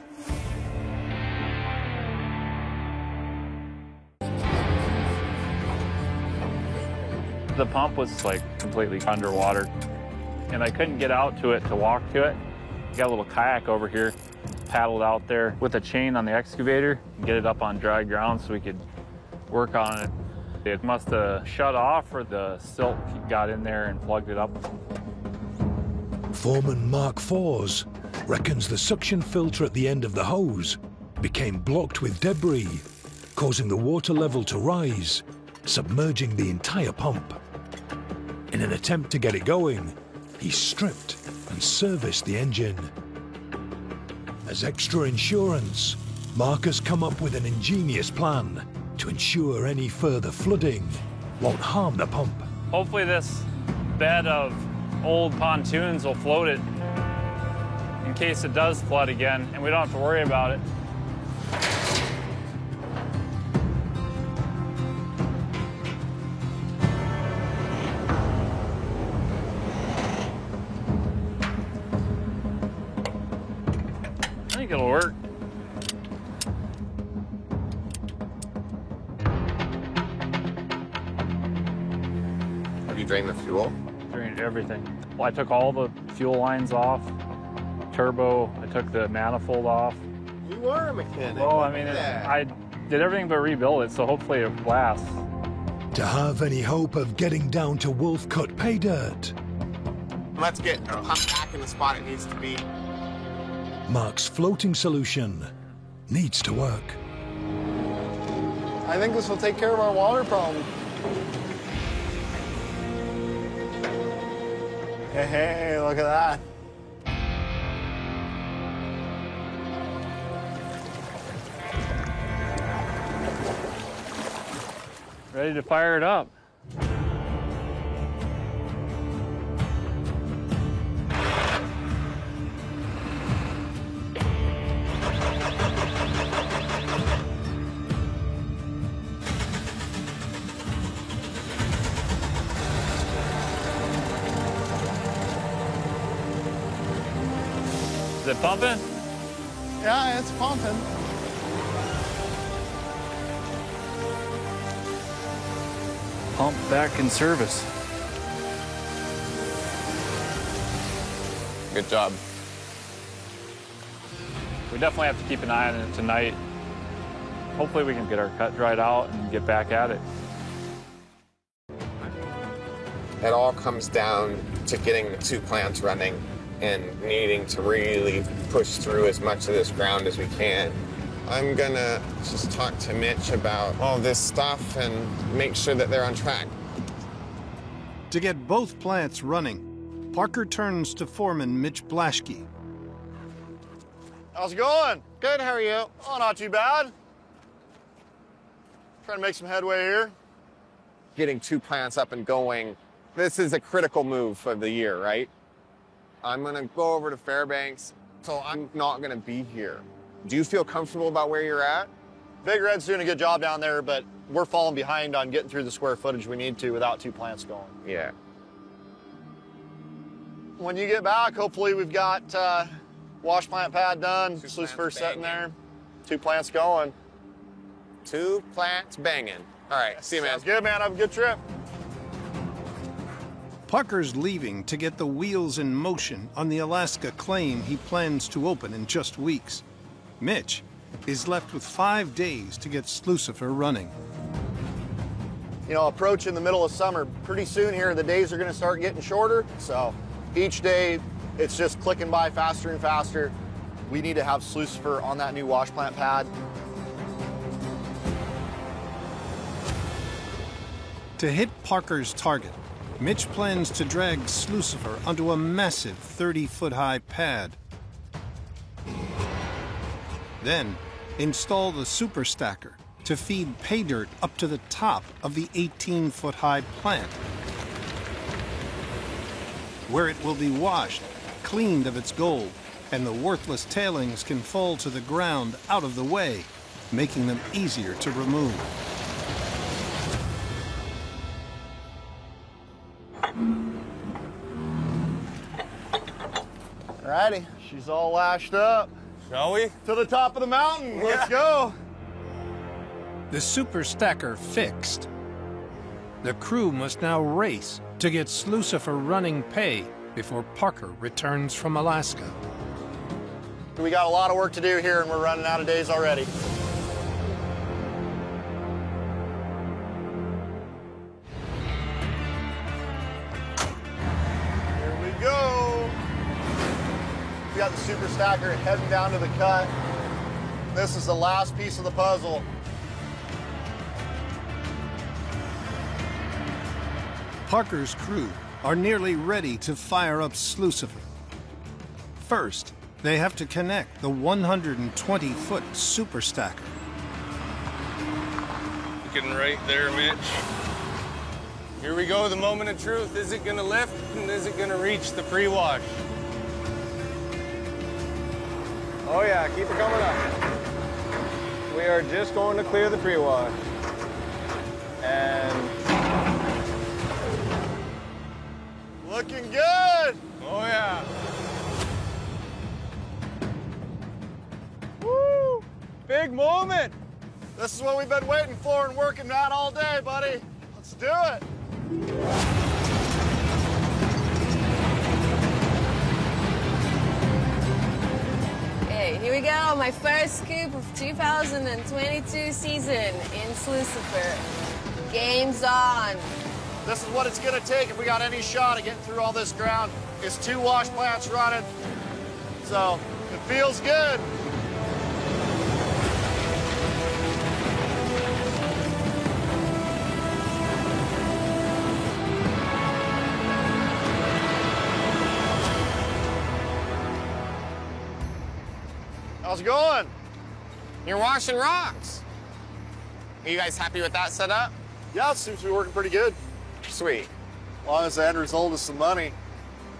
The pump was like completely underwater, and I couldn't get out to it to walk to it. Got a little kayak over here, paddled out there with a chain on the excavator and get it up on dry ground so we could work on it. It must have shut off, or the silt got in there and plugged it up. Foreman Mark Fours reckons the suction filter at the end of the hose became blocked with debris, causing the water level to rise, submerging the entire pump. In an attempt to get it going, he stripped and serviced the engine. As extra insurance, Mark has come up with an ingenious plan to ensure any further flooding won't harm the pump. Hopefully this bed of old pontoons will float it in case it does flood again, and we don't have to worry about it. I think it'll work. Have you drained the fuel? Drained everything. Well, I took all the fuel lines off, turbo, I took the manifold off. You are a mechanic. Oh, I mean, I did everything but rebuild it, so hopefully it lasts. To have any hope of getting down to Wolf Cut pay dirt, Let's get the pump back in the spot it needs to be. Mark's floating solution needs to work. I think this will take care of our water problem. Hey, look at that. Ready to fire it up. Is it pumping? Yeah, it's pumping. Pump back in service. Good job. We definitely have to keep an eye on it tonight. Hopefully we can get our cut dried out and get back at it. It all comes down to getting the two plants running and needing to really push through as much of this ground as we can. I'm gonna just talk to Mitch about all this stuff and make sure that they're on track. To get both plants running, Parker turns to foreman Mitch Blaschke. How's it going? Good, how are you? Oh, not too bad. Trying to make some headway here. Getting two plants up and going, this is a critical move of the year, right? I'm gonna go over to Fairbanks, so I'm not gonna be here. Do you feel comfortable about where you're at? Big Red's doing a good job down there, but we're falling behind on getting through the square footage we need to without two plants going. Yeah. When you get back, hopefully we've got wash plant pad done, sluice first setting there, two plants going. Two plants banging. All right, see you, man. Sounds good, man. Have a good trip. Parker's leaving to get the wheels in motion on the Alaska claim he plans to open in just weeks. Mitch is left with 5 days to get Slucifer running. You know, approaching the middle of summer, pretty soon here, the days are going to start getting shorter. So each day, it's just clicking by faster and faster. We need to have Slucifer on that new wash plant pad. To hit Parker's target, Mitch plans to drag Slucifer onto a massive 30-foot-high pad. Then, install the super stacker to feed pay dirt up to the top of the 18-foot-high plant, where it will be washed, cleaned of its gold, and the worthless tailings can fall to the ground out of the way, making them easier to remove. Ready. She's all lashed up. Shall we? To the top of the mountain. Let's go. The super stacker fixed. The crew must now race to get Slucifer running pay before Parker returns from Alaska. We got a lot of work to do here, and we're running out of days already. Here we go. We got the super stacker heading down to the cut. This is the last piece of the puzzle. Parker's crew are nearly ready to fire up Slucifer. First, they have to connect the 120-foot super stacker. Looking right there, Mitch. Here we go, the moment of truth. Is it gonna lift and is it gonna reach the pre-wash? Oh yeah, keep it coming up. We are just going to clear the pre-wash. And looking good. Oh yeah. Woo! Big moment. This is what we've been waiting for and working at all day, buddy. Let's do it. Hey, here we go. My first scoop of 2022 season in Slucifer. Game's on. This is what it's gonna take if we got any shot at getting through all this ground. It's 2 wash plants running. So it feels good. How's it going? You're washing rocks. Are you guys happy with that setup? Yeah, it seems to be working pretty good. Sweet. As long as the end result is some money,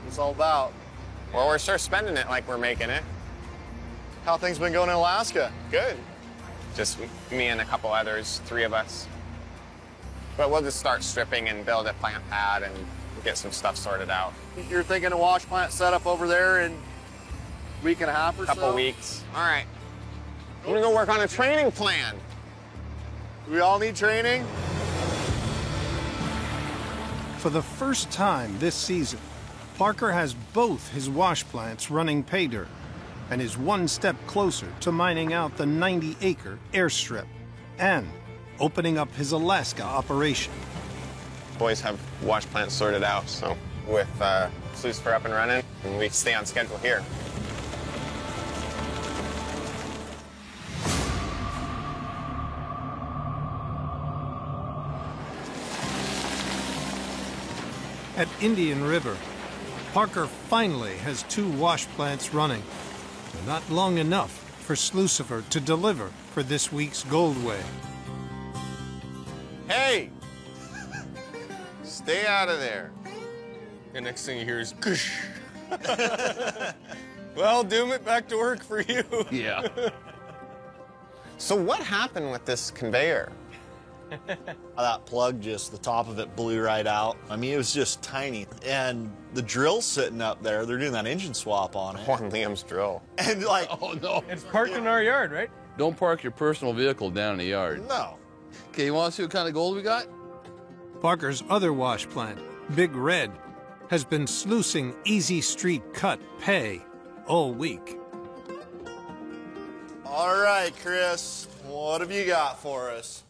it's all about. Well, we're sure spending it like we're making it. How things been going in Alaska? Good. Just me and a couple others, 3 of us. But we'll just start stripping and build a plant pad and get some stuff sorted out. You're thinking a wash plant setup over there in a week and a half or so? Couple weeks. All right. I'm gonna go work on a training plan. Do we all need training? For the first time this season, Parker has both his wash plants running pay dirt and is one step closer to mining out the 90-acre airstrip and opening up his Alaska operation. Boys have wash plants sorted out, so with Slucifer up and running, we stay on schedule here. At Indian River, Parker finally has 2 wash plants running, but not long enough for Slucifer to deliver for this week's Goldway. Hey! Stay out of there. The next thing you hear is, "Kush." Well, doom it, back to work for you. Yeah. So what happened with this conveyor? That plug just, the top of it blew right out. I mean, it was just tiny. And the drill's sitting up there. They're doing that engine swap on it. On Liam's drill. And like, oh no. It's parked in our yard, right? Don't park your personal vehicle down in the yard. No. Okay, you want to see what kind of gold we got? Parker's other wash plant, Big Red, has been sluicing Easy Street Cut pay all week. All right, Chris, what have you got for us?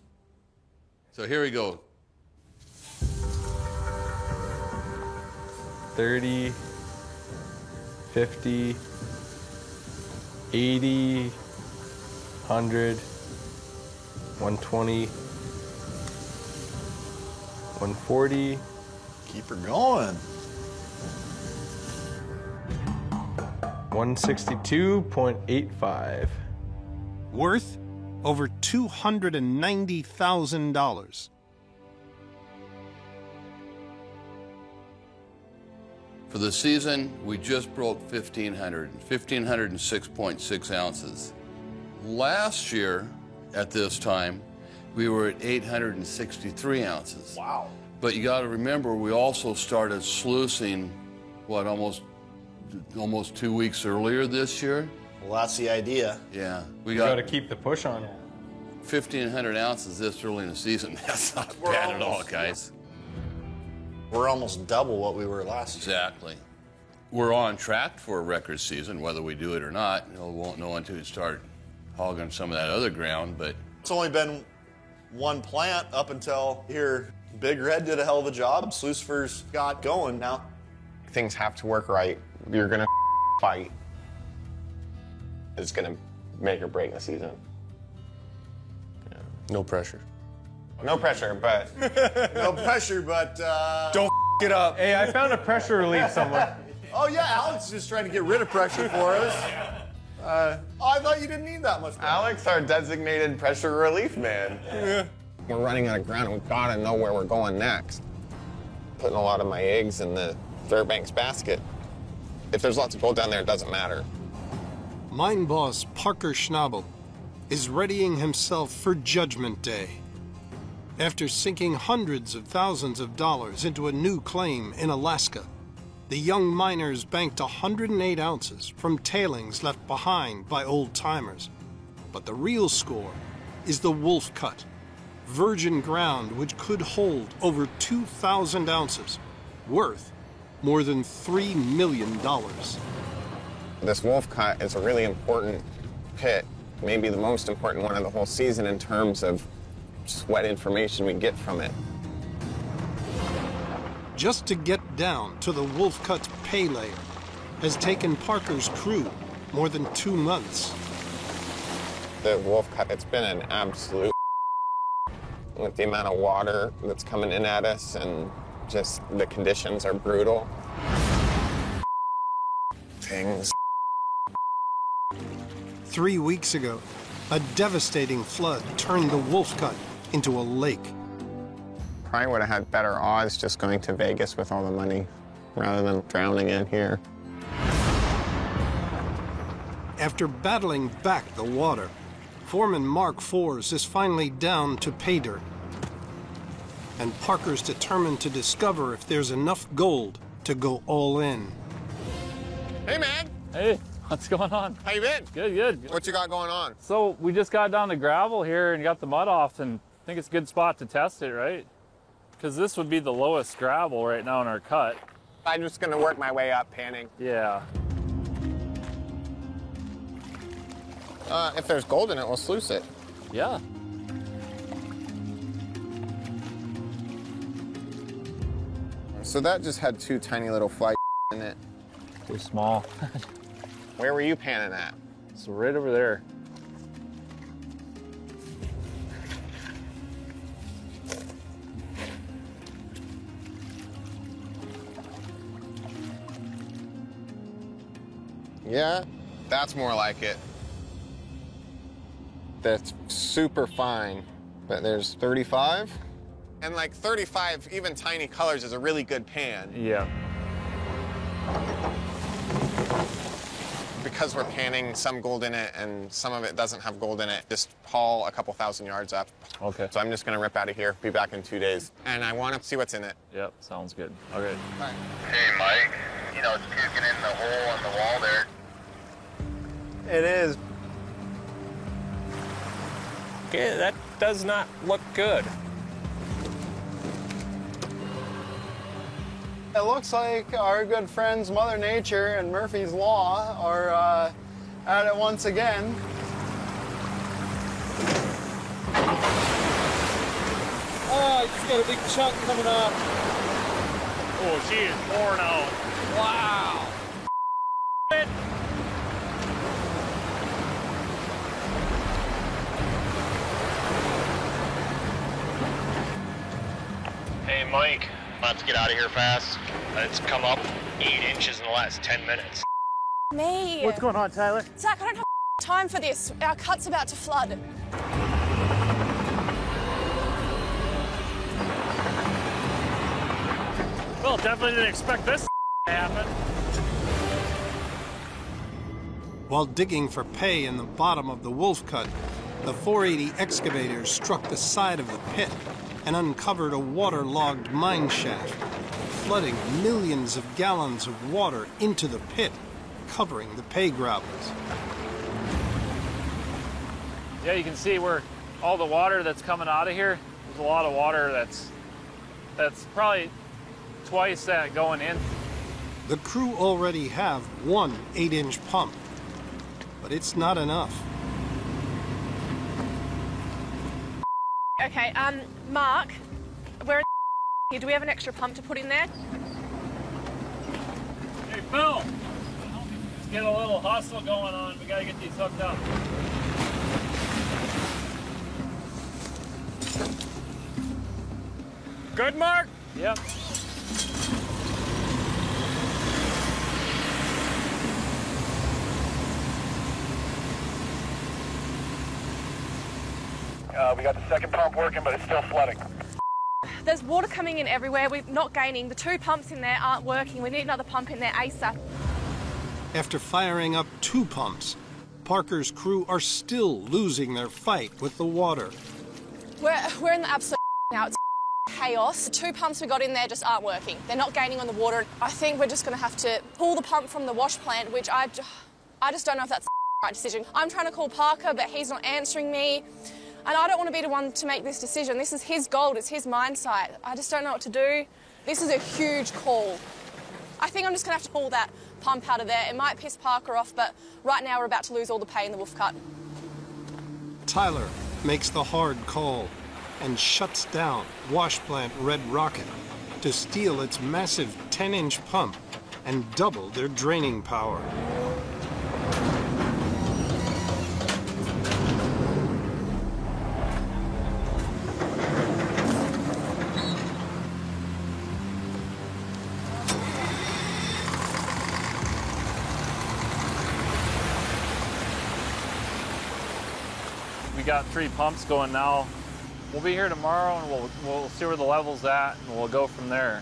So here we go. 30, 50, 80, 100, 120, 140. Keep her going. 162.85. Worth over $290,000. For the season, we just broke 1,506.6 ounces. Last year, at this time, we were at 863 ounces. Wow. But you got to remember, we also started sluicing, almost almost 2 weeks earlier this year. Well, that's the idea. Yeah. We got to keep the push on. 1,500 ounces this early in the season. That's not bad at all, guys. We're almost double what we were last year. Exactly. We're on track for a record season, whether we do it or not. We won't know until we start hogging some of that other ground, but... It's only been one plant up until here. Big Red did a hell of a job. Slucifer's got going now. Things have to work right. You're going to fight. It's going to make or break the season. Yeah. No pressure. No pressure, but... No pressure, but... Don't it up. Hey, I found a pressure relief somewhere. Oh, yeah, Alex is just trying to get rid of pressure for us. I thought you didn't need that much pressure. Alex, our designated pressure relief man. Yeah. We're running out of ground and we've got to know where we're going next. Putting a lot of my eggs in the Fairbanks basket. If there's lots of gold down there, it doesn't matter. Mine boss Parker Schnabel is readying himself for Judgment Day. After sinking hundreds of thousands of dollars into a new claim in Alaska, the young miners banked 108 ounces from tailings left behind by old-timers. But the real score is the Wolf Cut, virgin ground which could hold over 2,000 ounces, worth more than $3 million. This Wolf Cut is a really important pit, maybe the most important one of the whole season in terms of just what information we get from it. Just to get down to the Wolf Cut's pay layer has taken Parker's crew more than 2 months. The Wolf Cut, it's been an absolute with the amount of water that's coming in at us, and just the conditions are brutal. Things. 3 weeks ago, a devastating flood turned the Wolf Cut into a lake. Probably would have had better odds just going to Vegas with all the money rather than drowning in here. After battling back the water, Foreman Mark Fors is finally down to pay dirt. And Parker's determined to discover if there's enough gold to go all in. Hey, man. Hey, what's going on? How you been? Good, good. What you got going on? So we just got down to gravel here and got the mud off, and I think it's a good spot to test it, right? Because this would be the lowest gravel right now in our cut. I'm just going to work my way up, panning. Yeah. If there's gold in it, we'll sluice it. Yeah. So that just had 2 tiny little fly in it. Too small. Where were you panning at? So right over there. Yeah, that's more like it. That's super fine, but there's 35. And like 35, even tiny colors, is a really good pan. Yeah. Because we're panning some gold in it and some of it doesn't have gold in it, just haul a couple thousand yards up. Okay. So I'm just gonna rip out of here, be back in 2 days. And I wanna see what's in it. Yep, sounds good. Okay. Bye. Hey, Mike. You know, it's puking in the hole on the wall there. It is. Okay, that does not look good. It looks like our good friends Mother Nature and Murphy's Law are at it once again. Oh, I just got a big chunk coming up. Oh, she is pouring out. Wow. Hey, Mike. About to get out of here fast. It's come up 8 inches in the last 10 minutes. Me. What's going on, Tyler? Zach, I don't have time for this. Our cut's about to flood. Well, definitely didn't expect this to happen. While digging for pay in the bottom of the Wolf Cut, the 480 excavators struck the side of the pit and uncovered a waterlogged mine shaft. flooding millions of gallons of water into the pit, covering the pay gravels. Yeah, you can see where all the water that's coming out of here, there's a lot of water that's probably twice that going in. The crew already have one 8-inch pump, but it's not enough. Okay, Mark, we're in here. Do we have an extra pump to put in there? Hey, Phil, let's get a little hustle going on. We gotta get these hooked up. Good, Mark? Yep. We got the second pump working, but it's still flooding. There's water coming in everywhere. We're not gaining. The 2 pumps in there aren't working. We need another pump in there ASAP. After firing up 2 pumps, Parker's crew are still losing their fight with the water. We're in the absolute now. It's chaos. The 2 pumps we got in there just aren't working. They're not gaining on the water. I think we're just going to have to pull the pump from the wash plant, which I just don't know if that's the right decision. I'm trying to call Parker, but he's not answering me. And I don't want to be the one to make this decision. This is his gold, it's his mine site. I just don't know what to do. This is a huge call. I think I'm just going to have to pull that pump out of there. It might piss Parker off, but right now we're about to lose all the pay in the Wolf Cut. Tyler makes the hard call and shuts down wash plant Red Rocket to steal its massive 10-inch pump and double their draining power. We got 3 pumps going now. We'll be here tomorrow and we'll see where the level's at and we'll go from there.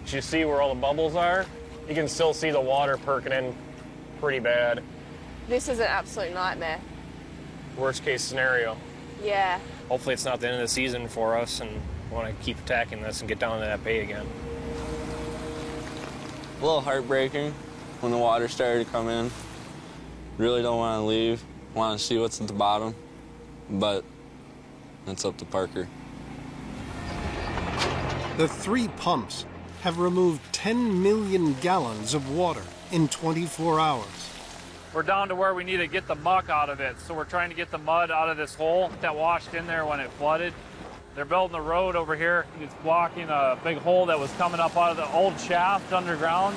You see where all the bubbles are? You can still see the water perking in pretty bad. This is an absolute nightmare. Worst case scenario. Yeah. Hopefully it's not the end of the season for us and we want to keep attacking this and get down to that bay again. A little heartbreaking when the water started to come in. Really don't want to leave. Want to see what's at the bottom, but it's up to Parker. The 3 pumps have removed 10 million gallons of water in 24 hours. We're down to where we need to get the muck out of it, so we're trying to get the mud out of this hole that washed in there when it flooded. They're building a road over here. It's blocking a big hole that was coming up out of the old shaft underground.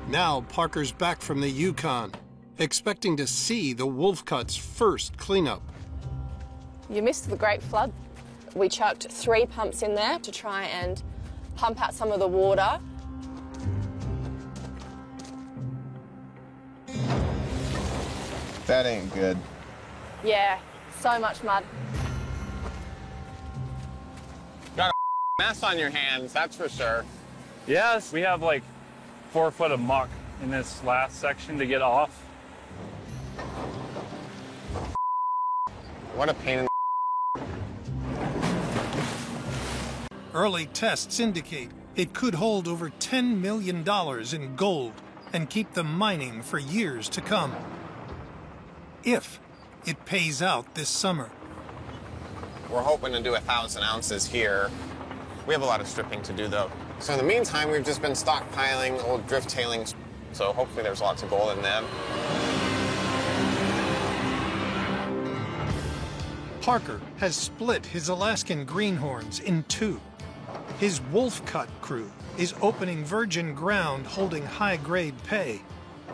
Now Parker's back from the Yukon, expecting to see the Wolf Cut's first cleanup. You missed the Great Flood. We chucked 3 pumps in there to try and pump out some of the water. That ain't good. Yeah, so much mud. Got a mess on your hands, that's for sure. Yes, we have like 4 foot of muck in this last section to get off. What a pain in the Early tests indicate it could hold over $10 million in gold and keep them mining for years to come. If it pays out this summer. We're hoping to do 1,000 ounces here. We have a lot of stripping to do though. So in the meantime, we've just been stockpiling old drift tailings. So hopefully there's lots of gold in them. Parker has split his Alaskan greenhorns in 2. His Wolf Cut crew is opening virgin ground holding high-grade pay,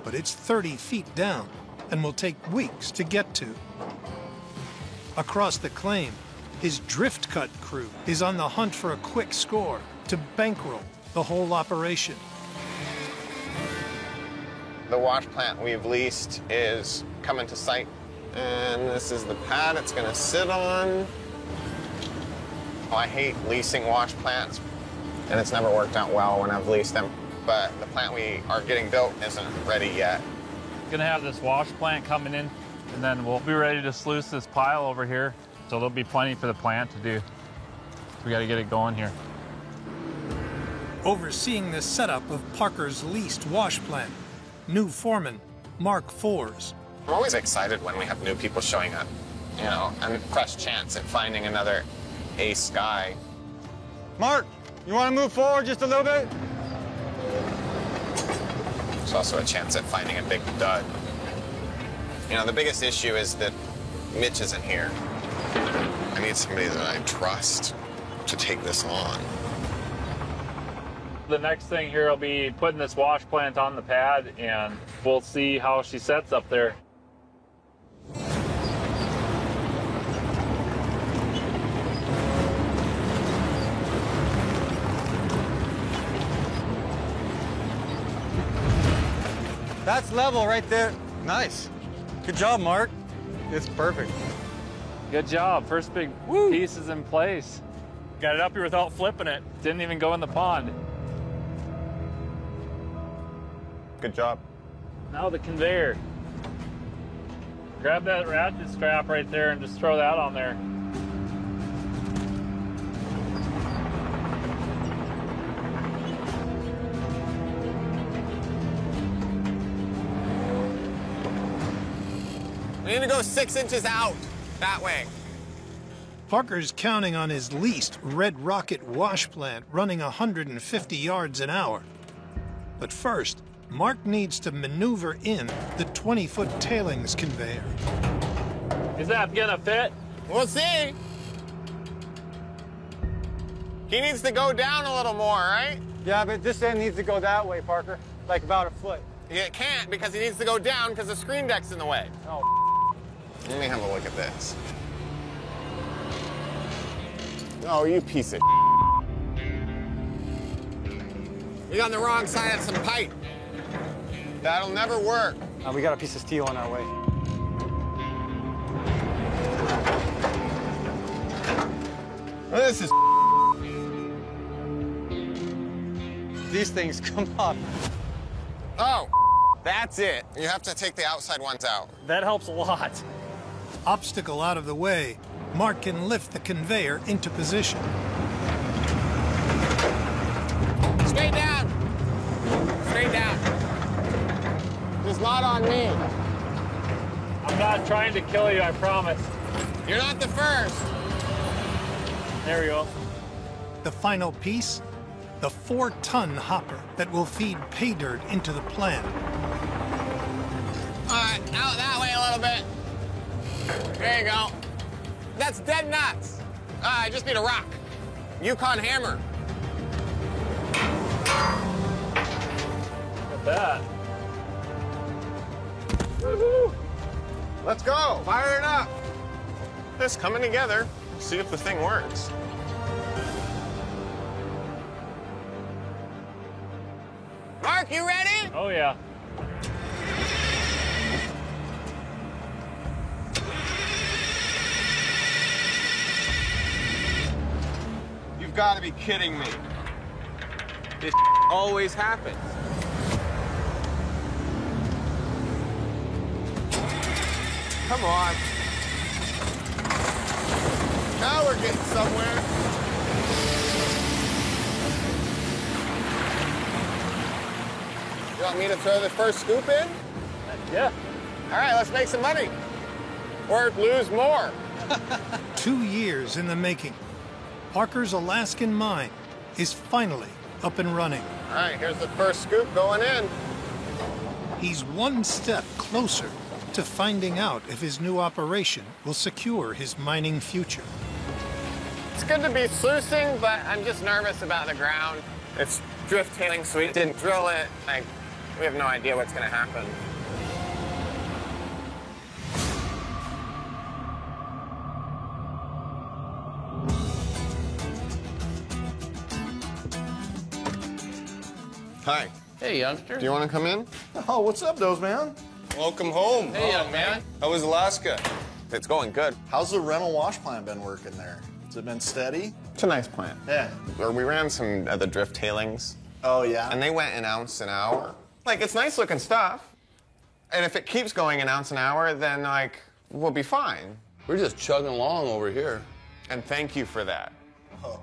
but it's 30 feet down and will take weeks to get to. Across the claim, his Drift Cut crew is on the hunt for a quick score to bankroll the whole operation. The wash plant we've leased is coming to site. And this is the pad it's gonna sit on. Oh, I hate leasing wash plants, and it's never worked out well when I've leased them. But the plant we are getting built isn't ready yet. Gonna have this wash plant coming in, and then we'll be ready to sluice this pile over here. So there'll be plenty for the plant to do. We gotta get it going here. overseeing the setup of Parker's leased wash plant. New foreman, Mark Fours. I'm always excited when we have new people showing up, you know, and a fresh chance at finding another ace guy. Mark, you want to move forward just a little bit? There's also a chance at finding a big dud. You know, the biggest issue is that Mitch isn't here. I need somebody that I trust to take this on. The next thing here will be putting this wash plant on the pad, and we'll see how she sets up there. That's level right there. Nice. Good job, Mark. It's perfect. Good job. First big piece is in place. Got it up here without flipping it. Didn't even go in the pond. Good job. Now the conveyor. Grab that ratchet strap right there and just throw that on there. We need to go 6 inches out, that way. Parker's counting on his leased Red Rocket wash plant running 150 yards an hour. But first, Mark needs to maneuver in the 20-foot tailings conveyor. Is that gonna fit? We'll see. He needs to go down a little more, right? Yeah, but this end needs to go that way, Parker. Like about a foot. It can't because he needs to go down because the screen deck's in the way. Oh. Let me have a look at this. Oh, you piece of You're on the wrong side of some pipe. That'll never work. We got a piece of steel on our way. This is These things come up. Oh, that's it. You have to take the outside ones out. That helps a lot. Obstacle out of the way, Mark can lift the conveyor into position. Straight down. Straight down. Just not on me. I'm not trying to kill you, I promise. You're not the first. There we go. The final piece, the 4-ton hopper that will feed pay dirt into the plant. All right, out that way a little bit. There you go. That's dead nuts. I just need a rock. Yukon hammer. Look at that. Woohoo! Let's go. Fire it up. This coming together. See if the thing works. Mark, you ready? Oh, yeah. You've got to be kidding me. This always happens. Come on. Now we're getting somewhere. You want me to throw the first scoop in? Yeah. All right, let's make some money. Or lose more. 2 years in the making. Parker's Alaskan mine is finally up and running. All right, here's the first scoop going in. He's one step closer to finding out if his new operation will secure his mining future. It's good to be sluicing, but I'm just nervous about the ground. It's drift tailing, so we didn't drill it. We have no idea what's going to happen. Hi. Hey, youngster. Do you want to come in? Oh, what's up, Doze Man? Welcome home. Hey, young man. How was Alaska? It's going good. How's the rental wash plant been working there? Has it been steady? It's a nice plant. Yeah. We ran some of the drift tailings. Oh, yeah? And they went an ounce an hour. Like, it's nice looking stuff. And if it keeps going an ounce an hour, then, we'll be fine. We're just chugging along over here. And thank you for that.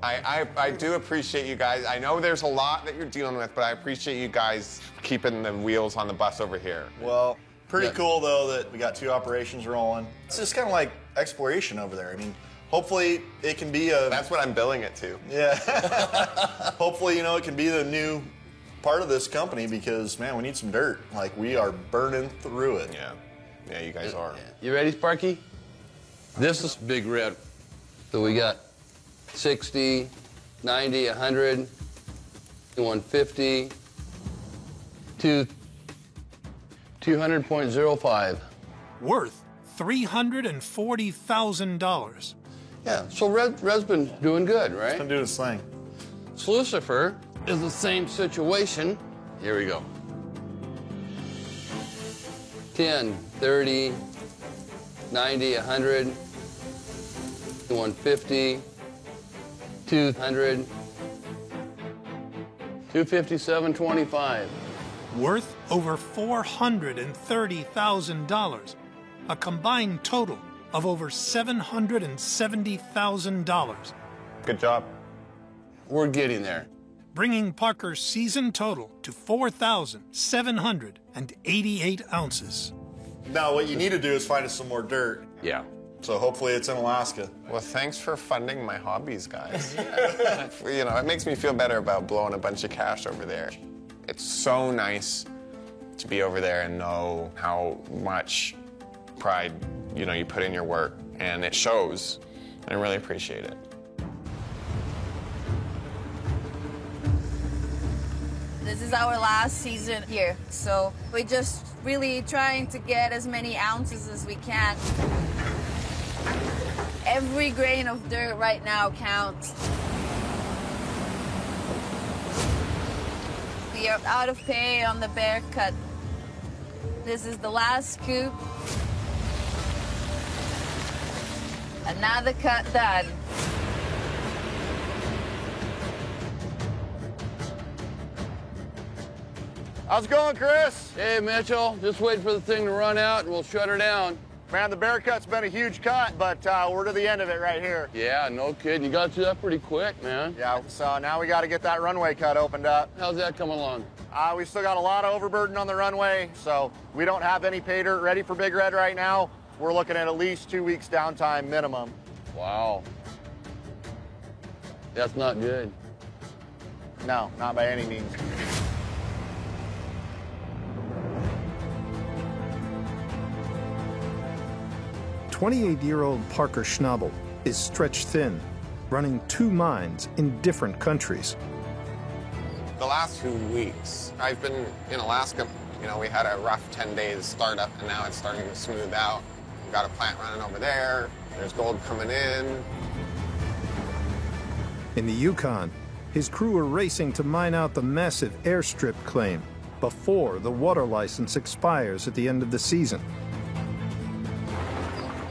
I do appreciate you guys. I know there's a lot that you're dealing with, but I appreciate you guys keeping the wheels on the bus over here. Well, pretty cool, though, that we got 2 operations rolling. It's just kind of like exploration over there. I mean, hopefully it can be a... That's what I'm billing it to. Yeah. Hopefully, you know, it can be the new part of this company because, man, we need some dirt. Like, we are burning through it. Yeah. Yeah, you guys are. You ready, Sparky? This is Big Red. So we got 60, 90, 100, 150, 200.05. Worth $340,000. Yeah, so Red's been doing good, right? It's been doing its thing. Slucifer is the same situation. Here we go. 10, 30, 90, 100, 150, 200, 257.25. Worth over $430,000. A combined total of over $770,000. Good job. We're getting there. Bringing Parker's season total to 4,788 ounces. Now, what you need to do is find us some more dirt. Yeah. So hopefully it's in Alaska. Well, thanks for funding my hobbies, guys. You know, it makes me feel better about blowing a bunch of cash over there. It's so nice to be over there and know how much pride, you know, you put in your work, and it shows. I really appreciate it. This is our last season here, so we're just really trying to get as many ounces as we can. Every grain of dirt right now counts. We are out of pay on the bear cut. This is the last scoop. Another cut done. How's it going, Chris? Hey, Mitchell, just wait for the thing to run out and we'll shut her down. Man, the bear cut's been a huge cut, but we're to the end of it right here. Yeah, no kidding. You got through that pretty quick, man. Yeah, so now we got to get that runway cut opened up. How's that coming along? We still got a lot of overburden on the runway, so we don't have any pay dirt ready for Big Red right now. We're looking at least 2 weeks downtime minimum. Wow. That's not good. No, not by any means. "28-year-old Parker Schnabel is stretched thin, running 2 mines in different countries. The last 2 weeks, I've been in Alaska. You know, we had a rough 10 days startup, and now it's starting to smooth out. We've got a plant running over there. There's gold coming in. In the Yukon, his crew are racing to mine out the massive airstrip claim before the water license expires at the end of the season.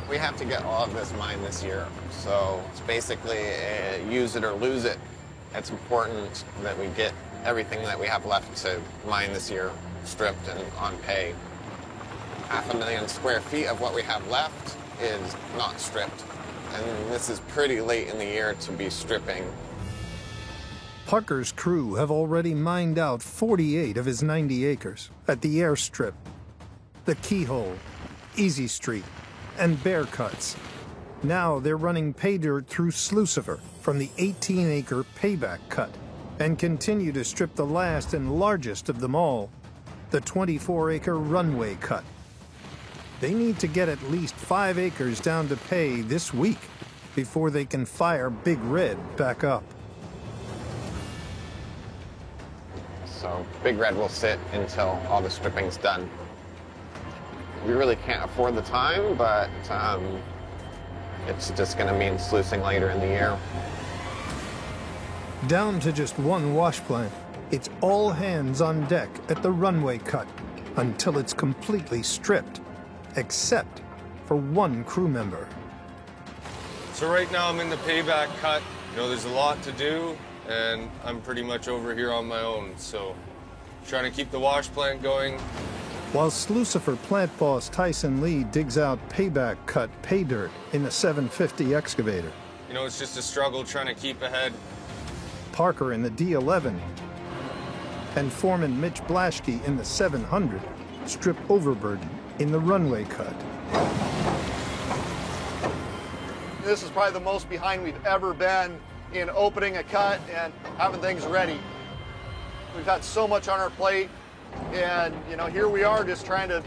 We have to get all of this mined this year, so it's basically use it or lose it. It's important that we get everything that we have left to mine this year stripped and on pay. 500,000 square feet of what we have left is not stripped, and this is pretty late in the year to be stripping. Parker's crew have already mined out 48 of his 90 acres at the airstrip, the Keyhole, Easy Street, and Bear Cuts. Now they're running pay dirt through Slucifer from the 18-acre Payback Cut and continue to strip the last and largest of them all, the 24-acre Runway Cut. They need to get at least 5 acres down to pay this week before they can fire Big Red back up. So Big Red will sit until all the stripping's done. We really can't afford the time, but it's just going to mean sluicing later in the year. Down to just 1 wash plant, it's all hands on deck at the Runway Cut until it's completely stripped, except for 1 crew member. So right now I'm in the Payback Cut. You know, there's a lot to do, and I'm pretty much over here on my own, so trying to keep the wash plant going. While Slucifer plant boss Tyson Lee digs out Payback Cut pay dirt in a 750 excavator, You know, it's just a struggle trying to keep ahead. Parker in the D11 and foreman Mitch Blaschke in the 700 strip overburden in the runway cut. This is probably the most behind we've ever been in opening a cut and having things ready. We've had so much on our plate, and you know, here we are just trying to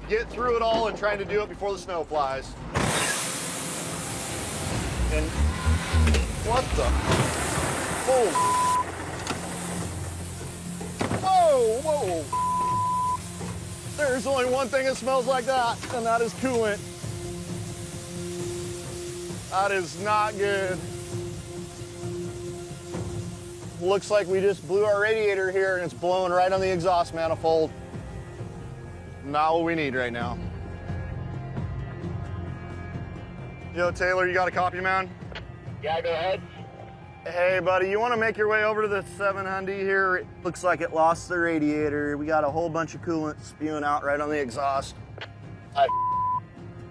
get through it all and trying to do it before the snow flies. And what the? Whoa! Whoa! There's only one thing that smells like that, and that is coolant. That is not good. Looks like we just blew our radiator here and it's blowing right on the exhaust manifold. Not what we need right now. Yo, Taylor, you got a copy, man? Yeah, go ahead. Hey, buddy, you want to make your way over to the 700 here? It looks like it lost the radiator. We got a whole bunch of coolant spewing out right on the exhaust.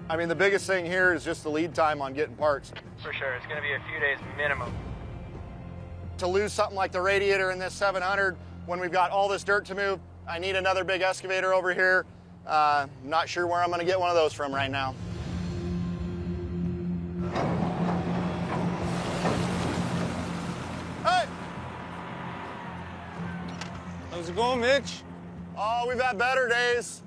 I mean, the biggest thing here is just the lead time on getting parts. For sure, it's going to be a few days minimum. To lose something like the radiator in this 700 when we've got all this dirt to move, I need another big excavator over here. Not sure where I'm going to get one of those from right now. Hey! How's it going, Mitch? Oh, we've had better days.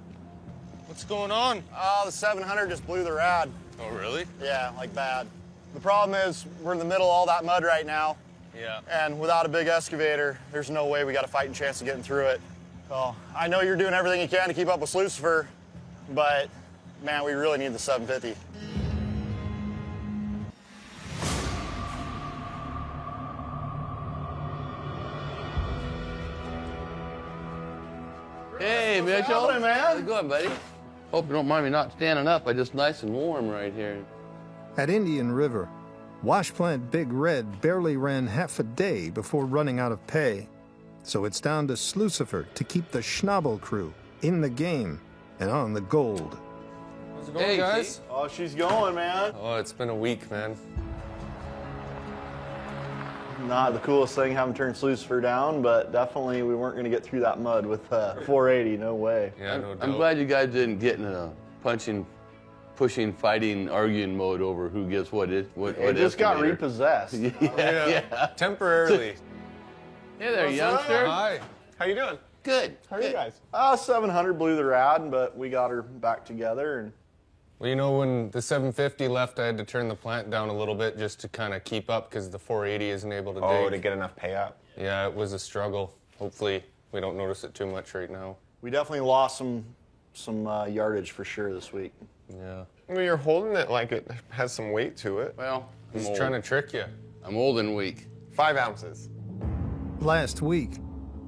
What's going on? Oh, the 700 just blew the rad. Oh, really? Yeah, like bad. The problem is we're in the middle of all that mud right now. Yeah. And without a big excavator, there's no way we got a fighting chance of getting through it. So I know you're doing everything you can to keep up with Lucifer, but man, we really need the 750. Hey, Mitchell. happening, man? How's it going, buddy? Hope you don't mind me not standing up. I'm just nice and warm right here. At Indian River, wash plant Big Red barely ran half a day before running out of pay. So it's down to Slucifer to keep the Schnabel crew in the game and on the gold. How's it going, guys? Kate. Oh, she's going, man. Oh, it's been a week, man. Not the coolest thing having turned Lucifer down, but definitely we weren't going to get through that mud with 480. No way. Yeah, no doubt. I'm glad you guys didn't get in a punching, pushing, fighting, arguing mode over who gets what it. It just got repossessed. yeah. Temporarily. Hey there, What's youngster. up? Hi. How you doing? Good. How are you guys? 700 blew the rad, but we got her back together. And Well, you know, when the 750 left, I had to turn the plant down a little bit just to kind of keep up because the 480 isn't able to dig. Oh, to get enough pay up? Yeah, it was a struggle. Hopefully, we don't notice it too much right now. we definitely lost some yardage for sure this week. Yeah. Well, you're holding it like it has some weight to it. Well, He's trying to trick you. I'm old and weak. 5 ounces. Last week,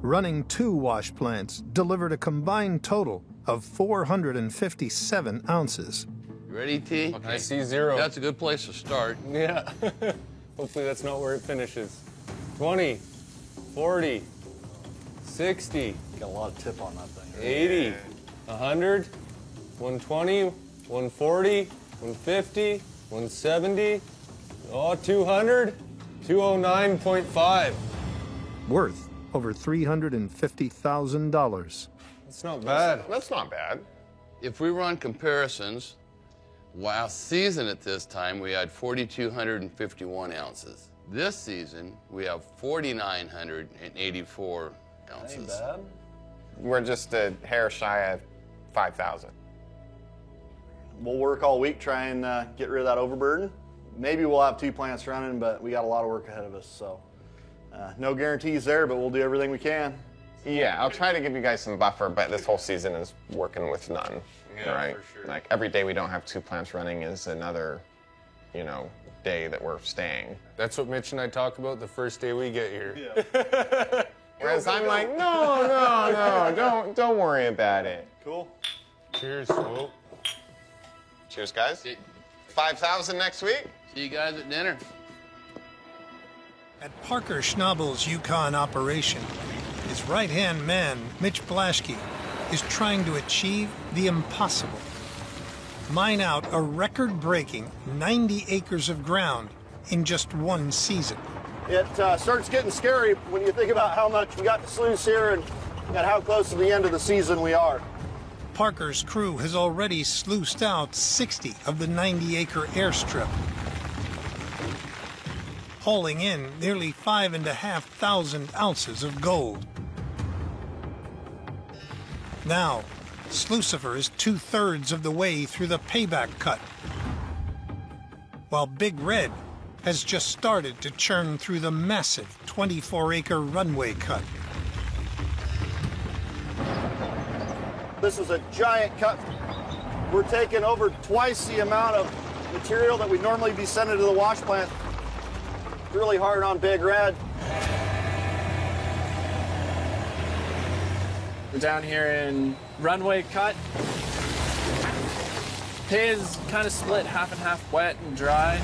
running 2 wash plants delivered a combined total of 457 ounces. You ready, T? Okay. I see 0. That's a good place to start. Yeah. Hopefully that's not where it finishes. 20, 40, 60. Got a lot of tip on that thing. 80, 100, 120, 140, 150, 170, 200, 209.5. Worth over $350,000. That's not bad. That's not bad. If we run comparisons, last season at this time, we had 4,251 ounces. This season, we have 4,984 ounces. Ain't bad. We're just a hair shy of 5,000. We'll work all week trying to get rid of that overburden. Maybe we'll have 2 plants running, but we got a lot of work ahead of us. So no guarantees there, but we'll do everything we can. Yeah, I'll try to give you guys some buffer, but this whole season is working with none. Yeah, right? for sure. Like every day we don't have 2 plants running is another, day that we're staying. That's what Mitch and I talk about the first day we get here. Yeah. Whereas I'm like, no, don't worry about it. Cool. Cheers. Whoa. Cheers, guys. 5,000 next week. See you guys at dinner. At Parker Schnabel's Yukon operation, his right-hand man, Mitch Blaschke, is trying to achieve the impossible. Mine out a record-breaking 90 acres of ground in just one season. It starts getting scary when you think about how much we got to sluice here and how close to the end of the season we are. Parker's crew has already sluiced out 60 of the 90-acre airstrip, hauling in nearly 5,500 ounces of gold. Now, Slucifer is 2/3 of the way through the payback cut, while Big Red has just started to churn through the massive 24-acre runway cut. This is a giant cut. We're taking over twice the amount of material that we'd normally be sending to the wash plant. It's really hard on Big Red. We're down here in runway cut. Pay is kind of split half and half, wet and dry.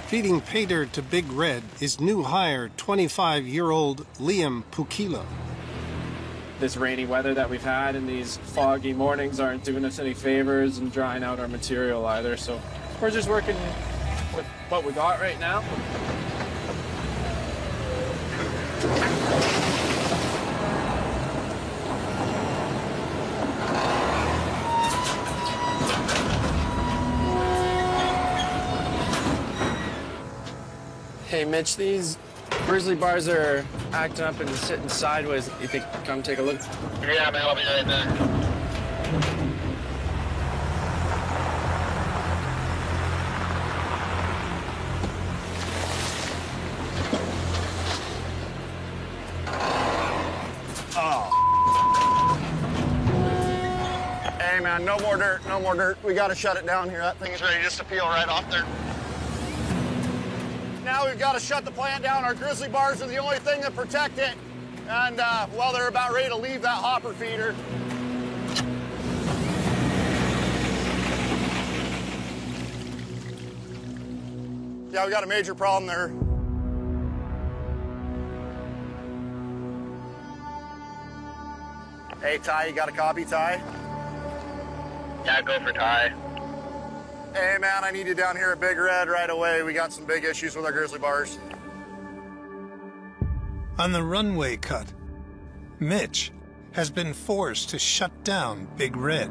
Feeding pay dirt to Big Red is new hire 25-year-old Liam Pukila. This rainy weather that we've had and these foggy mornings aren't doing us any favors and drying out our material either. So we're just working with what we got right now. Hey, Mitch, these grizzly bars are acting up and sitting sideways. You think come take a look? Yeah, man, I'll be right there. Oh. Hey, man, no more dirt, no more dirt. We got to shut it down here. That thing's ready just to peel right off there. Now we've got to shut the plant down. Our grizzly bars are the only thing that protect it. And, well, they're about ready to leave that hopper feeder. Yeah, we got a major problem there. Hey, Ty, you got a copy, Ty? Yeah, go for Ty. Hey, man, I need you down here at Big Red right away. We got some big issues with our grizzly bars. On the runway cut, Mitch has been forced to shut down Big Red.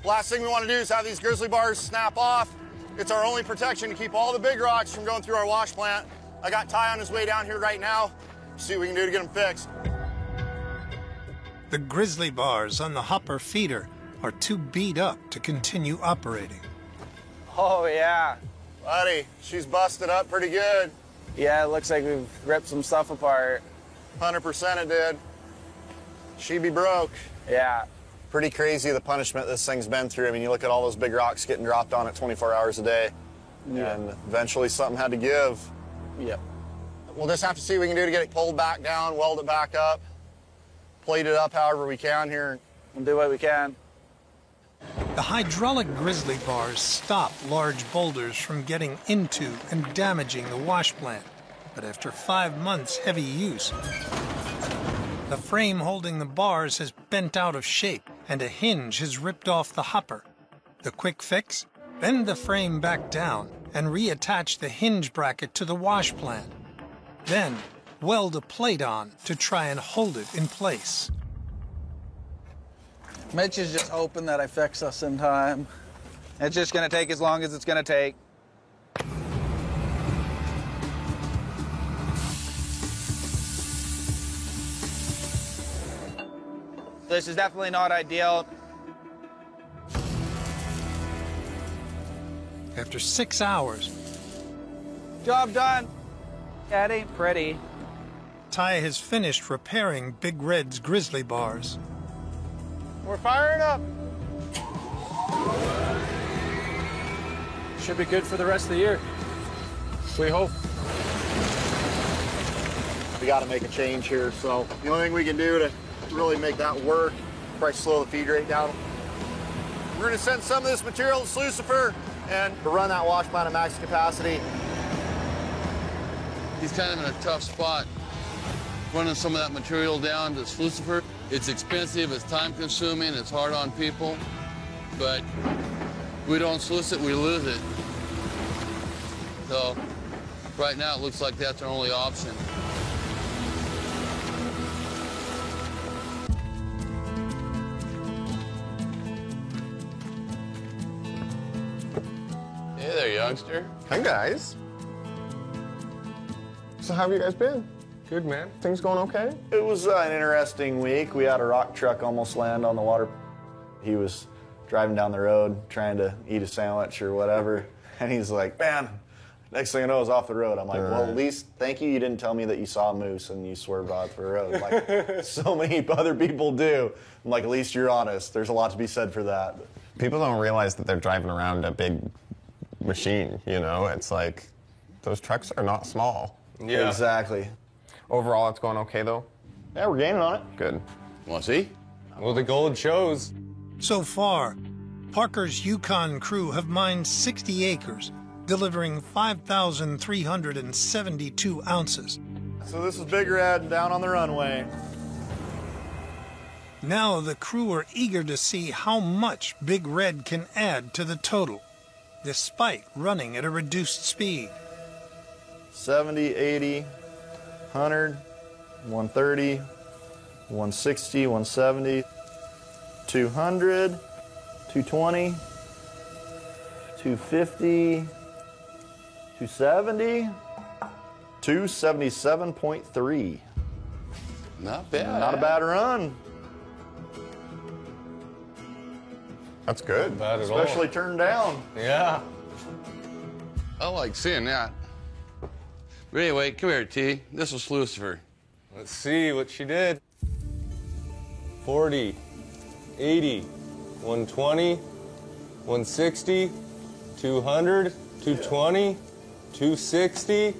Last thing we want to do is have these grizzly bars snap off. It's our only protection to keep all the big rocks from going through our wash plant. I got Ty on his way down here right now. See what we can do to get them fixed. The grizzly bars on the hopper feeder are too beat up to continue operating. Oh, yeah. Buddy, she's busted up pretty good. Yeah, it looks like we've ripped some stuff apart. 100% it did. She be broke. Yeah. Pretty crazy the punishment this thing's been through. I mean, you look at all those big rocks getting dropped on it 24 hours a day. Yeah. And eventually something had to give. Yep. We'll just have to see what we can do to get it pulled back down, weld it back up, plate it up however we can here. We'll do what we can. The hydraulic grizzly bars stop large boulders from getting into and damaging the wash plant. But after 5 months' heavy use, the frame holding the bars has bent out of shape and a hinge has ripped off the hopper. The quick fix? Bend the frame back down and reattach the hinge bracket to the wash plant. Then, weld a plate on to try and hold it in place. Mitch is just hoping that I fix us in time. It's just gonna take as long as it's gonna take. This is definitely not ideal. After 6 hours, Job done. That ain't pretty. Ty has finished repairing Big Red's grizzly bars. We're firing up. Should be good for the rest of the year. We hope. We got to make a change here, so the only thing we can do to really make that work, probably slow the feed rate down. We're going to send some of this material to Slucifer and to run that wash plant at max capacity. He's kind of in a tough spot. Running some of that material down to Slucifer. It's expensive, it's time consuming, it's hard on people, but we don't sluice it, we lose it. So right now it looks like that's our only option. Hey there, youngster. Hi, guys. So how have you guys been? Good, man. Things going okay? It was an interesting week. We had a rock truck almost land on the water. He was driving down the road trying to eat a sandwich or whatever, and he's like, man, next thing I know, I was off the road. I'm like, well, at least thank you didn't tell me that you saw a moose and you swerved off the road like so many other people do. I'm like, at least you're honest. There's a lot to be said for that. People don't realize that they're driving around a big machine, you know? It's like, those trucks are not small. Yeah. Exactly. Overall, it's going okay, though? Yeah, we're gaining on it. Good. Want to see? Well, the gold shows. So far, Parker's Yukon crew have mined 60 acres, delivering 5,372 ounces. So this is Big Red down on the runway. Now the crew are eager to see how much Big Red can add to the total, despite running at a reduced speed. 70, 80, 100, 130, 160, 170, 200, 220, 250, 270, 277.3. Not bad. Not a bad run. That's good. Not bad at all. Especially turned down. Yeah. I like seeing that. But anyway, come here, T. This is Lucifer. Let's see what she did. 40, 80, 120, 160, 200, 220, 260,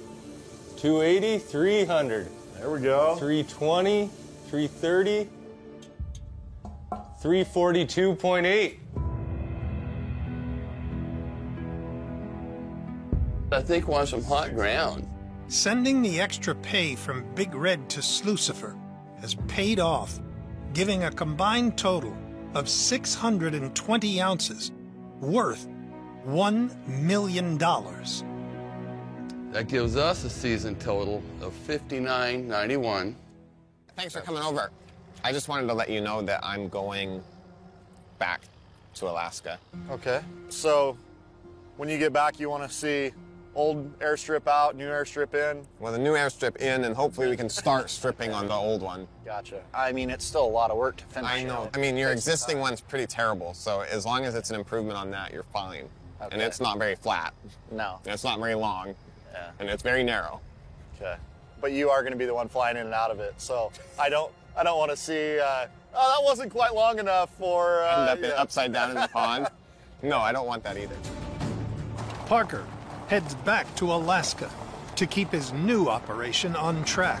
280, 300. There we go. 320, 330, 342.8. I think we want some hot ground. Sending the extra pay from Big Red to Slucifer has paid off, giving a combined total of 620 ounces, worth $1 million. That gives us a season total of $59.91. Thanks for coming over. I just wanted to let you know that I'm going back to Alaska. Okay. So when you get back, you want to see old airstrip out, new airstrip in? Well, the new airstrip in, and hopefully we can start stripping on the old one. Gotcha. I mean, it's still a lot of work to finish. I know. I mean, your existing one's pretty terrible, so as long as it's an improvement on that, you're fine. Okay. And it's not very flat. No. And it's not very long. Yeah. And it's very narrow. Okay. But you are going to be the one flying in and out of it, so I don't want to see, oh, that wasn't quite long enough for... End up upside down in the pond. No, I don't want that either. Parker heads back to Alaska to keep his new operation on track.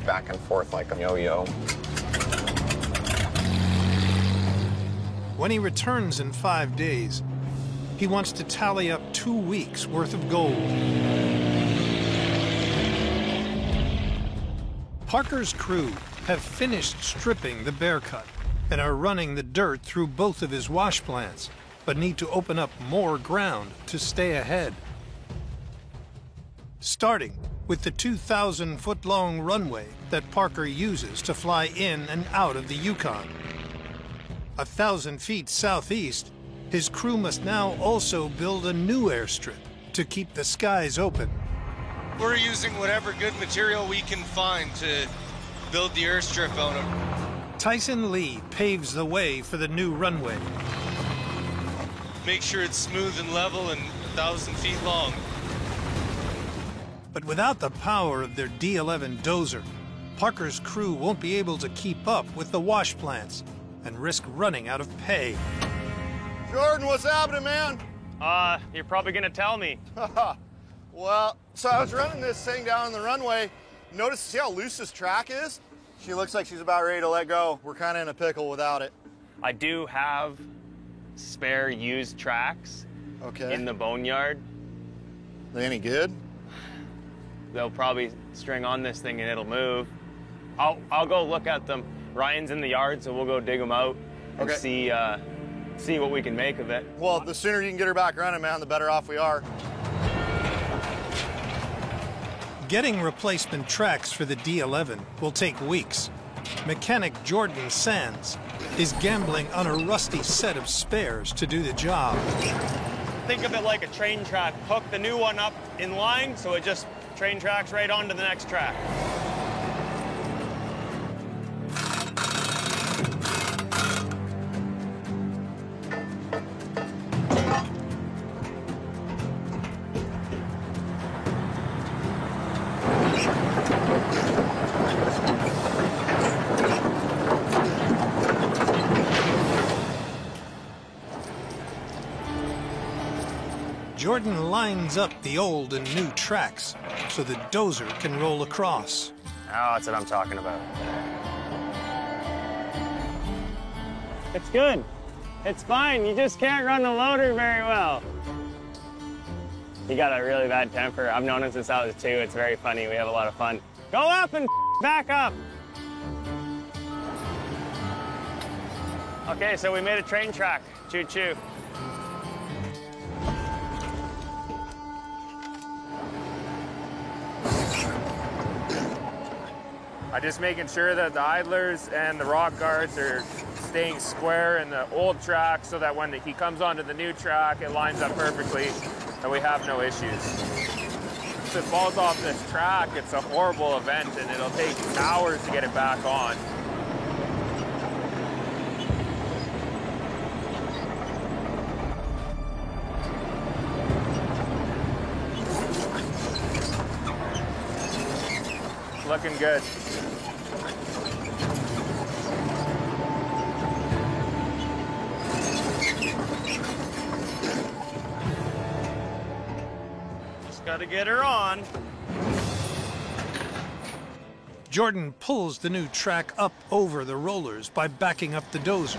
Back and forth like a yo-yo. When he returns in 5 days, he wants to tally up 2 weeks' worth of gold. Parker's crew have finished stripping the Bear Cut and are running the dirt through both of his wash plants, but need to open up more ground to stay ahead. Starting with the 2,000-foot-long runway that Parker uses to fly in and out of the Yukon. 1,000 feet southeast, his crew must now also build a new airstrip to keep the skies open. We're using whatever good material we can find to build the airstrip out of. Tyson Lee paves the way for the new runway. Make sure it's smooth and level and 1,000 feet long. But without the power of their D11 dozer, Parker's crew won't be able to keep up with the wash plants and risk running out of pay. Jordan, what's happening, man? You're probably gonna tell me. Well, so I was running this thing down on the runway. See how loose this track is? She looks like she's about ready to let go. We're kind of in a pickle without it. I do have spare used tracks in the boneyard. They any good? They'll probably string on this thing and it'll move. I'll go look at them. Ryan's in the yard, so we'll go dig them out and see see what we can make of it. Well, the sooner you can get her back running, man, the better off we are. Getting replacement tracks for the D11 will take weeks. Mechanic Jordan Sands is gambling on a rusty set of spares to do the job. Think of it like a train track. Hook the new one up in line so it just train tracks right onto the next track. Jordan lines up the old and new tracks so the dozer can roll across. Oh, that's what I'm talking about. It's good. It's fine. You just can't run the loader very well. He got a really bad temper. I've known him since I was 2. It's very funny. We have a lot of fun. Go up and back up. Okay, so we made a train track. Choo-choo. I'm just making sure that the idlers and the rock guards are staying square in the old track so that when he comes onto the new track, it lines up perfectly and we have no issues. If it falls off this track, it's a horrible event and it'll take hours to get it back on. Looking good. Just gotta get her on. Jordan pulls the new track up over the rollers by backing up the dozer.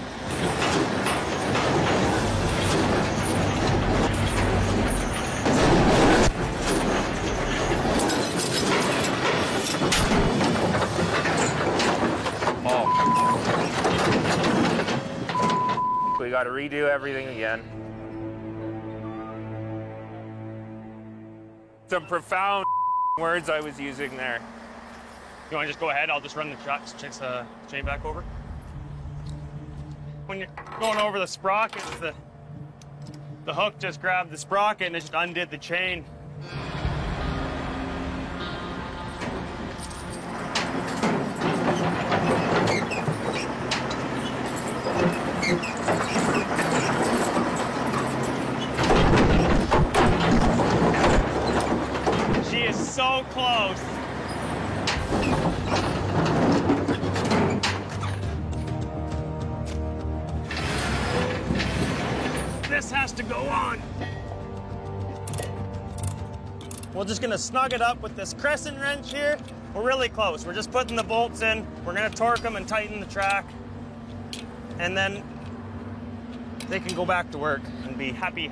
We got to redo everything again. Some profound words I was using there. You want to just go ahead? I'll just run the chain back over. When you're going over the sprockets, the hook just grabbed the sprocket and it just undid the chain. She is so close. This has to go on. We're just gonna snug it up with this crescent wrench here. We're really close. We're just putting the bolts in. We're gonna torque them and tighten the track. And then they can go back to work and be happy.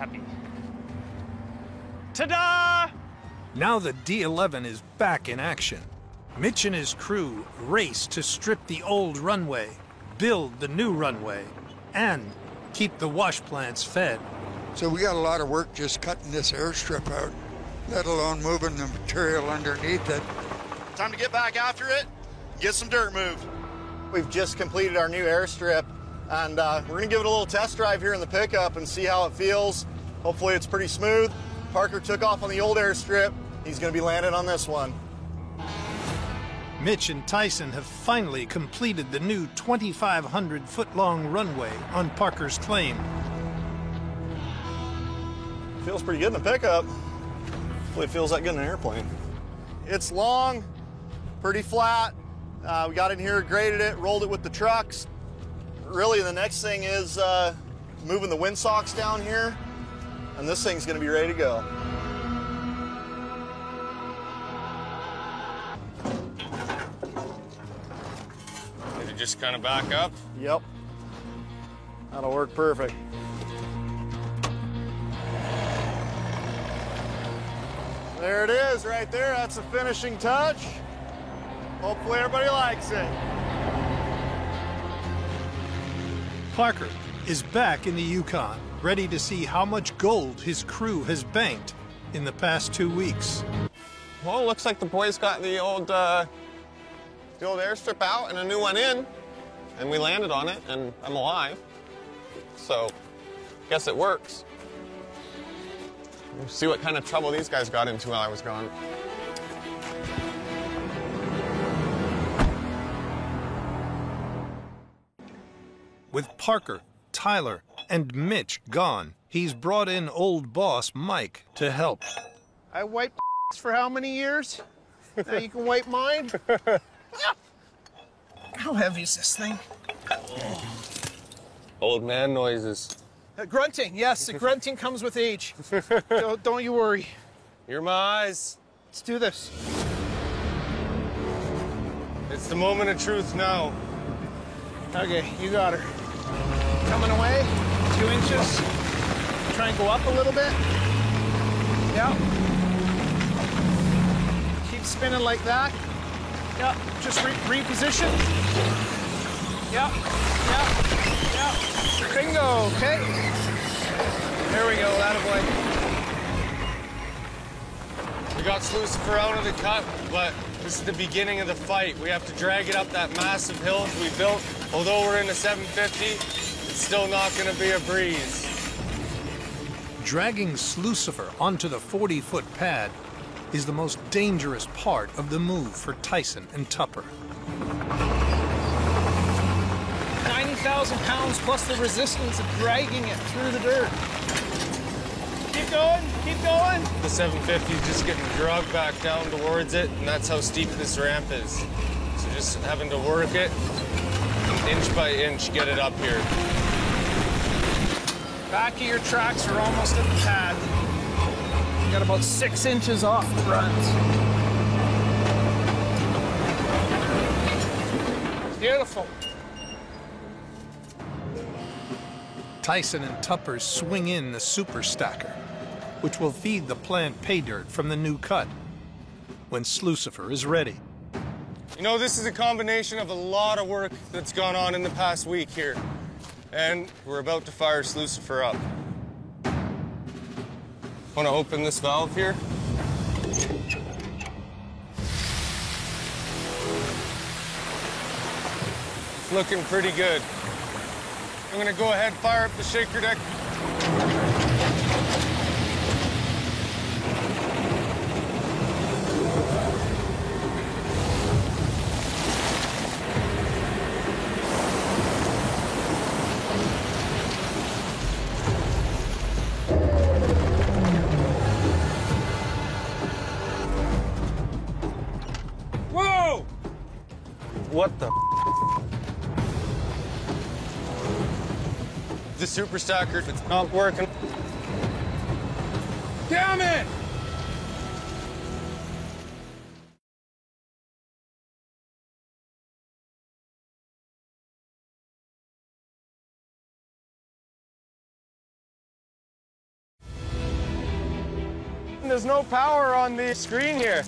Ta-da! Now the D11 is back in action. Mitch and his crew race to strip the old runway, build the new runway, and keep the wash plants fed. So we got a lot of work just cutting this airstrip out, let alone moving the material underneath it. Time to get back after it, get some dirt moved. We've just completed our new airstrip, and we're gonna give it a little test drive here in the pickup and see how it feels. Hopefully it's pretty smooth. Parker took off on the old airstrip. He's gonna be landing on this one. Mitch and Tyson have finally completed the new 2,500-foot-long runway on Parker's claim. Feels pretty good in the pickup. Hopefully it feels that good in an airplane. It's long, pretty flat. We got in here, graded it, rolled it with the trucks. Really, the next thing is moving the windsocks down here, and this thing's gonna be ready to go. Did it just kind of back up? Yep. That'll work perfect. There it is, right there. That's the finishing touch. Hopefully everybody likes it. Parker is back in the Yukon, ready to see how much gold his crew has banked in the past 2 weeks. Well, it looks like the boys got the old airstrip out and a new one in, and we landed on it, and I'm alive. So, guess it works. We'll see what kind of trouble these guys got into while I was gone. With Parker, Tyler, and Mitch gone, he's brought in old boss Mike to help. I wiped for how many years? Now you can wipe mine? How heavy is this thing? Old man noises. Grunting, yes, the grunting comes with age. Don't you worry. You're my eyes. Let's do this. It's the moment of truth now. Okay, you got her. Coming away, 2 inches. Try and go up a little bit. Yeah. Keep spinning like that. Yeah, just reposition. Yeah, yeah, yeah. Bingo, okay. There we go, attaboy. We got Slucifer out of the cut, but this is the beginning of the fight. We have to drag it up that massive hill we built. Although we're in the 750, it's still not going to be a breeze. Dragging Slucifer onto the 40-foot pad is the most dangerous part of the move for Tyson and Tupper. 90,000 pounds plus the resistance of dragging it through the dirt. Keep going, keep going. The 750 is just getting dragged back down towards it, and that's how steep this ramp is. So just having to work it, inch by inch, get it up here. Back of your tracks are almost at the pad. You got about 6 inches off the front. Beautiful. Tyson and Tupper swing in the super stacker, which will feed the plant pay dirt from the new cut when Slucifer is ready. You know, this is a combination of a lot of work that's gone on in the past week here. And we're about to fire Slucifer up. Want to open this valve here? It's looking pretty good. I'm gonna go ahead and fire up the shaker deck. Whoa! What the? The super stacker, if it's not working. Damn it! There's no power on the screen here.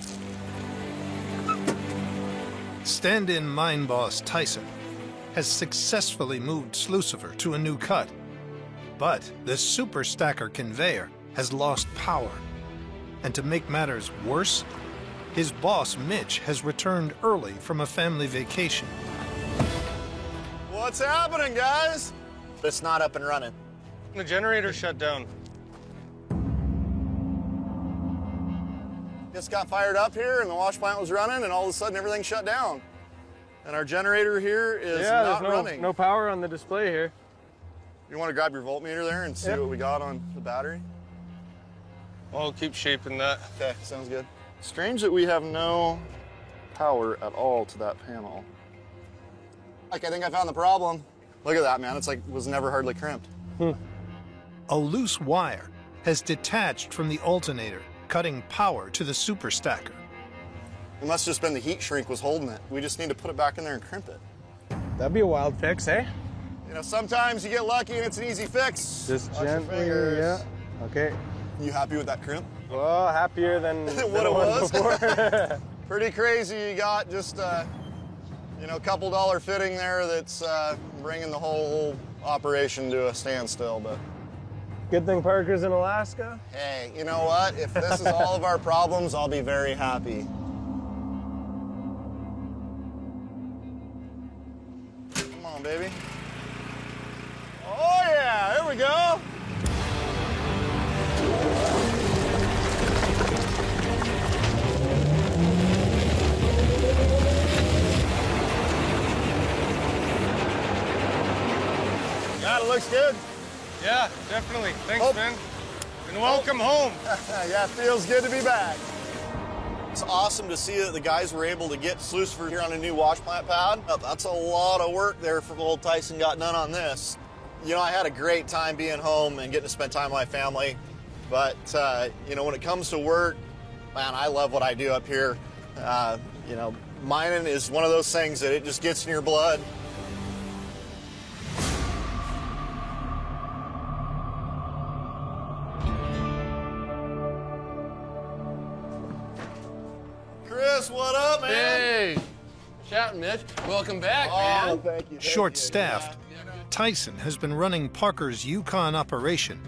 Stand-in mine boss Tyson has successfully moved Slucifer to a new cut. But the super stacker conveyor has lost power. And to make matters worse, his boss Mitch has returned early from a family vacation. What's happening, guys? It's not up and running. The generator shut down. Just got fired up here and the wash plant was running and all of a sudden everything shut down. And our generator here is not running. No power on the display here. You want to grab your voltmeter there and see what we got on the battery? I'll keep shaping that. Okay, sounds good. Strange that we have no power at all to that panel. Like, I think I found the problem. Look at that, man. It's like, was never hardly crimped. A loose wire has detached from the alternator, cutting power to the super stacker. It must have just been the heat shrink was holding it. We just need to put it back in there and crimp it. That'd be a wild fix, eh? You know, sometimes you get lucky and it's an easy fix. Just Watch your gently, fingers. yeah. Okay. You happy with that crimp? Well, happier than what it was before. Pretty crazy. You got just, you know, a couple dollar fitting there that's bringing the whole operation to a standstill, but. Good thing Parker's in Alaska. Hey, you know what? If this is all of our problems, I'll be very happy. Come on, baby. Oh yeah, there we go. That looks good. Yeah, definitely. Thanks, man. And welcome home. Yeah, it feels good to be back. It's awesome to see that the guys were able to get Slucifer here on a new wash plant pad. That's a lot of work there for old Tyson got done on this. You know, I had a great time being home and getting to spend time with my family. But, you know, when it comes to work, man, I love what I do up here. You know, mining is one of those things that it just gets in your blood. Chris, what up, man? Hey, shouting, Mitch. Welcome back, man. Thank you. Short-staffed, Tyson has been running Parker's Yukon operation,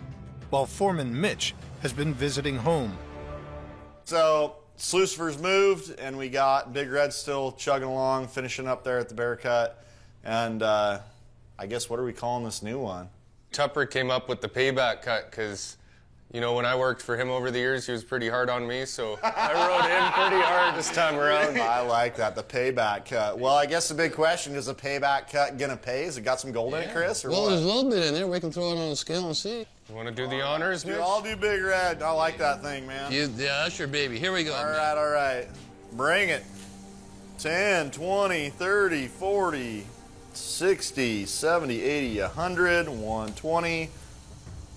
while foreman Mitch has been visiting home. So Slucifer's moved, and we got Big Red still chugging along, finishing up there at the Bear Cut. And I guess, what are we calling this new one? Tupper came up with the payback cut because, you know, when I worked for him over the years, he was pretty hard on me, so I rode him pretty hard this time around. I like that, the payback cut. Well, I guess the big question, is a payback cut gonna pay? Has it got some gold in it, Chris, or Well, what? there's a little bit in there. We can throw it on the scale and see. You want to do the honors, Mitch? I'll do Big Red. I like that thing, man. Yeah, that's your baby. Here we go. All right. Bring it. 10, 20, 30, 40, 60, 70, 80, 100, 120,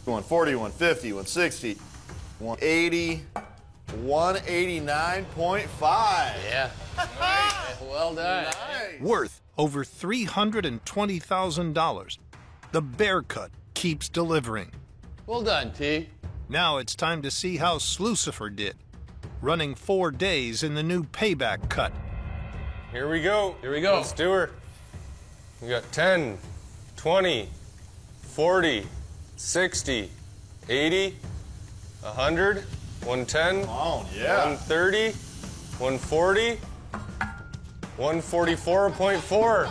140, 150, 160, 180, 189.5. Yeah. Well done. Worth over $320,000, the Bear Cut keeps delivering. Well done, T. Now it's time to see how Slucifer did, running 4 days in the new payback cut. Here we go. Here we go. Let's do her. We got 10, 20, 40, 60, 80, 100, 110, oh, yeah. 130, 140, 144.4.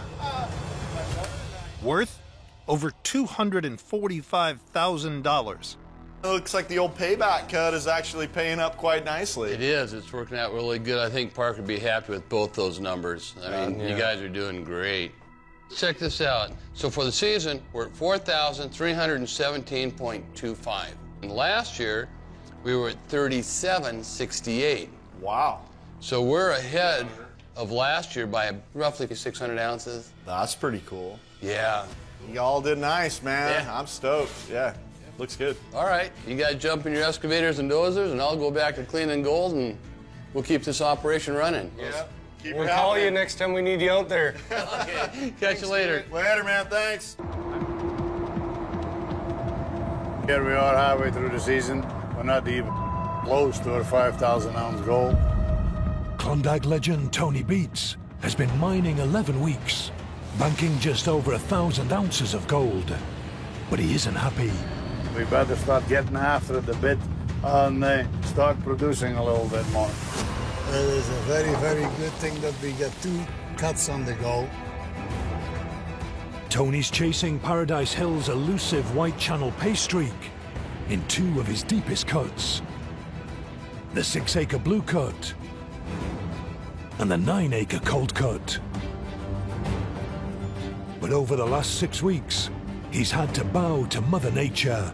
Worth over $245,000. It looks like the old payback cut is actually paying up quite nicely. It is. It's working out really good. I think Parker would be happy with both those numbers. I mean, you guys are doing great. Check this out. So for the season, we're at 4,317.25. And last year, we were at 3,768. Wow. So we're ahead of last year by roughly 600 ounces. That's pretty cool. Yeah. Y'all did nice, man. Yeah. I'm stoked. Yeah, looks good. All right, you guys jump in your excavators and dozers, and I'll go back to cleaning gold, and we'll keep this operation running. Yeah. We'll call you next time we need you out there. Okay, catch you later. Later, man. Thanks. Here we are halfway through the season. We're not even close to our 5,000 ounce goal. Klondike legend Tony Beats has been mining 11 weeks, banking just over 1,000 ounces of gold. But he isn't happy. We better start getting after it a bit and start producing a little bit more. It is a very, very good thing that we get 2 cuts on the go. Tony's chasing Paradise Hill's elusive white channel pay streak in 2 of his deepest cuts. The 6-acre blue cut and the 9-acre cold cut. But over the last 6 weeks, he's had to bow to Mother Nature,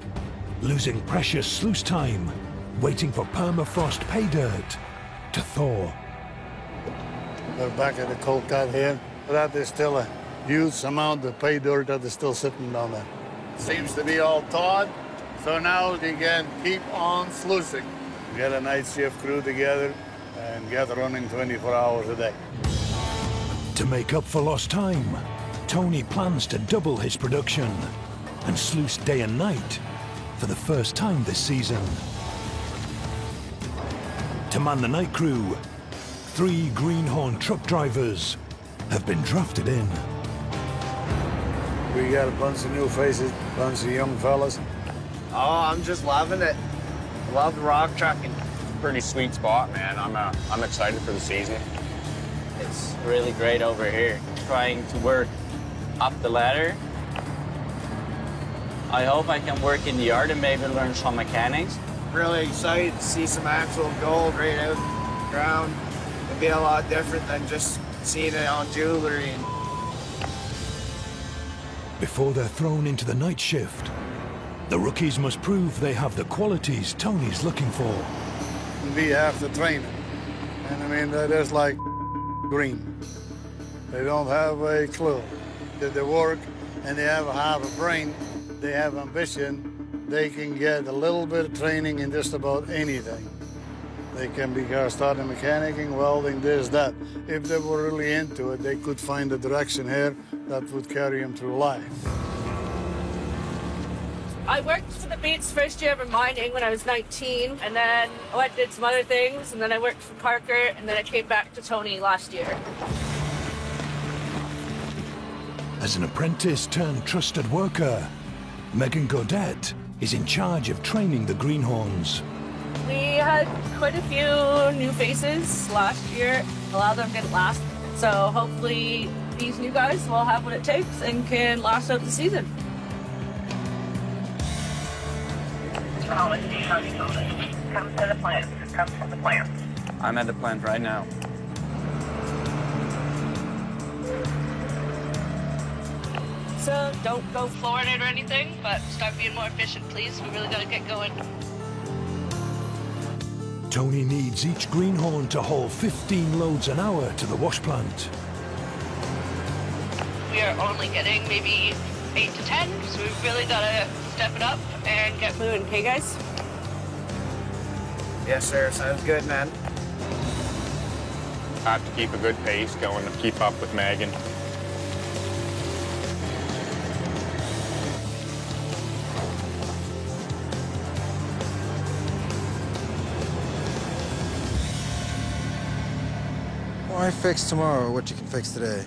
losing precious sluice time, waiting for permafrost pay dirt to thaw. We're back at the cold cut here. That is still a huge amount of pay dirt that is still sitting down there. Seems to be all thawed, so now we can keep on sluicing. Get a night shift crew together and get running 24 hours a day. To make up for lost time, Tony plans to double his production and sluice day and night for the first time this season. To man the night crew, 3 greenhorn truck drivers have been drafted in. We got a bunch of new faces, a bunch of young fellas. Oh, I'm just loving it. Love the rock trucking. Pretty sweet spot, man. I'm excited for the season. It's really great over here. Trying to work up the ladder. I hope I can work in the yard and maybe learn some mechanics. Really excited to see some actual gold right out of the ground. It'll be a lot different than just seeing it on jewelry. Before they're thrown into the night shift, the rookies must prove they have the qualities Tony's looking for. We have to train them. And I mean, they're just like green. They don't have a clue. They work and they have a brain. They have ambition. They can get a little bit of training in just about anything. They can be starting mechanicking, welding, this, that. If they were really into it, they could find a direction here that would carry them through life. I worked for the Beats first year of mining when I was 19, and then I went and did some other things, and then I worked for Parker, and then I came back to Tony last year. As an apprentice turned trusted worker, Megan Godet is in charge of training the greenhorns. We had quite a few new faces last year. A lot of them didn't last, so hopefully these new guys will have what it takes and can last out the season. Come to the plant. Come to the plant. I'm at the plant right now. So don't go flooring it or anything, but start being more efficient, please. We really got to get going. Tony needs each greenhorn to haul 15 loads an hour to the wash plant. We are only getting maybe 8 to 10, so we've really got to step it up and get moving, okay, guys? Yes, sir. Sounds good, man. I have to keep a good pace going to keep up with Megan. Why fix tomorrow what you can fix today?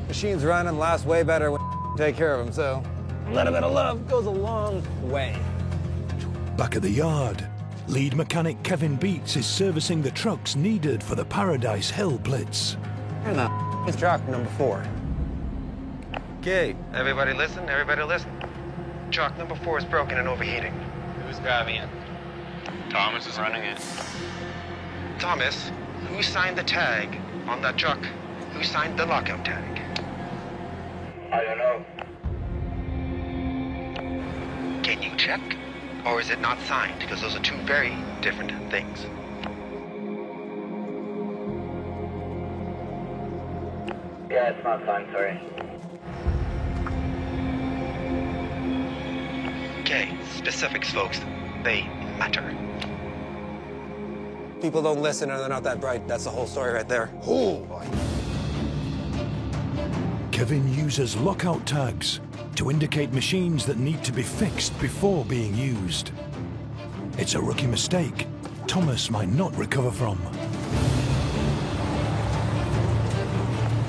Machines run and last way better when you take care of them, so a little bit of love goes a long way. Back at the yard, lead mechanic Kevin Beats is servicing the trucks needed for the Paradise Hill Blitz. And it's truck number 4. Okay, everybody listen, everybody listen. Truck number 4 is broken and overheating. Who's driving it? Thomas is running it. Thomas, who signed the tag on that truck? Who signed the lockout tag? I don't know. Can you check? Or is it not signed? Because those are two very different things. Yeah, it's not signed, sorry. Okay, specifics, folks. They matter. People don't listen or they're not that bright. That's the whole story right there. Oh, boy. Kevin uses lockout tags to indicate machines that need to be fixed before being used. It's a rookie mistake Thomas might not recover from.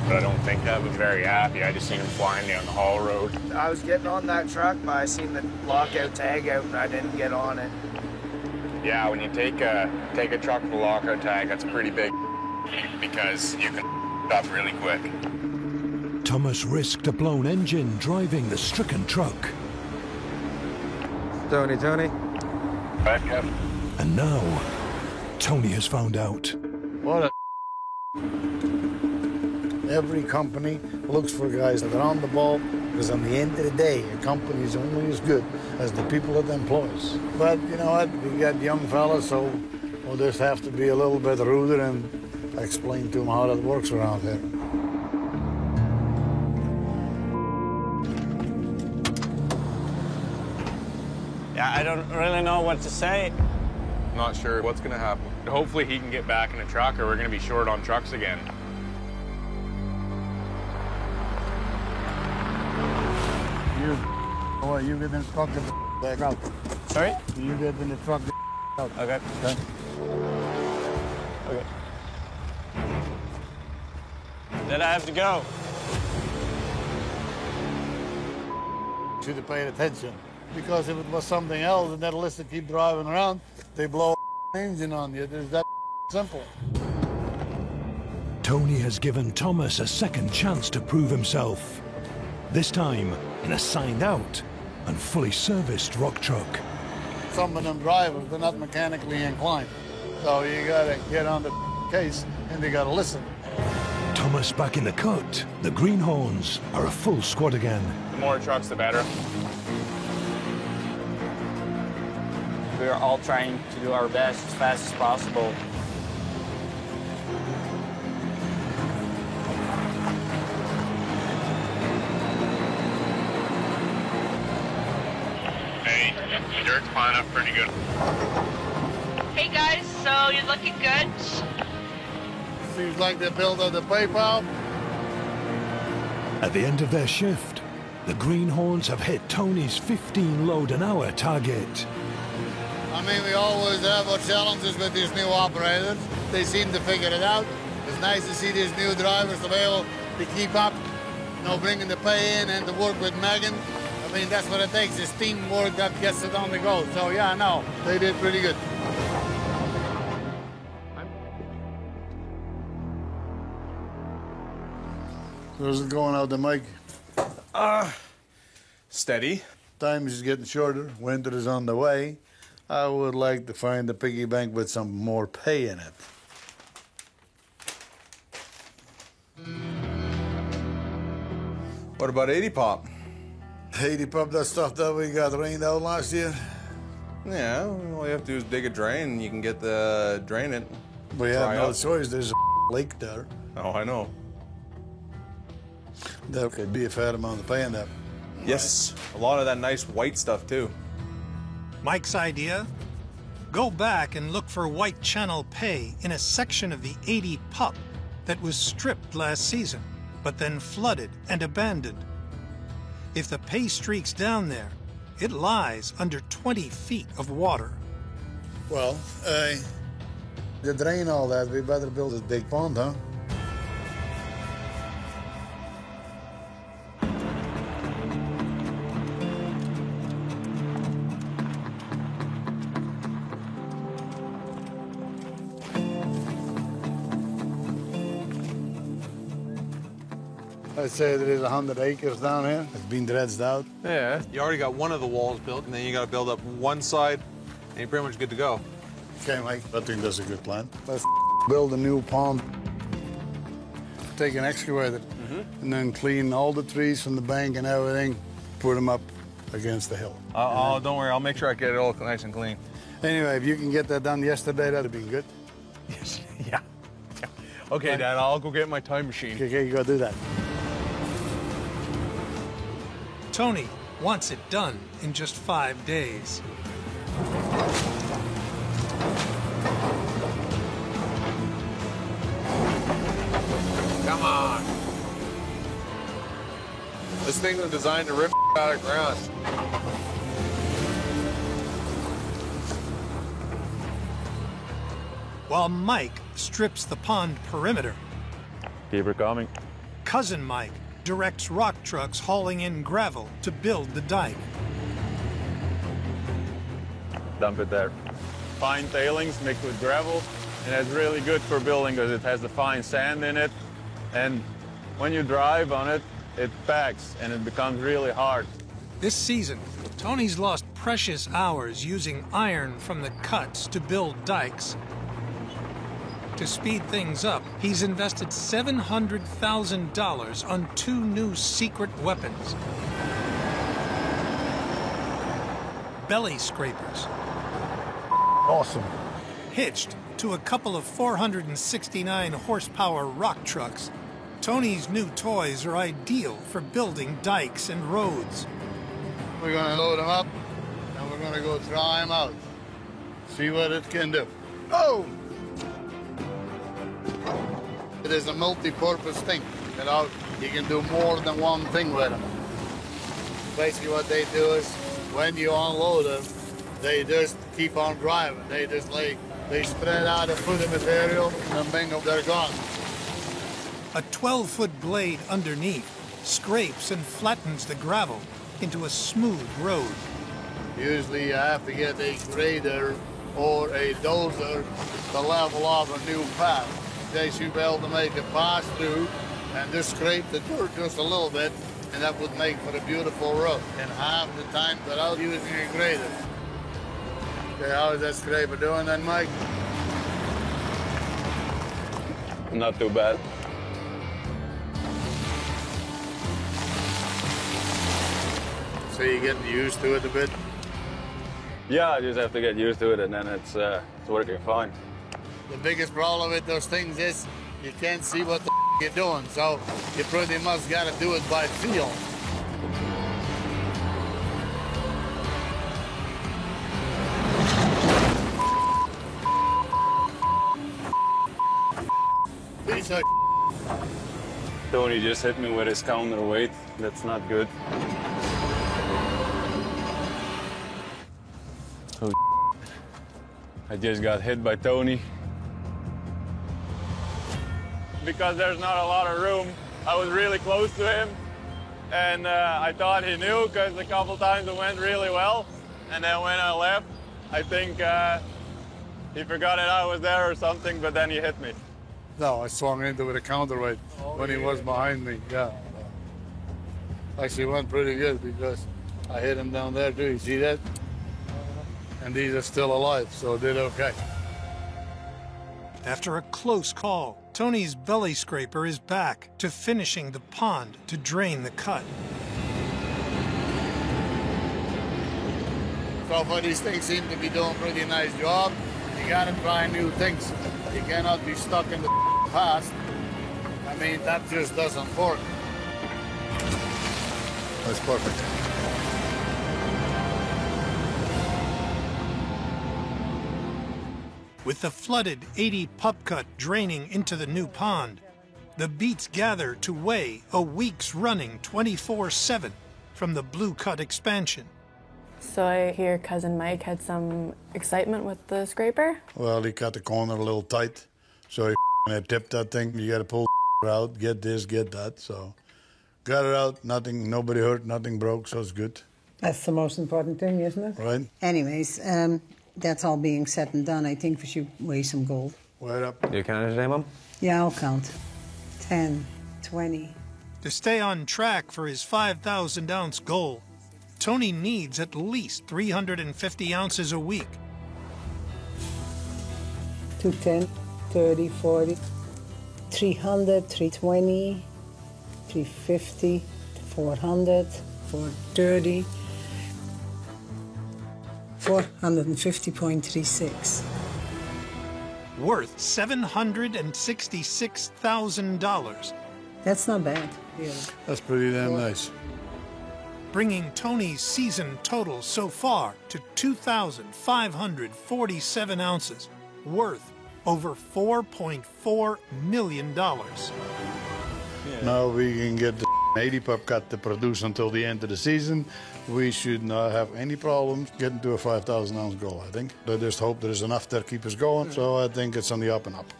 But I don't think I was very happy. I just seen him flying down the haul road. I was getting on that truck, but I seen the lockout tag out and I didn't get on it. Yeah, when you take a truck with a lockout tag, that's pretty big because you can up really quick. Thomas risked a blown engine driving the stricken truck. Tony. Back up. And now, Tony has found out. What a... Every company looks for guys that are on the ball, because on the end of the day, a company is only as good as the people it employs. But you know what? We got young fellas, so we'll just have to be a little bit ruder and explain to them how that works around here. Yeah, I don't really know what to say. Not sure what's going to happen. Hopefully he can get back in a truck or we're going to be short on trucks again. You get in the truck and back out. Sorry? You get in the truck out. Okay. Okay. Then I have to go. should have paid attention. Because if it was something else and that list would keep driving around, they blow engine on you. It's that simple. Tony has given Thomas a second chance to prove himself. This time in a signed out and fully serviced rock truck. Some of them drivers, they're not mechanically inclined. So you gotta get on the case and they gotta listen. Thomas back in the cut. The Greenhorns are a full squad again. The more trucks, the better. We're all trying to do our best as fast as possible. Hey, the dirt's piling up pretty good. Hey guys, so you're looking good. Seems like they built up the PayPal. At the end of their shift, the Greenhorns have hit Tony's 15 load an hour target. I mean, we always have our challenges with these new operators. They seem to figure it out. It's nice to see these new drivers to be able to keep up, you know, bringing the pay in and to work with Megan. I mean, that's what it takes, is teamwork that gets it on the go. So, yeah, no, they did pretty good. How's it going out there, Mike? Steady. Time is getting shorter. Winter is on the way. I would like to find a piggy bank with some more pay in it. What about 80 Pop? 80 Pop, that stuff that we got rained out last year? Yeah, all you have to do is dig a drain and you can get the drain it. We have no choice. There's a lake there. Oh, I know. There could be a fair amount of pay in that. Yes, a lot of that nice white stuff too. Mike's idea? Go back and look for white channel pay in a section of the 80 Pup that was stripped last season, but then flooded and abandoned. If the pay streak's down there, it lies under 20 feet of water. Well, to drain all that, we better build a big pond, huh? I'd say there is 100 acres down here. It's been dredged out. Yeah, you already got one of the walls built, and then you got to build up one side, and you're pretty much good to go. Okay, Mike, I think that's a good plan. Let's build a new pond. Take an excavator, and then clean all the trees from the bank and everything, put them up against the hill. Oh, don't worry, I'll make sure I get it all nice and clean. Anyway, if you can get that done yesterday, that'd be good. Yes, yeah. Okay, Dad, I'll go get my time machine. Okay, you go do that. Tony wants it done in just 5 days. Come on. This thing was designed to rip out of ground. While Mike strips the pond perimeter, Keep her coming. cousin Mike directs rock trucks hauling in gravel to build the dike. Dump it there. Fine tailings mixed with gravel, and it's really good for building because it has the fine sand in it, and when you drive on it, it packs and it becomes really hard. This season, Tony's lost precious hours using iron from the cuts to build dikes. To speed things up, he's invested $700,000 on 2 new secret weapons. Belly scrapers. Awesome. Hitched to a couple of 469 horsepower rock trucks, Tony's new toys are ideal for building dikes and roads. We're gonna load them up, and we're gonna go try them out. See what it can do. Oh! It is a multi-purpose thing. You know, you can do more than one thing with them. Basically what they do is, when you unload them, they just keep on driving. They just they spread out and put the material, and then bingo, they're gone. A 12-foot blade underneath scrapes and flattens the gravel, into a smooth road. Usually you have to get a grader or a dozer to level off a new path. In case you'll be able to make a pass through and just scrape the dirt just a little bit, and that would make for a beautiful road. And half the time without using a grader. Okay, how is that scraper doing then, Mike? Not too bad. So you're getting used to it a bit? Yeah, I just have to get used to it, and then it's working fine. The biggest problem with those things is you can't see what the you're doing, so you pretty much got to do it by feel. Piece of Tony just hit me with his counterweight. That's not good. Oh, I just got hit by Tony. Because there's not a lot of room, I was really close to him. And I thought he knew because a couple times it went really well. And then when I left, I think he forgot that I was there or something, but then he hit me. No, I swung into with a counterweight when he was behind me, yeah. Actually went pretty good because I hit him down there too, you see that? And these are still alive, so it did okay. After a close call, Tony's belly scraper is back to finishing the pond to drain the cut. So far these things seem to be doing a pretty nice job. You gotta try new things. You cannot be stuck in the past. I mean, that just doesn't work. That's perfect. With the flooded 80 pup cut draining into the new pond, the beats gather to weigh a week's running 24/7 from the Blue Cut expansion. So I hear Cousin Mike had some excitement with the scraper. Well, he cut the corner a little tight, so he had tipped that thing. You got to pull out, get this, get that. So got it out, nothing, nobody hurt, nothing broke, so it's good. That's the most important thing, isn't it? Right. Anyways, that's all being said and done. I think we should weigh some gold. Weigh it up. You counting today, Mom? Yeah, I'll count. 10, 20. To stay on track for his 5,000-ounce goal, Tony needs at least 350 ounces a week. 210, 30, 40, 300, 320, 350, 400, 430, 450.36. Worth $766,000. That's not bad, really. That's pretty damn nice. Bringing Tony's season total so far to 2,547 ounces, worth over $4.4 million. Now we can get the 80 pup cut to produce until the end of the season. We should not have any problems getting to a 5,000-ounce goal, I think. I just hope there's enough there to keep us going, so I think it's on the up and up.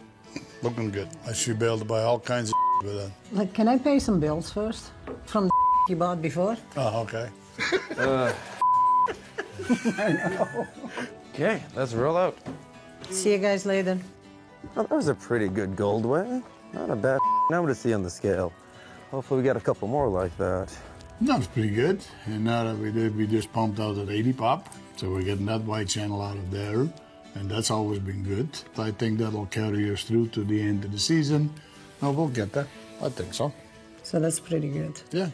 Looking good. I should be able to buy all kinds of with that. Like, can I pay some bills first? From the you bought before? Oh, okay. I know. Okay, let's roll out. See you guys later. Well, that was a pretty good gold weigh. Not a bad number to see on the scale. Hopefully we get a couple more like that. That was pretty good. And now that we did, we just pumped out at 80 pop. So we're getting that white channel out of there. And that's always been good. I think that'll carry us through to the end of the season. No, we'll get there. I think so. So that's pretty good. Yeah.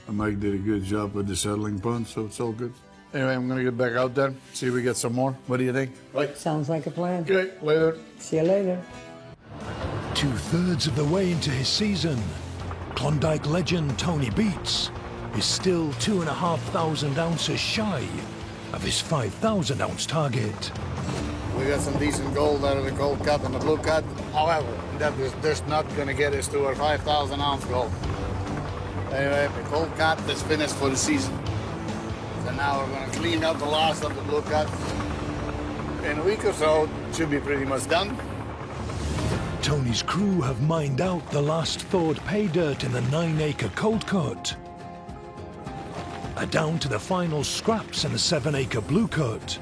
Mike did a good job with the settling punch, so it's all good. Anyway, I'm gonna get back out there, see if we get some more. What do you think? Right. Sounds like a plan. Okay, later. See you later. 2/3 of the way into his season, Klondike legend Tony Beats is still 2,500 ounces shy of his 5,000-ounce target. We got some decent gold out of the gold cut and the blue cut. However, that is just not gonna get us to our 5,000-ounce goal. Anyway, the gold cut is finished for the season. So now we're going to clean up the last of the blue cut. In a week or so, it should be pretty much done. Tony's crew have mined out the last thawed pay dirt in the 9-acre cold cut. are down to the final scraps in the 7-acre Blue Cut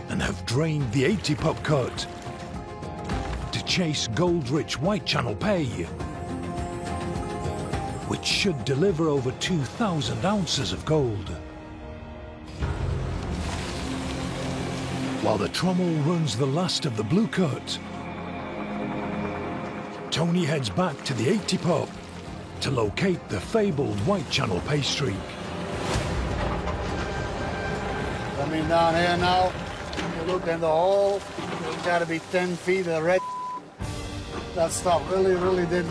and have drained the 80 Pup Cut to chase gold-rich White Channel Pay, which should deliver over 2,000 ounces of gold. While the trommel runs the last of the Blue Cut, Tony heads back to the 80 Pup to locate the fabled White Channel Pay Streak. Coming down here now, you look in the hole, it's got to be 10 feet of red. That stuff really didn't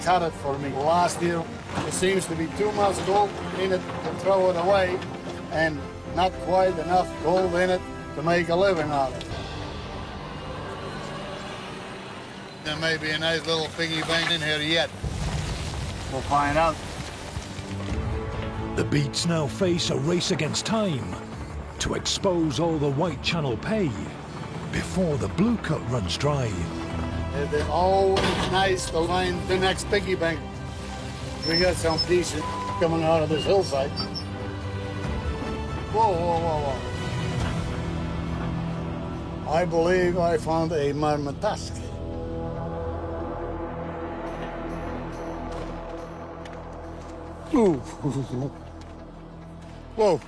cut it for me. Last year, there seems to be too much gold in it to throw it away, and not quite enough gold in it to make a living out of it. There may be a nice little piggy bank in here yet. We'll find out. The Beats now face a race against time to expose all the White Channel Pay before the Blue Cut runs dry. It's always nice to line the next piggy bank. We got some decent coming out of this hillside. Whoa. I believe I found a marmotusk. Ooh. Whoa.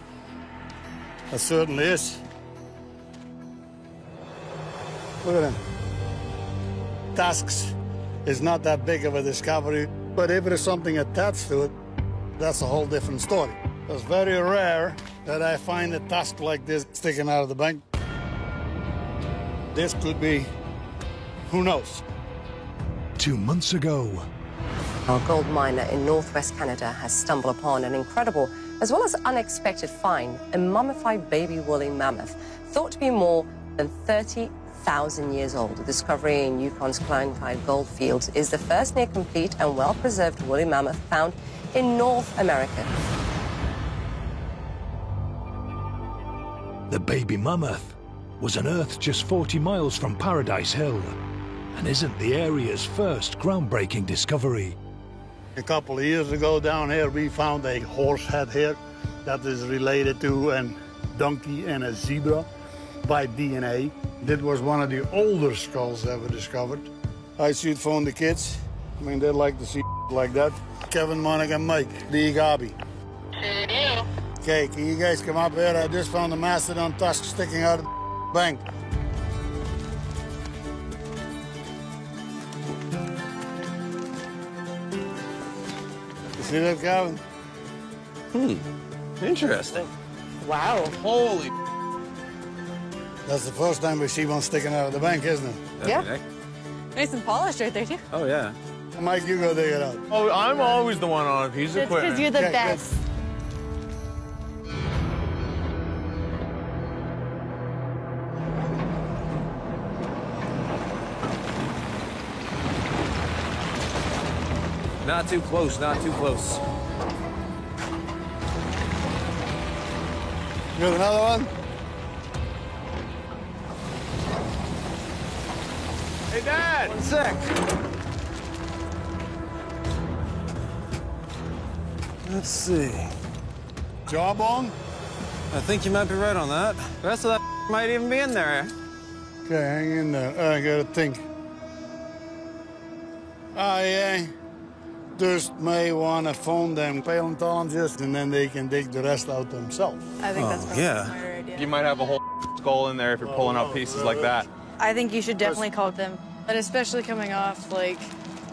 That certainly is. Look at them. Tusks is not that big of a discovery, but if there's something attached to it, that's a whole different story. It's very rare that I find a tusk like this sticking out of the bank. This could be, who knows? 2 months ago, a gold miner in northwest Canada has stumbled upon an incredible, as well as unexpected find, a mummified baby woolly mammoth, thought to be more than 30,000 years old. The discovery in Yukon's Klondike gold fields is the first near-complete and well-preserved woolly mammoth found in North America. The baby mammoth was unearthed just 40 miles from Paradise Hill and isn't the area's first groundbreaking discovery. A couple of years ago down here, we found a horse head here that is related to a donkey and a zebra by DNA. That was one of the older skulls ever discovered. I should phone the kids. I mean, they like to see like that. Kevin, Monica, Mike, the Igabi. Okay, can you guys come up here? I just found a mastodon tusk sticking out of the bank. See that, Calvin? Interesting. Wow. Holy. That's the first time we see one sticking out of the bank, isn't it? Yeah. Nice and polished right there, too. Oh, yeah. Mike, you go dig it out. Oh, I'm always the one on a piece of That's equipment. because you're the Okay, best. Not too close, not too close. You got another one? Hey, Dad! 1 sec. Let's see. Jawbone? I think you might be right on that. The rest of that might even be in there. Okay, hang in there. I gotta think. I just may want to phone them paleontologists, and then they can dig the rest out themselves. I think that's probably yeah. a smarter idea. You might have a whole skull in there if you're pulling out pieces like that. I think you should definitely call them, but especially coming off like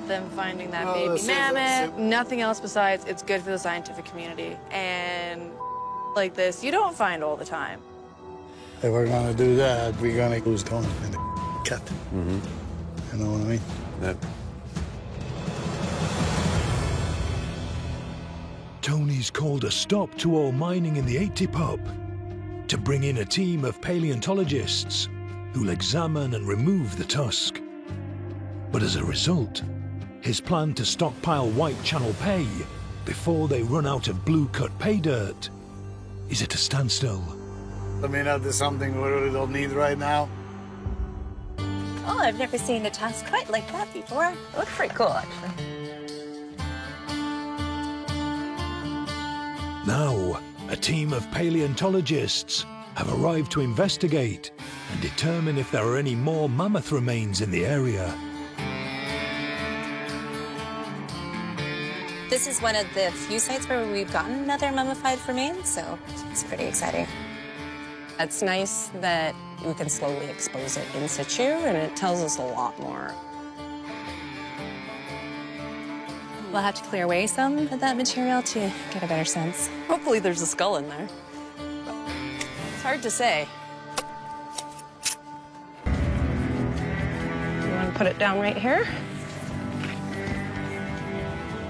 them finding that No, baby this is- mammoth. Nothing else besides it's good for the scientific community, and like this you don't find all the time. If we're gonna do that, we're gonna lose Tony in the cut. Mm-hmm. You know what I mean? Yep. Tony's called a stop to all mining in the 80 Pup to bring in a team of paleontologists who'll examine and remove the tusk. But as a result, his plan to stockpile White Channel Pay before they run out of Blue Cut pay dirt is at a standstill. I mean, that is something we really don't need right now. Oh, I've never seen a tusk quite like that before. It looks pretty cool, actually. Now, a team of paleontologists have arrived to investigate and determine if there are any more mammoth remains in the area. This is one of the few sites where we've gotten another mummified remain, so it's pretty exciting. It's nice that we can slowly expose it in situ, and it tells us a lot more. We'll have to clear away some of that material to get a better sense. Hopefully there's a skull in there. It's hard to say. You want to put it down right here?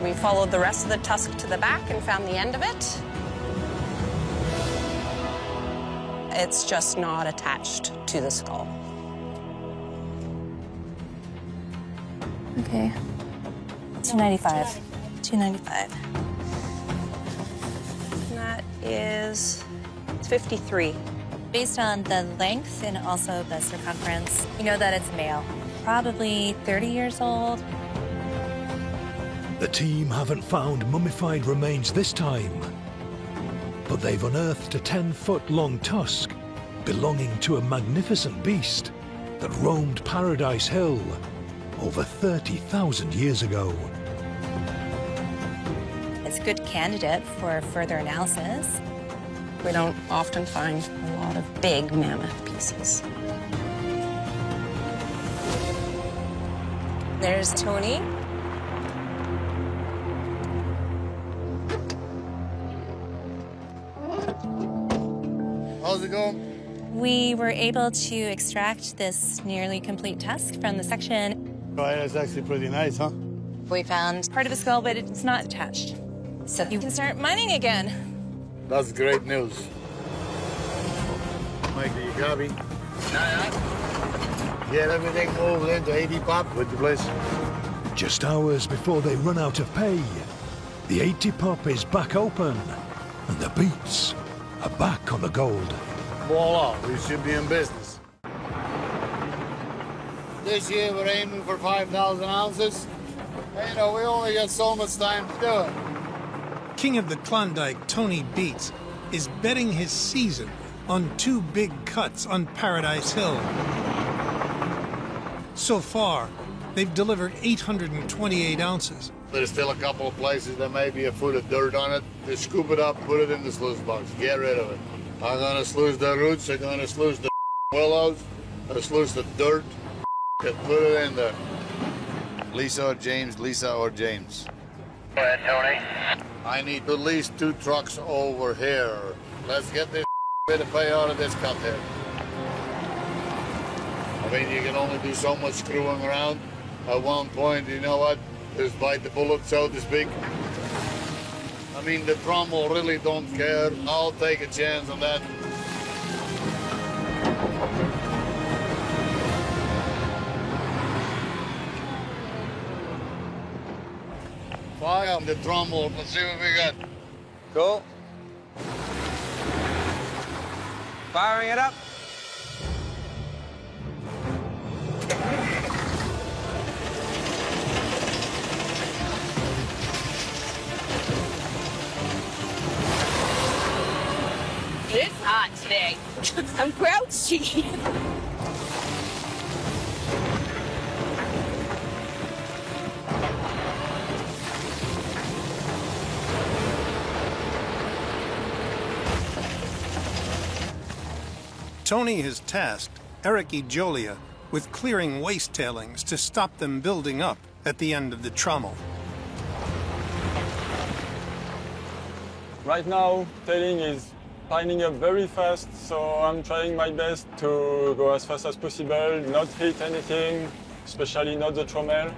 We followed the rest of the tusk to the back and found the end of it. It's just not attached to the skull. Okay. 295. 295. And that is 53. Based on the length and also the circumference, you know that it's male. Probably 30 years old. The team haven't found mummified remains this time, but they've unearthed a 10-foot-long tusk belonging to a magnificent beast that roamed Paradise Hill over 30,000 years ago. It's a good candidate for further analysis. We don't often find a lot of big mammoth pieces. There's Tony. How's it going? We were able to extract this nearly complete tusk from the section. Right, that's actually pretty nice, huh? We found part of a skull, but it's not attached. So you can start mining again. That's great news. Mikey, you got me? Get everything moved into 80 pop with the place. Just hours before they run out of pay, the 80 pop is back open, and the beats are back on the gold. Voila, we should be in business. This year we're aiming for 5,000 ounces. You know, we only got so much time to do it. King of the Klondike, Tony Beats, is betting his season on 2 big cuts on Paradise Hill. So far, they've delivered 828 ounces. There's still a couple of places that may be a foot of dirt on it. Just scoop it up, put it in the sluice box, get rid of it. I'm gonna sluice the roots, I'm gonna sluice the willows, I'm gonna sluice the dirt, and put it in there. Lisa or James, Lisa or James. Go ahead, Tony. I need at least 2 trucks over here. Let's get this bit of pay out of this cut here. I mean, you can only do so much screwing around. At one point, you know what? Just bite the bullet, so to speak. I mean, the trommel really don't care. I'll take a chance on that. Fire the trommel. Let's see what we got. Cool. Firing it up. It's hot today. I'm grouchy. Tony has tasked Eric E. Jolia with clearing waste tailings to stop them building up at the end of the trommel. Right now, tailing is piling up very fast, so I'm trying my best to go as fast as possible, not hit anything, especially not the trommel.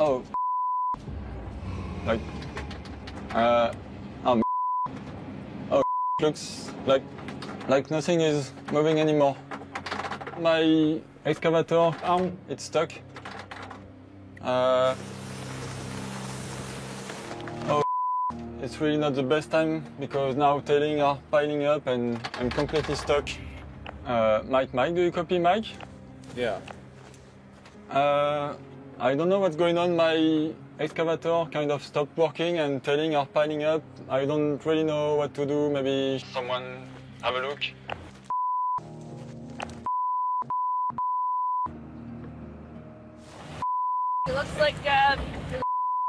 Oh, like, oh, looks like nothing is moving anymore. My excavator arm, it's stuck. Oh, it's really not the best time because now tailing are piling up and I'm completely stuck. Mike, do you copy, Mike? Yeah. I don't know what's going on. My excavator kind of stopped working and tailing are piling up. I don't really know what to do. Maybe someone have a look. It looks like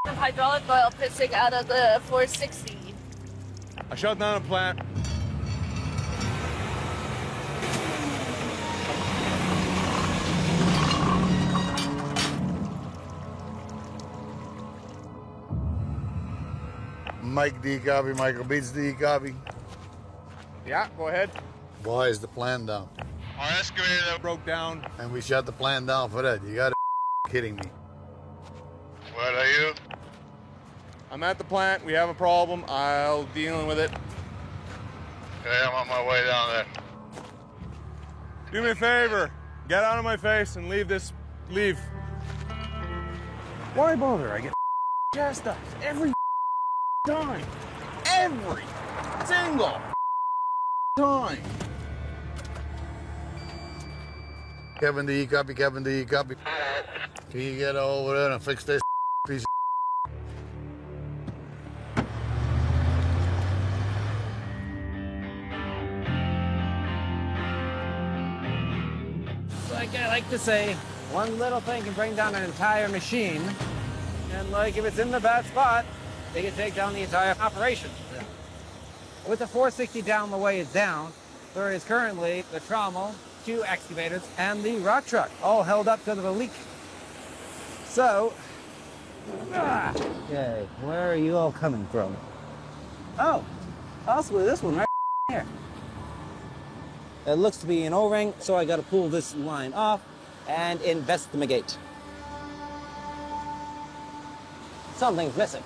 some hydraulic oil pissing out of the 460. I shut down a plant. Mike, do you copy? Michael Beats, do you copy? Yeah, go ahead. Why is the plan down? Our excavator broke down. And we shut the plan down for that. You gotta kidding me. What are you? I'm at the plant. We have a problem. I'll dealing with it. Okay, I'm on my way down there. Do me a favor. Get out of my face and leave this. Leave. Why bother? I get chastised every time. Every single time. Kevin, do you copy? Kevin, do you copy? Can you get over there and fix this piece of Like I like to say, one little thing can bring down an entire machine. And like if it's in the bad spot, they can take down the entire operation. Yeah. With the 460 down the way it's down, there is currently the trommel, 2 excavators, and the rock truck, all held up because of a leak. So, okay, where are you all coming from? Oh, possibly this one right here. It looks to be an O-ring, so I gotta pull this line off and investigate. Something's missing.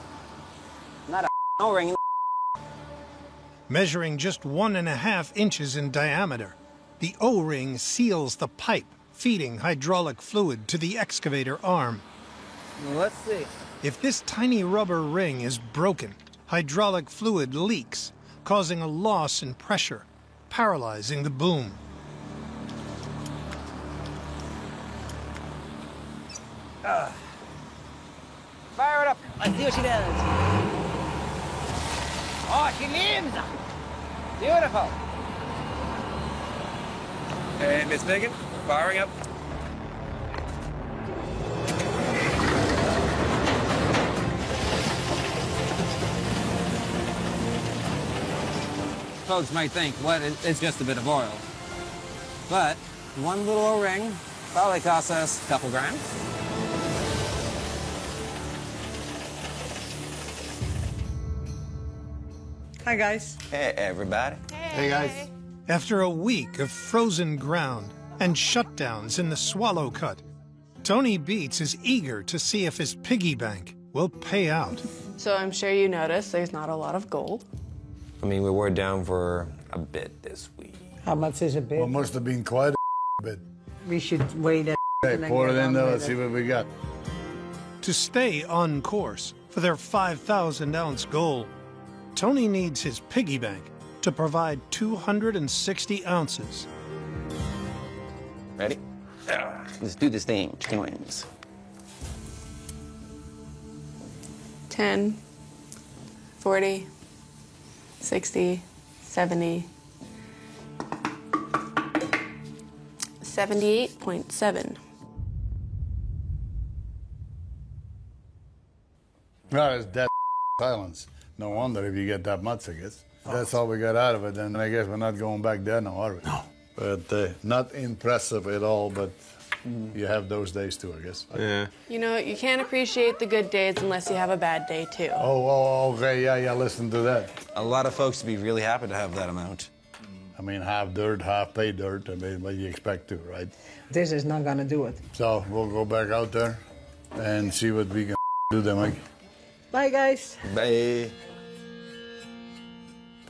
Not a O-ring. Measuring just 1.5 inches in diameter, the O-ring seals the pipe feeding hydraulic fluid to the excavator arm. Let's see. If this tiny rubber ring is broken, hydraulic fluid leaks, causing a loss in pressure, paralyzing the boom. Fire it up. Let's see what she does. Oh, she lives! Beautiful. Hey, Miss Megan, firing up. Folks might think, what, it's just a bit of oil. But one little O-ring probably costs us a couple grand. Hi, guys. Hey, everybody. Hey, guys. After a week of frozen ground and shutdowns in the Swallow Cut, Tony Beats is eager to see if his piggy bank will pay out. So I'm sure you noticed there's not a lot of gold. I mean, we were down for a bit this week. How much is a bit? Well, must have been quite a bit. We should wait a Hey, and then pour get it in on there, with let's see what we got. To stay on course for their 5,000-ounce goal, Tony needs his piggy bank to provide 260 ounces. Ready? Let's do this thing, twins. 10, 40, 60, 70, 78.7. No, it's dead silence. No wonder if you get that much, I guess. That's all we got out of it, and I guess we're not going back there now, are we? No. But not impressive at all, but you have those days too, I guess. Yeah. You know, you can't appreciate the good days unless you have a bad day, too. Oh, okay, yeah, listen to that. A lot of folks would be really happy to have that amount. I mean, half dirt, half pay dirt. I mean, what do you expect to, right? This is not gonna do it. So we'll go back out there and see what we can do there, Mike. Bye, guys. Bye.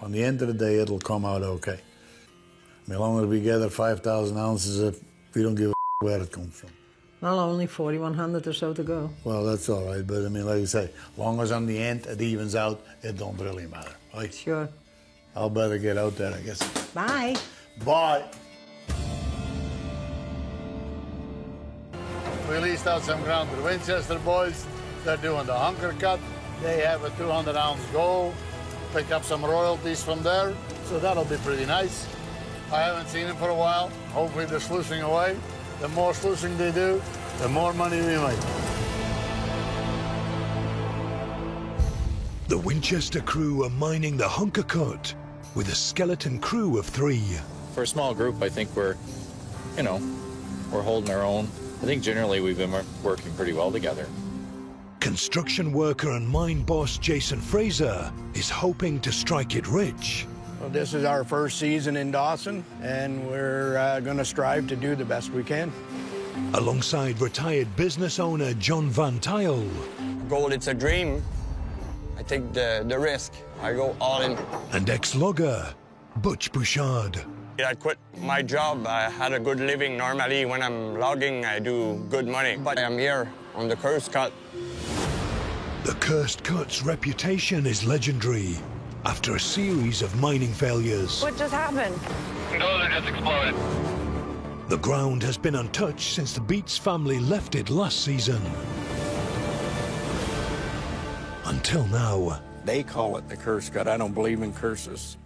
On the end of the day, it'll come out okay. I mean, as long as we gather 5,000 ounces, if we don't give a where it comes from. Well, only 4,100 or so to go. Well, that's all right, but I mean, like you say, as long as on the end it evens out, it don't really matter, right? Sure. I'll better get out there, I guess. Bye. Bye. We leased out some ground to the Winchester boys. They're doing the hunker cut. They have a 200-ounce goal. Pick up some royalties from there, so that'll be pretty nice. I haven't seen them for a while. Hopefully they're sluicing away. The more sluicing they do, the more money we make. The Winchester crew are mining the Hunker Cut with a skeleton crew of 3. For a small group, I think we're holding our own. I think generally we've been working pretty well together. Construction worker and mine boss Jason Fraser is hoping to strike it rich. Well, this is our first season in Dawson, and we're going to strive to do the best we can. Alongside retired business owner John Van Tile. Gold, it's a dream. I take the risk. I go all in. And ex-logger Butch Bouchard. I quit my job. I had a good living. Normally, when I'm logging, I do good money. But I'm here on the Cursed Cut. The Cursed Cut's reputation is legendary after a series of mining failures. What just happened? Dozer just exploded. The ground has been untouched since the Beats family left it last season. Until now. They call it the Cursed Cut. I don't believe in curses.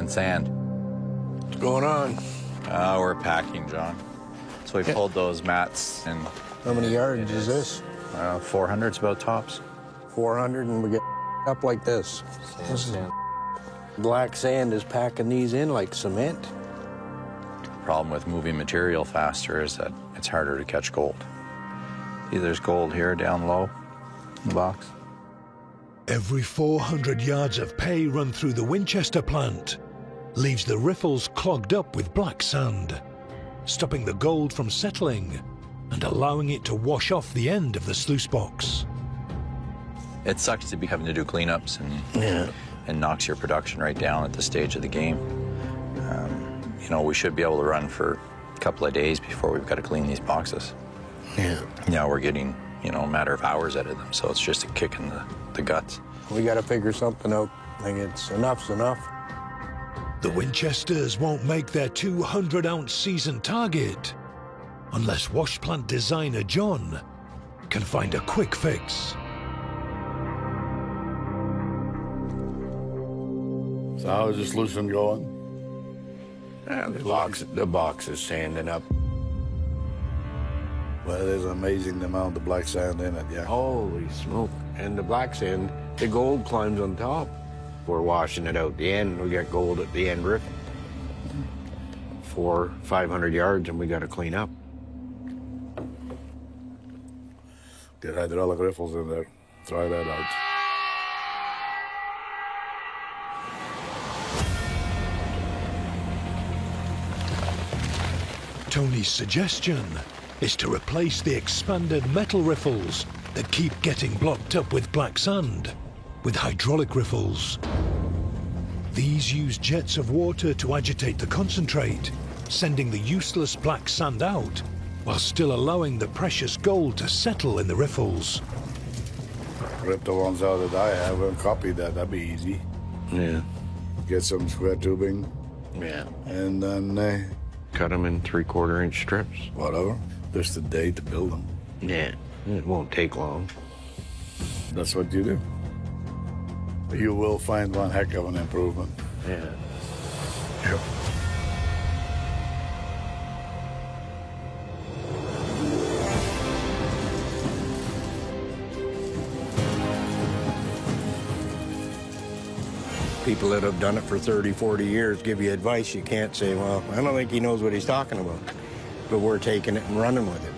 Sand. What's going on? We're packing, John. So we pulled those mats and... How many yards is this? 400's about tops. 400, and we get up like this. Sand. Black sand is packing these in like cement. Problem with moving material faster is that it's harder to catch gold. See, there's gold here down low in the box. Every 400 yards of pay run through the Winchester plant leaves the riffles clogged up with black sand, stopping the gold from settling and allowing it to wash off the end of the sluice box. It sucks to be having to do cleanups and knocks your production right down at the stage of the game. We should be able to run for a couple of days before we've got to clean these boxes. Yeah. Now we're getting, a matter of hours out of them, so it's just a kick in the guts. We got to figure something out. I think enough's enough. The Winchesters won't make their 200-ounce season target unless wash plant designer John can find a quick fix. So how's this sluicing going? The box is sanding up. Well, it is amazing the amount of black sand in it, yeah. Holy smoke. And the black sand, the gold climbs on top. We're washing it out the end. We got gold at the end rip. 400-500 yards, and we got to clean up. Get hydraulic riffles in there. Try that out. Tony's suggestion is to replace the expanded metal riffles that keep getting blocked up with black sand with hydraulic riffles. These use jets of water to agitate the concentrate, sending the useless black sand out while still allowing the precious gold to settle in the riffles. Rip the ones out that I have and copy that. That'd be easy. Yeah. Get some square tubing. Yeah. And then cut them in 3/4-inch strips. Whatever. Just a day to build them. Yeah. It won't take long. That's what you do. You will find one heck of an improvement. Yeah. Yep. People that have done it for 30, 40 years give you advice. You can't say, well, I don't think he knows what he's talking about. But we're taking it and running with it.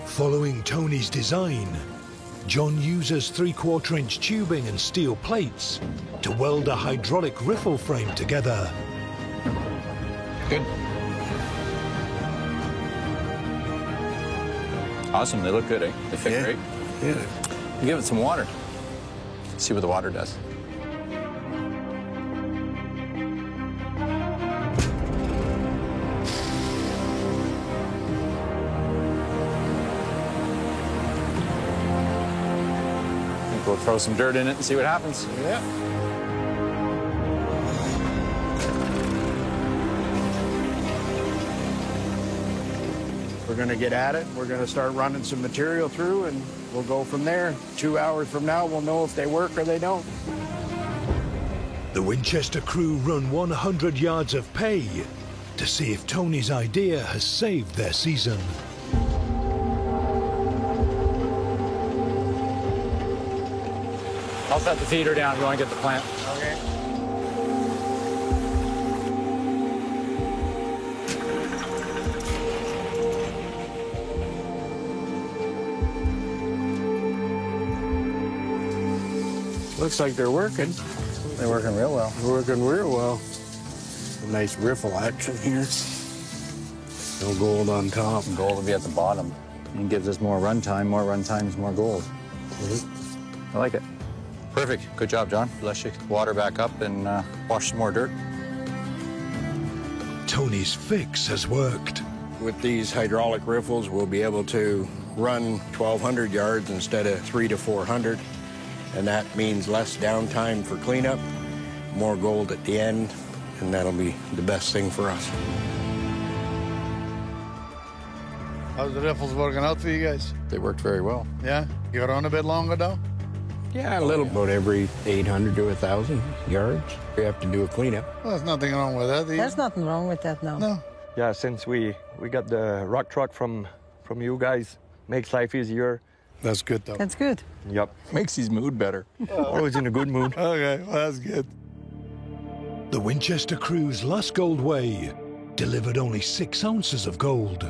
Following Tony's design, John uses 3/4-inch tubing and steel plates to weld a hydraulic riffle frame together. Good. Awesome, they look good, eh? They fit great. Yeah. Give it some water. See what the water does. We'll throw some dirt in it and see what happens. Yeah. We're going to get at it. We're going to start running some material through, and we'll go from there. 2 hours from now, we'll know if they work or they don't. The Winchester crew run 100 yards of pay to see if Tony's idea has saved their season. I'll set the feeder down if you want to get the plant. Okay. Looks like they're working. They're working real well. They're working real well. A nice riffle action here. No gold on top. And gold will be at the bottom. And gives us more run time. More run time is more gold. I like it. Perfect. Good job, John. Let's get the water back up and wash some more dirt. Tony's fix has worked. With these hydraulic riffles, we'll be able to run 1,200 yards instead of 300 to 400. And that means less downtime for cleanup, more gold at the end, and that'll be the best thing for us. How's the riffles working out for you guys? They worked very well. Yeah? You got on a bit longer, though? Yeah, a little. About every 800 to 1,000 yards, we have to do a cleanup. Well, there's nothing wrong with that. There's nothing wrong with that, no. No. Yeah, since we got the rock truck from you guys, makes life easier. That's good, though. That's good. Yep. Makes his mood better. Always in a good mood. Okay, well, that's good. The Winchester crew's last gold weigh delivered only 6 ounces of gold.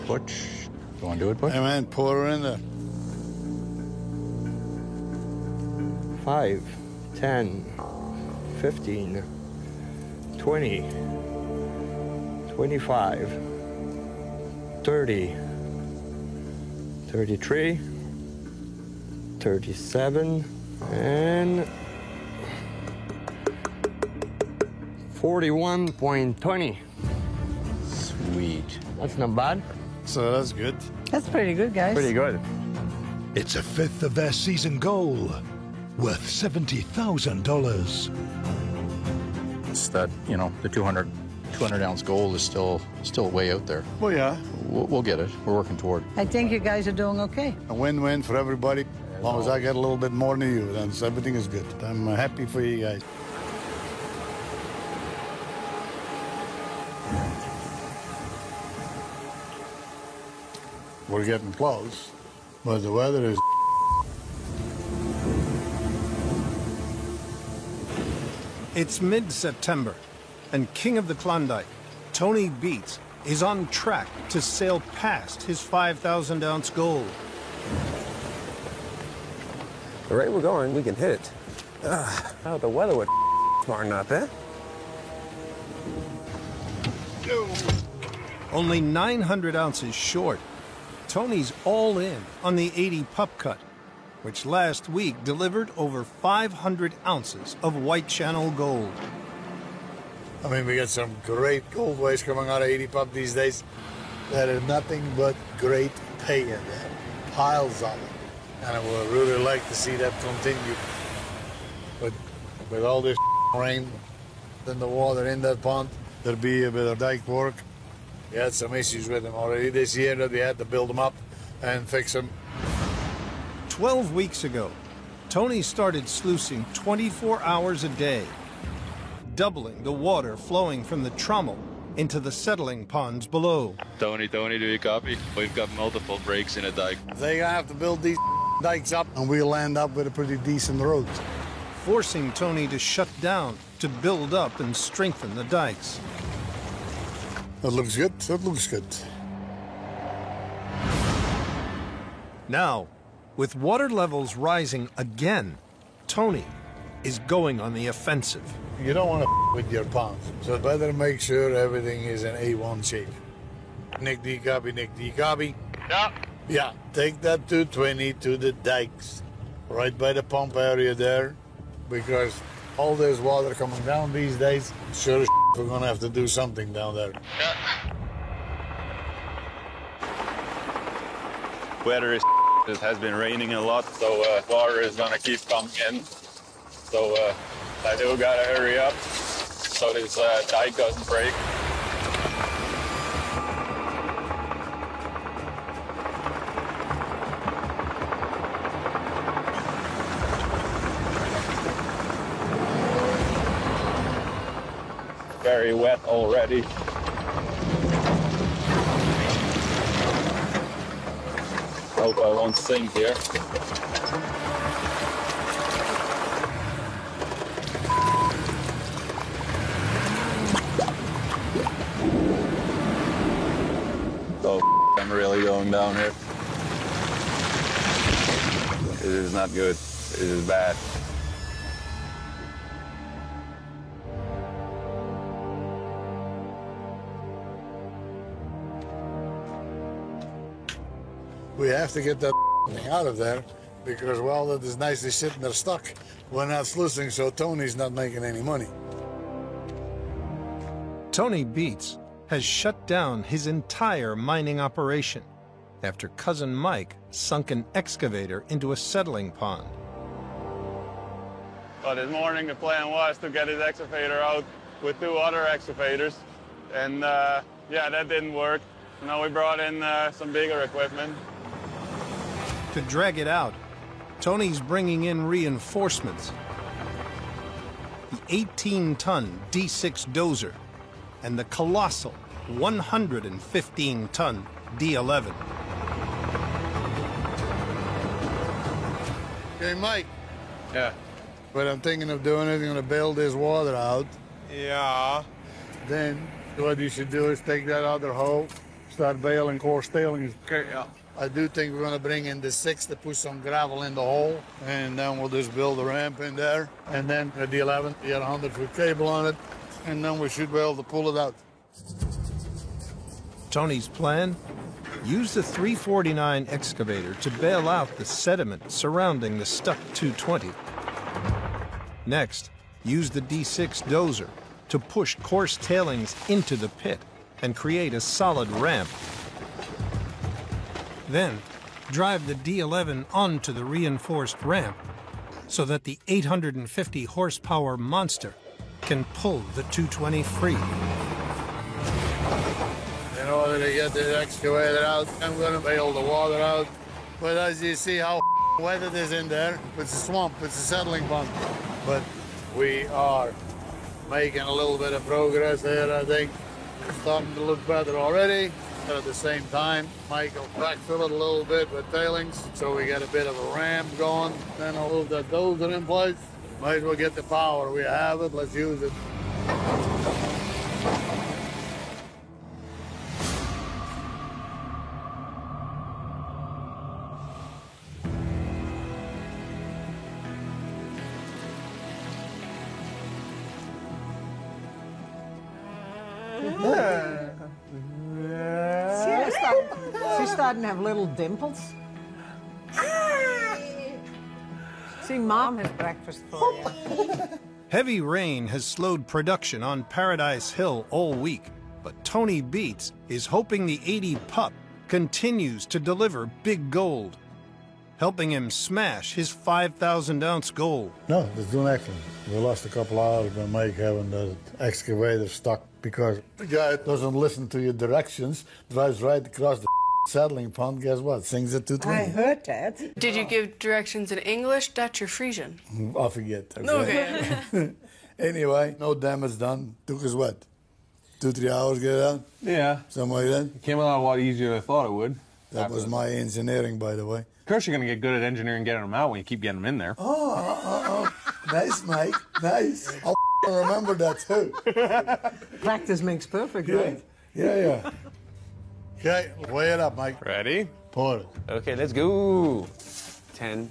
Butch, you want to do it, Butch? Hey, man, pour her in there. 5, 10, 15, 20, 25, 30, 33, 37, and 41.20. Sweet. That's not bad. So that's good. That's pretty good, guys. Pretty good. It's a fifth of their season goal, worth $70,000. It's that, you know, the 200 ounce gold is still way out there. Well, yeah. We'll get it. We're working toward it. I think you guys are doing okay. A win-win for everybody. As long as I get a little bit more than you, then everything is good. I'm happy for you guys. We're getting close, but the weather is... It's mid-September, and King of the Klondike, Tony Beets, is on track to sail past his 5,000-ounce goal. The rate we're going, we can hit it. Oh, the weather would smarten up, eh? Only 900 ounces short, Tony's all in on the 80 pup cut, which last week delivered over 500 ounces of White Channel gold. I mean, we got some great gold weights coming out of 80 pup these days. That is nothing but great pay in there. Piles of it. And I would really like to see that continue. But with all this rain in the water in that pond, there'll be a bit of dike work. We had some issues with them already this year that we had to build them up and fix them. 12 weeks ago, Tony started sluicing 24 hours a day, doubling the water flowing from the trommel into the settling ponds below. Tony, do you copy? We've got multiple breaks in a dike. They're gonna have to build these dikes up and we'll end up with a pretty decent road. Forcing Tony to shut down to build up and strengthen the dikes. That looks good. That looks good. Now, with water levels rising again, Tony is going on the offensive. You don't want to with your ponds, so better make sure everything is in A1 shape. Nick, do you copy? Nick, do you copy? Yeah. Yeah, take that 220 to the dikes, right by the pump area there, because all this water coming down these days, sure as we're gonna have to do something down there. Yeah. Weather is it has been raining a lot, so water is gonna keep coming in. So I do gotta hurry up so this dike doesn't break. very wet already. Hope I won't sink here. Oh, I'm really going down here. It is not good. It is bad. We have to get that thing out of there because, well, that is nicely sitting there stuck. We're not sluicing, so Tony's not making any money. Tony Beets has shut down his entire mining operation after cousin Mike sunk an excavator into a settling pond. Well, this morning the plan was to get his excavator out with 2 other excavators, and yeah, that didn't work. Now we brought in some bigger equipment. To drag it out, Tony's bringing in reinforcements. The 18-ton D6 dozer and the colossal 115-ton D11. Okay, Mike. Yeah. What I'm thinking of doing is I'm going to bail this water out. Yeah. Then what you should do is take that other hole, start bailing coarse tailings. Okay, yeah. I do think we're going to bring in the 6 to put some gravel in the hole, and then we'll just build a ramp in there. And then the D11, we had a 100-foot cable on it, and then we should be able to pull it out. Tony's plan? Use the 349 excavator to bail out the sediment surrounding the stuck 220. Next, use the D6 dozer to push coarse tailings into the pit and create a solid ramp. Then, drive the D11 onto the reinforced ramp so that the 850 horsepower monster can pull the 220 free. In order to get the excavator out, I'm going to bail the water out. But as you see how wet it is in there, it's a swamp, it's a settling pond. But we are making a little bit of progress here, I think. It's starting to look better already. But at the same time, Mike will backfill it a little bit with tailings, so we get a bit of a ramp going. Then I'll move that dozer in place. Might as well get the power. We have it, let's use it. She's starting to have little dimples. See, Mom has breakfast for you. Heavy rain has slowed production on Paradise Hill all week, but Tony Beets is hoping the 80 pup continues to deliver big gold, helping him smash his 5,000-ounce goal. No, it's doing excellent. We lost a couple hours by Mike having the excavator stuck because the guy doesn't listen to your directions, drives right across the settling pond, guess what? Sings at 220. I heard that. Did you give directions in English, Dutch, or Frisian? I forget. Okay. Anyway, no damage done. Took us what? 2-3 hours to get it out? Yeah. Something like that? It came out a lot easier than I thought it would. That was my engineering, by the way. Of course you're going to get good at engineering getting them out when you keep getting them in there. Oh. Nice, Mike. Nice. I'll remember that, too. Practice makes perfect, right? Yeah. Okay, weigh it up, Mike. Ready? Pour it. Okay, let's go. 10,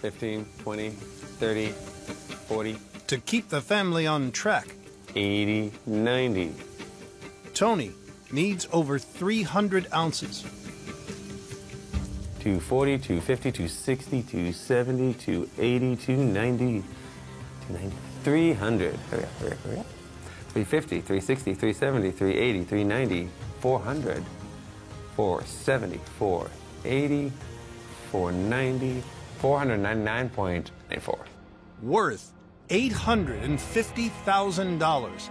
15, 20, 30, 40. To keep the family on track, 80, 90. Tony needs over 300 ounces. 240, 250, 260, 270, 280, 290, 300. Hurry up. 350, 360, 370, 380, 390, 400, 470, 480, 490, 499.84. Worth $850,000,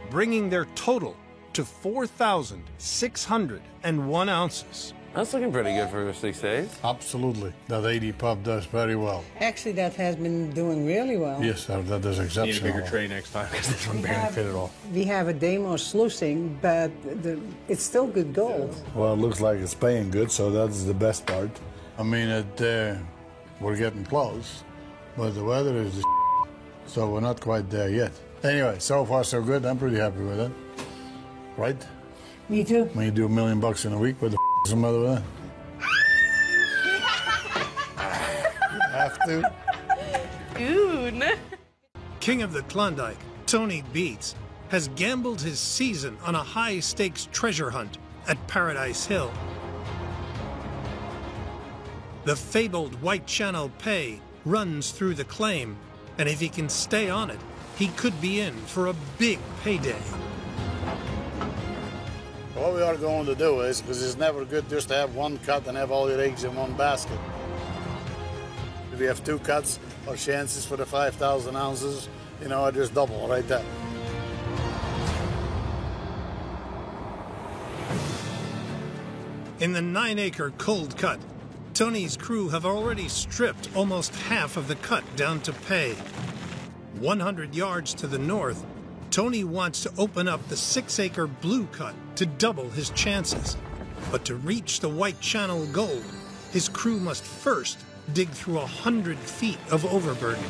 bringing their total to 4,601 ounces. That's looking pretty good for 6 days. Absolutely. That 80 pup does very well. Actually, that has been doing really well. Yes, that does exceptional. Need a bigger tray next time because this one barely fit at all. We have a demo sluicing, but it's still good gold. Well, it looks like it's paying good, so that's the best part. I mean, we're getting close, but the weather is just so we're not quite there yet. Anyway, so far so good. I'm pretty happy with it. Right? Me too. When you do $1 million in a week, what the is the matter with that? Have to. Goon. King of the Klondike, Tony Beets, has gambled his season on a high-stakes treasure hunt at Paradise Hill. The fabled White Channel Pay runs through the claim, and if he can stay on it, he could be in for a big payday. What we are going to do is, because it's never good just to have one cut and have all your eggs in one basket. If we have 2 cuts, our chances for the 5,000 ounces, are just double right there. In the 9-acre cold cut, Tony's crew have already stripped almost half of the cut down to pay. 100 yards to the north, Tony wants to open up the 6-acre blue cut to double his chances. But to reach the White Channel gold, his crew must first dig through 100 feet of overburden.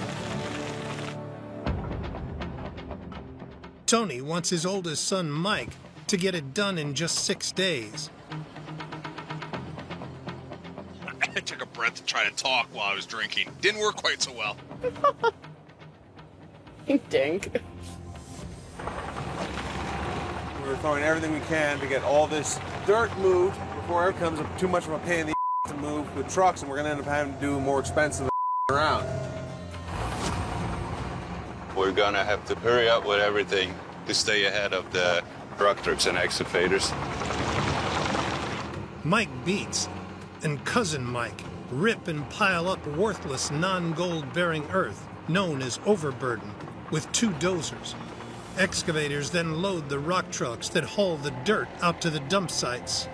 Tony wants his oldest son, Mike, to get it done in just 6 days. I took a breath to try to talk while I was drinking. Didn't work quite so well. You dink. We're throwing everything we can to get all this dirt moved before it becomes too much of a pain in the to move with trucks, and we're going to end up having to do more expensive around. We're going to have to hurry up with everything to stay ahead of the rock trucks and excavators. Mike Beets and cousin Mike rip and pile up worthless non-gold-bearing earth, known as overburden, with 2 dozers. Excavators then load the rock trucks that haul the dirt out to the dump sites.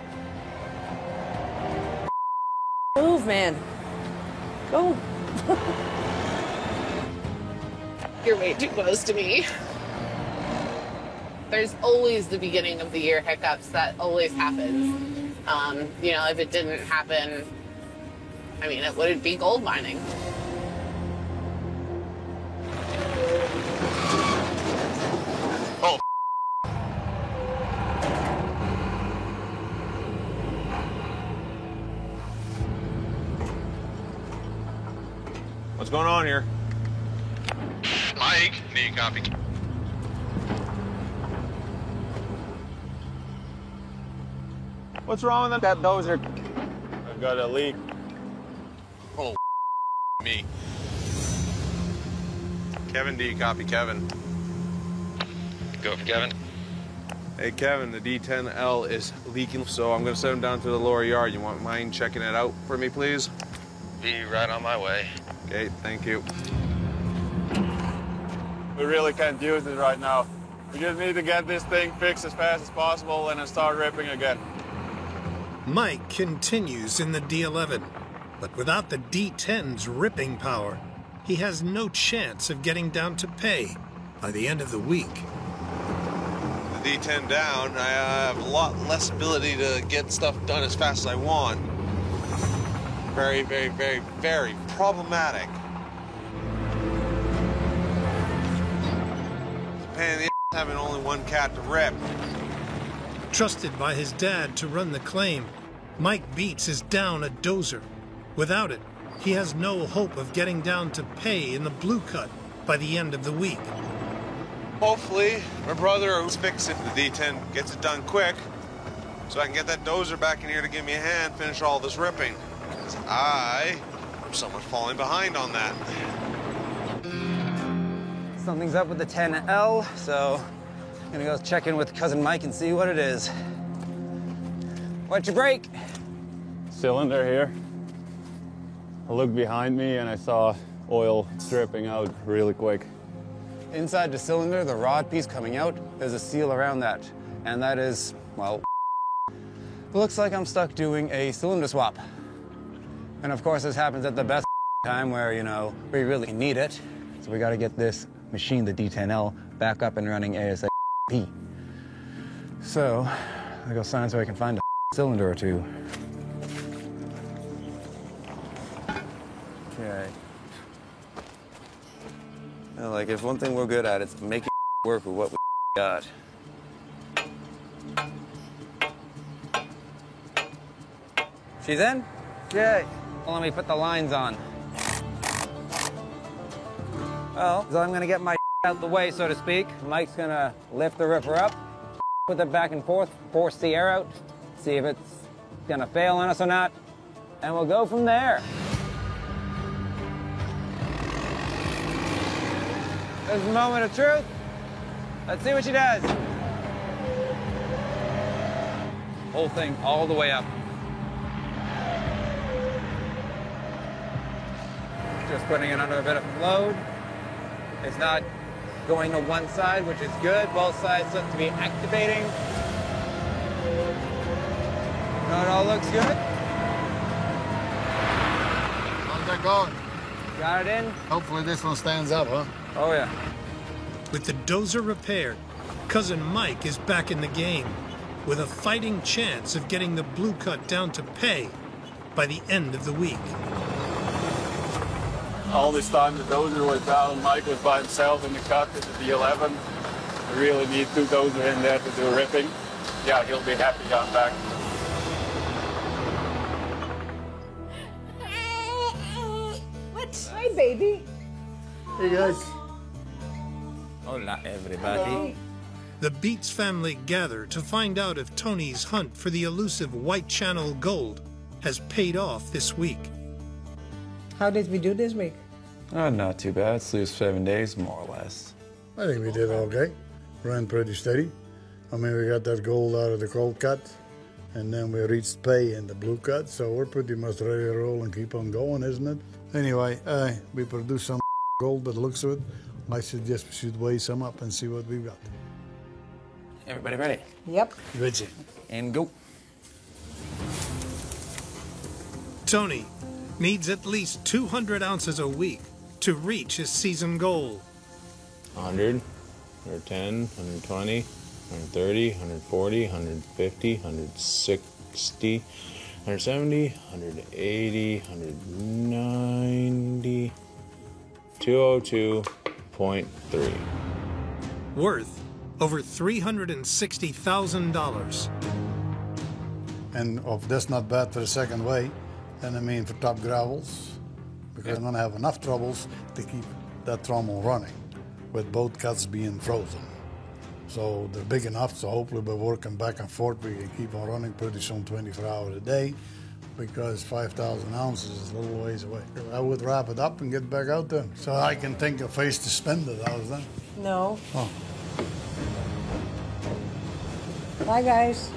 Move, man. Go. You're way too close to me. There's always the beginning of the year hiccups. That always happens. If it didn't happen, it wouldn't be gold mining. Oh. What's going on here? Mike, need a copy. What's wrong with that dozer? I've got a leak. Oh, me. Kevin, do you copy Kevin? Go for Kevin. Hey, Kevin, the D10L is leaking, so I'm going to send him down to the lower yard. You mind checking it out for me, please? Be right on my way. Okay, thank you. We really can't use it right now. We just need to get this thing fixed as fast as possible and then start ripping again. Mike continues in the D11, but without the D10's ripping power, he has no chance of getting down to pay by the end of the week. The D10 down, I have a lot less ability to get stuff done as fast as I want. Very, very, very, very problematic. It's a pain in the ass having only 1 cat to rip. Trusted by his dad to run the claim, Mike Beets is down a dozer. Without it, he has no hope of getting down to pay in the blue cut by the end of the week. Hopefully, my brother who's fixing the D10 gets it done quick so I can get that dozer back in here to give me a hand, finish all this ripping. Because I'm so much falling behind on that. Something's up with the 10L, so I'm gonna go check in with cousin Mike and see what it is. What'd you break? Cylinder here. I looked behind me and I saw oil dripping out really quick. Inside the cylinder, the rod piece coming out, there's a seal around that. And that is, well, Looks like I'm stuck doing a cylinder swap. And of course, this happens at the best time where, you know, we really need it. So we gotta get this machine, the D10L, back up and running ASAP. So, I go sign so I can find a cylinder or two. Okay. Well, like, if one thing we're good at, it's making work with what we got. She's in? Okay. Well, let me put the lines on. Well, so I'm gonna get my out the way, so to speak. Mike's gonna lift the ripper up, put it back and forth, force the air out, see if it's gonna fail on us or not, and we'll go from there. There's a moment of truth. Let's see what she does. Whole thing all the way up. Just putting it under a bit of load. It's not going to one side, which is good. Both sides look to be activating. No, it all looks good. How's that going? Got it in? Hopefully this one stands up, huh? Oh, yeah. With the dozer repaired, Cousin Mike is back in the game with a fighting chance of getting the Blue Cut down to pay by the end of the week. All this time the dozer was down, Mike was by himself in the cut at the 11. We really need 2 dozers in there to do ripping. Yeah, he'll be happy I'm back. What? Hi, baby. Hey, guys. Hola, everybody. The Beets family gather to find out if Tony's hunt for the elusive White Channel gold has paid off this week. How did we do this week? Not too bad. Slew 7 days, more or less. I think we did okay. Ran pretty steady. I mean, we got that gold out of the cold cut, and then we reached pay in the blue cut, so we're pretty much ready to roll and keep on going, isn't it? Anyway, we produced some gold by the looks of it. I suggest we should weigh some up and see what we've got. Everybody ready? Yep. Ready. And go. Tony needs at least 200 ounces a week to reach his season goal. 100, 110, 120, 130, 140, 150, 160, 170, 180, 190, 202.3. Worth over $360,000. And if that's not bad for the second way, then I mean for top gravels, because I'm gonna have enough troubles to keep that trommel running, with both cuts being frozen. So they're big enough, so hopefully by working back and forth, we can keep on running pretty soon 24 hours a day, because 5,000 ounces is a little ways away. I would wrap it up and get back out there, so I can think of ways to spend it. How's that? No. Oh. Bye, guys.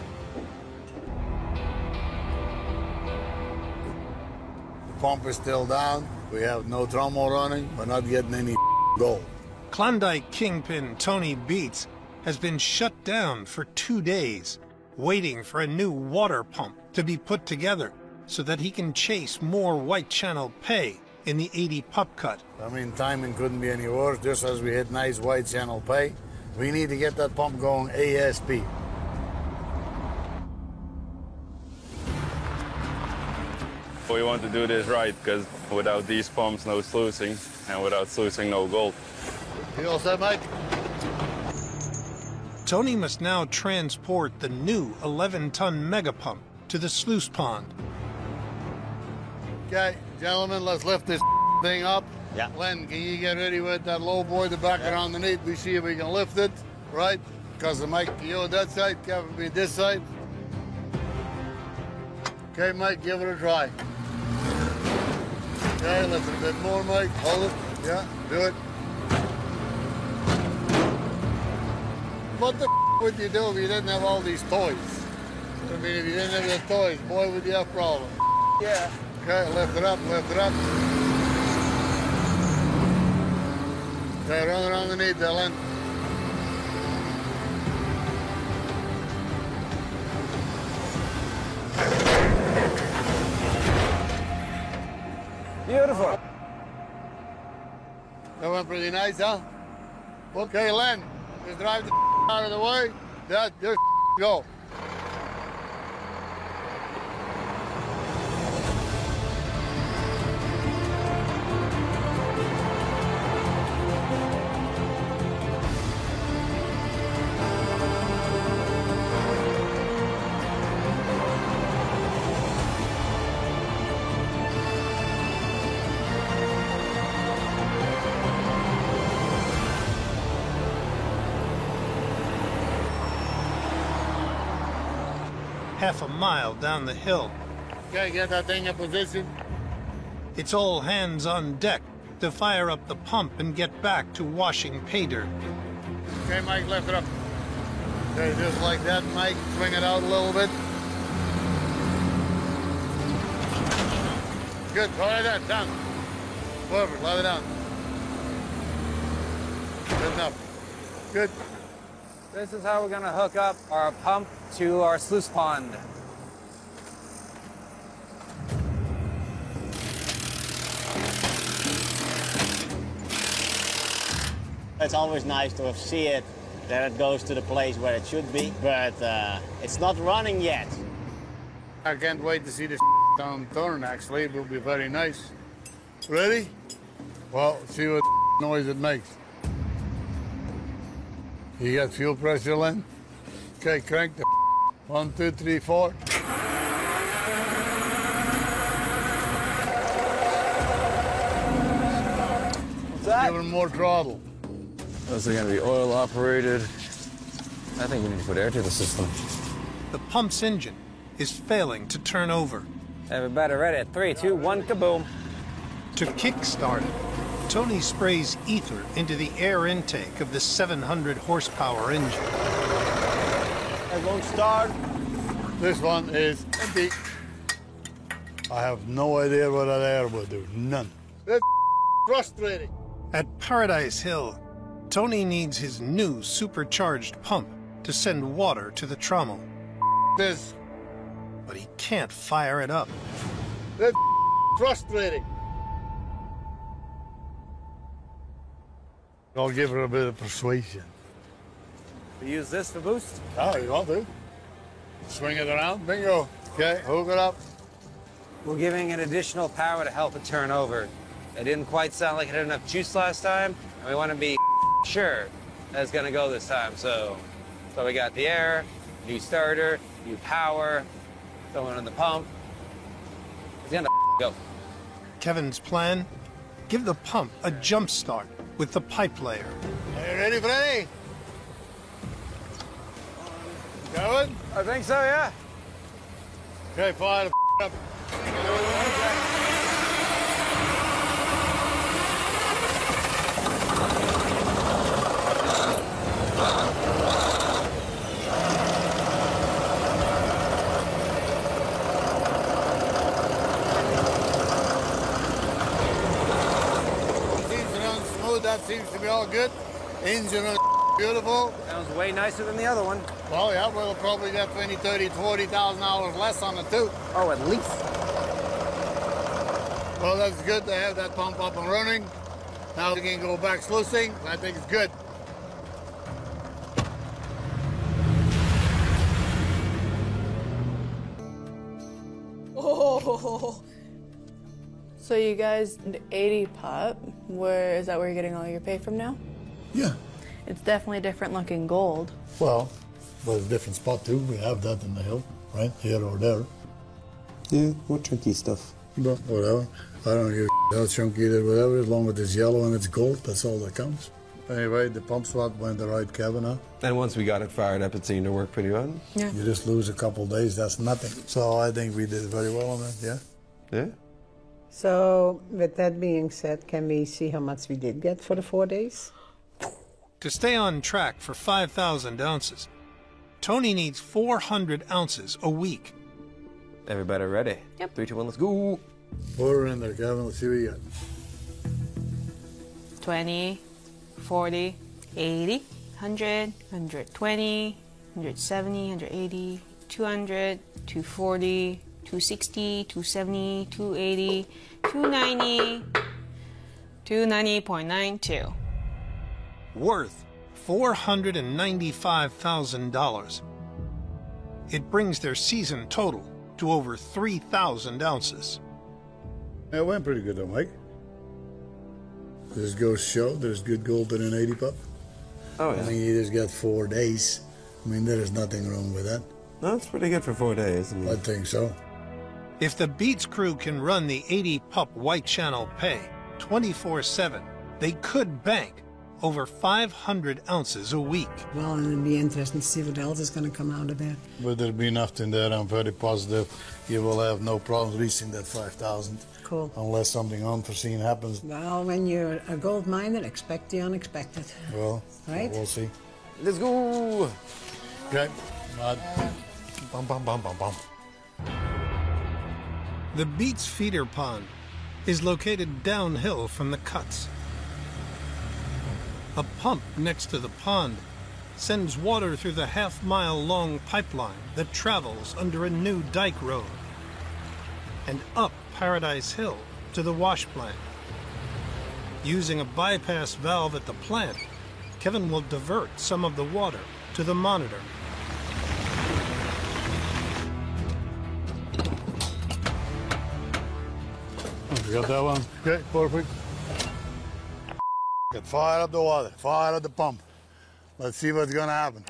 The pump is still down. We have no trommel running. We're not getting any gold. Klondike kingpin Tony Beets has been shut down for 2 days, waiting for a new water pump to be put together so that he can chase more White Channel pay in the 80 pup cut. I mean, timing couldn't be any worse. Just as we hit nice White Channel pay, we need to get that pump going ASP. We want to do this right, because without these pumps, no sluicing, and without sluicing, no gold. You all set, Mike? Tony must now transport the new 11-ton mega pump to the sluice pond. Okay, gentlemen, let's lift this thing up. Yeah. Len, can you get ready with that low boy to back it underneath? We see if we can lift it, right? Because the Mike, you on that side, Kevin be this side. Okay, Mike, give it a try. Okay, lift it a bit more, Mike. Hold it. Yeah, do it. What the would you do if you didn't have all these toys? I mean, if you didn't have the toys, boy, would you have problems. Yeah. Okay, lift it up, lift it up. Okay, run it underneath, Dylan. Beautiful. That went pretty nice, huh? Okay, Len, just drive the out of the way. Just go. Half a mile down the hill. Okay, get that thing in position. It's all hands on deck to fire up the pump and get back to washing pay dirt. Okay, Mike, lift it up. Okay, just like that, Mike. Swing it out a little bit. Good, go like that, down. Perfect, let it down. Good enough. Good. This is how we're gonna hook up our pump to our sluice pond. It's always nice to see it, that it goes to the place where it should be, but it's not running yet. I can't wait to see this down turn, actually. It will be very nice. Ready? Well, see what noise it makes. You got fuel pressure, Len? Okay, crank the 1, 2, 3, 4. What's that? Give it more throttle. Those are gonna be oil operated. I think we need to put air to the system. The pump's engine is failing to turn over. Everybody ready? 3, 2, 1, kaboom. To kickstart it, Tony sprays ether into the air intake of the 700 horsepower engine. It won't start. This one is empty. I have no idea what that air will do. None. That's frustrating. At Paradise Hill, Tony needs his new supercharged pump to send water to the trommel. This. But he can't fire it up. That's frustrating. I'll give her a bit of persuasion. We use this for boost? Oh, you want to? Swing it around. Bingo. Okay, hook it up. We're giving it additional power to help it turn over. It didn't quite sound like it had enough juice last time, and we want to be sure that it's going to go this time. So we got the air, new starter, new power, going in the pump. It's going to go. Kevin's plan? Give the pump a jump start with the pipe layer. Are you ready, Freddie? Going? I think so, yeah. Okay, fire the up. Seems to run smooth. That seems to be all good. Engine runs beautiful. Sounds way nicer than the other one. Well, yeah, we'll probably get 20, 30, $40,000 less on it too. Oh, at least. Well, that's good to have that pump up and running. Now we can go back sluicing. I think it's good. Oh. So you guys did 80 pup. Where is that? Where you're getting all your pay from now? Yeah. It's definitely different looking gold. Well, it's a different spot too. We have that in the hill, right? Here or there. Yeah, more chunky stuff. But whatever. I don't give a how chunky it is, whatever. As long as it's yellow and it's gold, that's all that counts. Anyway, the pump swap went the right, Kevin, huh? And once we got it fired up, it seemed to work pretty well. Yeah. You just lose a couple of days, that's nothing. So I think we did very well on that, yeah? Yeah. So, with that being said, can we see how much we did get for the 4 days? To stay on track for 5,000 ounces, Tony needs 400 ounces a week. Everybody ready? Yep. 3, 2, 1, let's go. Pour her in there, Kevin. Let's see what you got. 20, 40, 80, 100, 120, 170, 180, 200, 240, 260, 270, 280, 290, 298.92. Worth $495,000. It brings their season total to over 3,000 ounces. It went pretty good though, Mike. This goes to show there's good gold in an 80 pup. Oh, yeah. I mean, you just got 4 days. I mean, there is nothing wrong with that. No, it's pretty good for 4 days. I think so. If the Beats crew can run the 80 pup White Channel pay 24/7, they could bank over 500 ounces a week. Well, and it'll be interesting to see what else is going to come out of that. But there'll be enough in there. I'm very positive you will have no problems reaching that 5,000. Cool. Unless something unforeseen happens. Well, when you're a gold miner, expect the unexpected. Well, right? We'll see. Let's go. Okay. Bum, bum, bum, bum, bum. The Beats feeder pond is located downhill from the cuts. A pump next to the pond sends water through the half-mile-long pipeline that travels under a new dike road and up Paradise Hill to the wash plant. Using a bypass valve at the plant, Kevin will divert some of the water to the monitor. You got that one? Okay, perfect. Fire up the water, fire up the pump. Let's see what's gonna happen.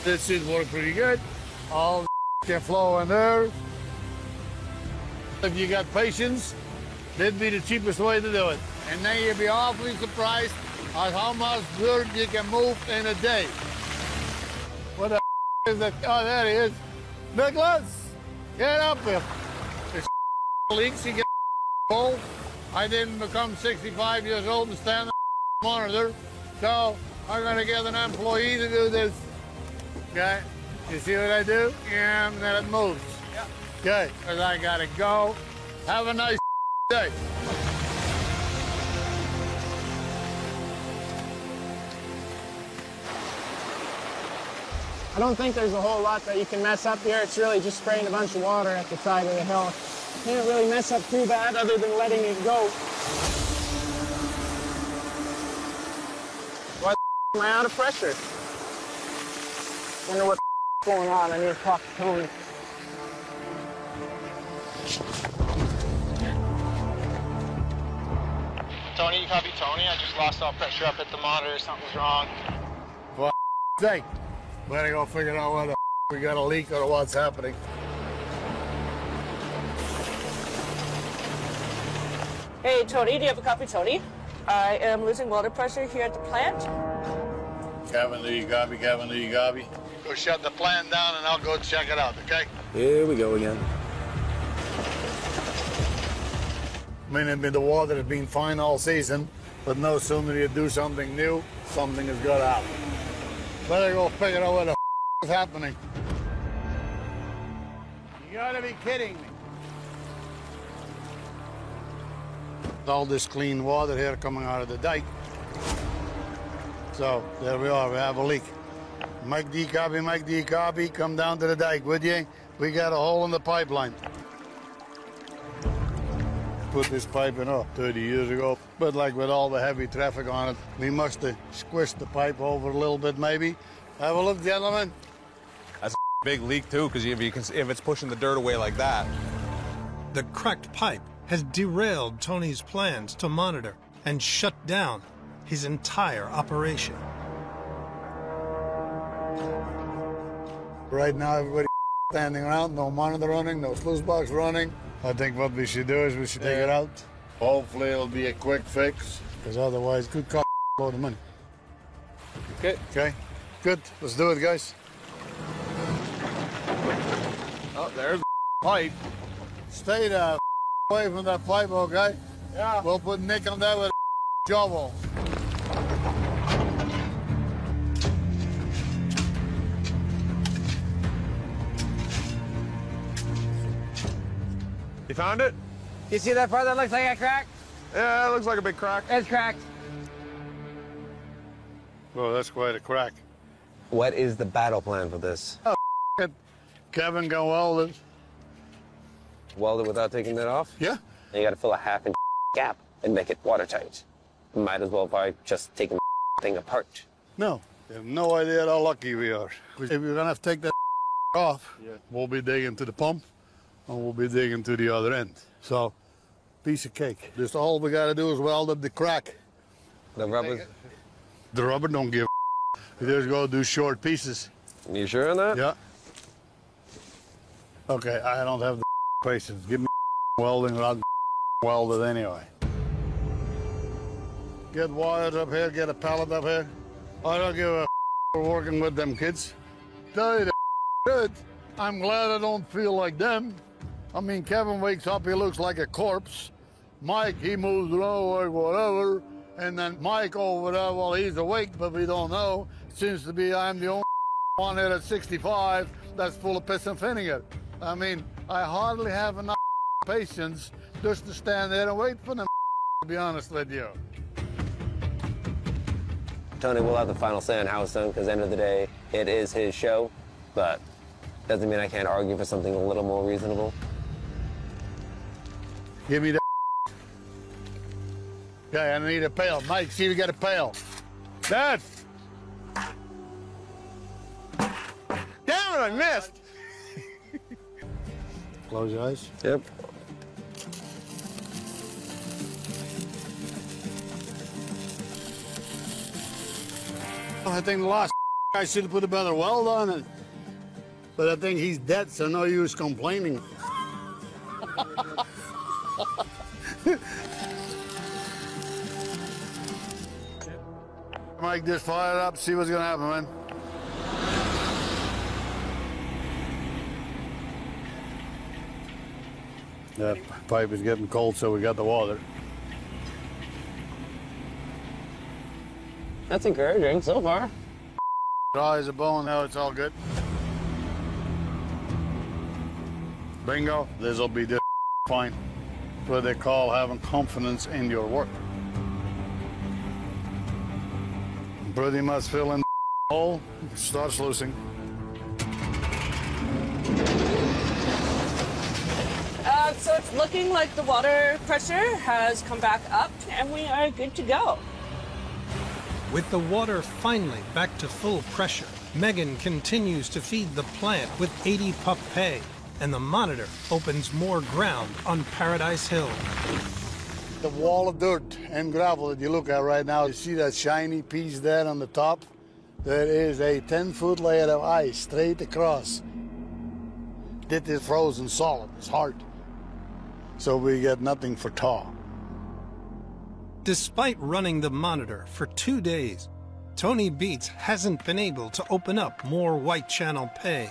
This should work pretty good. All can flow in there. If you got patience, that'd be the cheapest way to do it. And then you'll be awfully surprised at how much dirt you can move in a day. What the is that? Oh, there he is. Nicholas, get up here. This leaks, you get full. I didn't become 65 years old and stand on the monitor, so I'm gonna get an employee to do this. Okay, you see what I do? Yeah, and then it moves. Yeah. Okay, because I gotta go. Have a nice day. I don't think there's a whole lot that you can mess up here. It's really just spraying a bunch of water at the side of the hill. Can't really mess up too bad other than letting it go. Why am I out of pressure? Wonder what's going on. I need to talk to Tony. Tony, you copy Tony? I just lost all pressure up at the monitor. Something's wrong. For sake. Better go figure out whether we got a leak or what's happening. Hey, Tony, do you have a copy, Tony? I am losing water pressure here at the plant. Kevin, do you copy? Kevin, do you copy? Go shut the plant down and I'll go check it out, okay? Here we go again. I mean, the water has been fine all season, but no sooner you do something new, something has got to happen. Better go figure out what the is happening. You gotta be kidding me. All this clean water here coming out of the dike. So, there we are, we have a leak. Mike D copy, come down to the dike, would you? We got a hole in the pipeline. Put this pipe in 30 years ago, but like with all the heavy traffic on it, we must have squished the pipe over a little bit maybe. Have a look, gentlemen. That's a big leak too, because if it's pushing the dirt away like that. The cracked pipe has derailed Tony's plans to monitor and shut down his entire operation. Right now, everybody standing around, no monitor running, no sluice box running. I think what we should do is we should take it out. Hopefully it'll be a quick fix, because otherwise it could cost a load of money. Okay. Okay, good. Let's do it, guys. Oh, there's the pipe. Stay the away from that pipe, okay? Yeah. We'll put Nick on that with a shovel. You found it? You see that part that looks like a crack? Yeah, it looks like a big crack. It's cracked. Well, that's quite a crack. What is the battle plan for this? Oh, it. Kevin can weld it. Weld it without taking that off? Yeah. And you gotta fill a half-inch gap and make it watertight. Might as well by just taking the thing apart. No, you have no idea how lucky we are. If you're gonna have to take that off, we'll be digging to the pump and we'll be digging to the other end. So, piece of cake. Just all we gotta do is weld up the crack. The rubber? The rubber don't give a. You just go do short pieces. You sure on that? Yeah. Okay, I don't have the patience. Give me welding or I'll weld it anyway. Get wires up here, get a pallet up here. I don't give a for working with them kids. Tell you the truth, I'm glad I don't feel like them. I mean, Kevin wakes up, he looks like a corpse. Mike, he moves around like whatever. And then Mike over there, well, he's awake, but we don't know. It seems to be I'm the only one here at 65 that's full of piss and vinegar. I mean, I hardly have enough patience just to stand there and wait for them, to be honest with you. Tony will have the final say on how it's done, because at the end of the day, it is his show, but doesn't mean I can't argue for something a little more reasonable. Give me the. Okay, I need a pail. Mike, see if you got a pail. Dad! Damn it, I missed! Close your eyes. Yep. I think the last guy should have put a better weld on it. But I think he's dead, so no use complaining. Mike, just fire it up, see what's gonna happen, man. That pipe is getting cold, so we got the water. That's encouraging so far. Dry as a bone, now it's all good. Bingo, this'll be just fine. That's what they call having confidence in your work. Pretty much fill in the hole, start sluicing. So it's looking like the water pressure has come back up and we are good to go. With the water finally back to full pressure, Megan continues to feed the plant with 80 pup pay, and the monitor opens more ground on Paradise Hill. The wall of dirt and gravel that you look at right now, you see that shiny piece there on the top? There is a 10-foot layer of ice straight across. It is frozen solid, it's hard. So we get nothing for thaw. Despite running the monitor for 2 days, Tony Beets hasn't been able to open up more White Channel pay.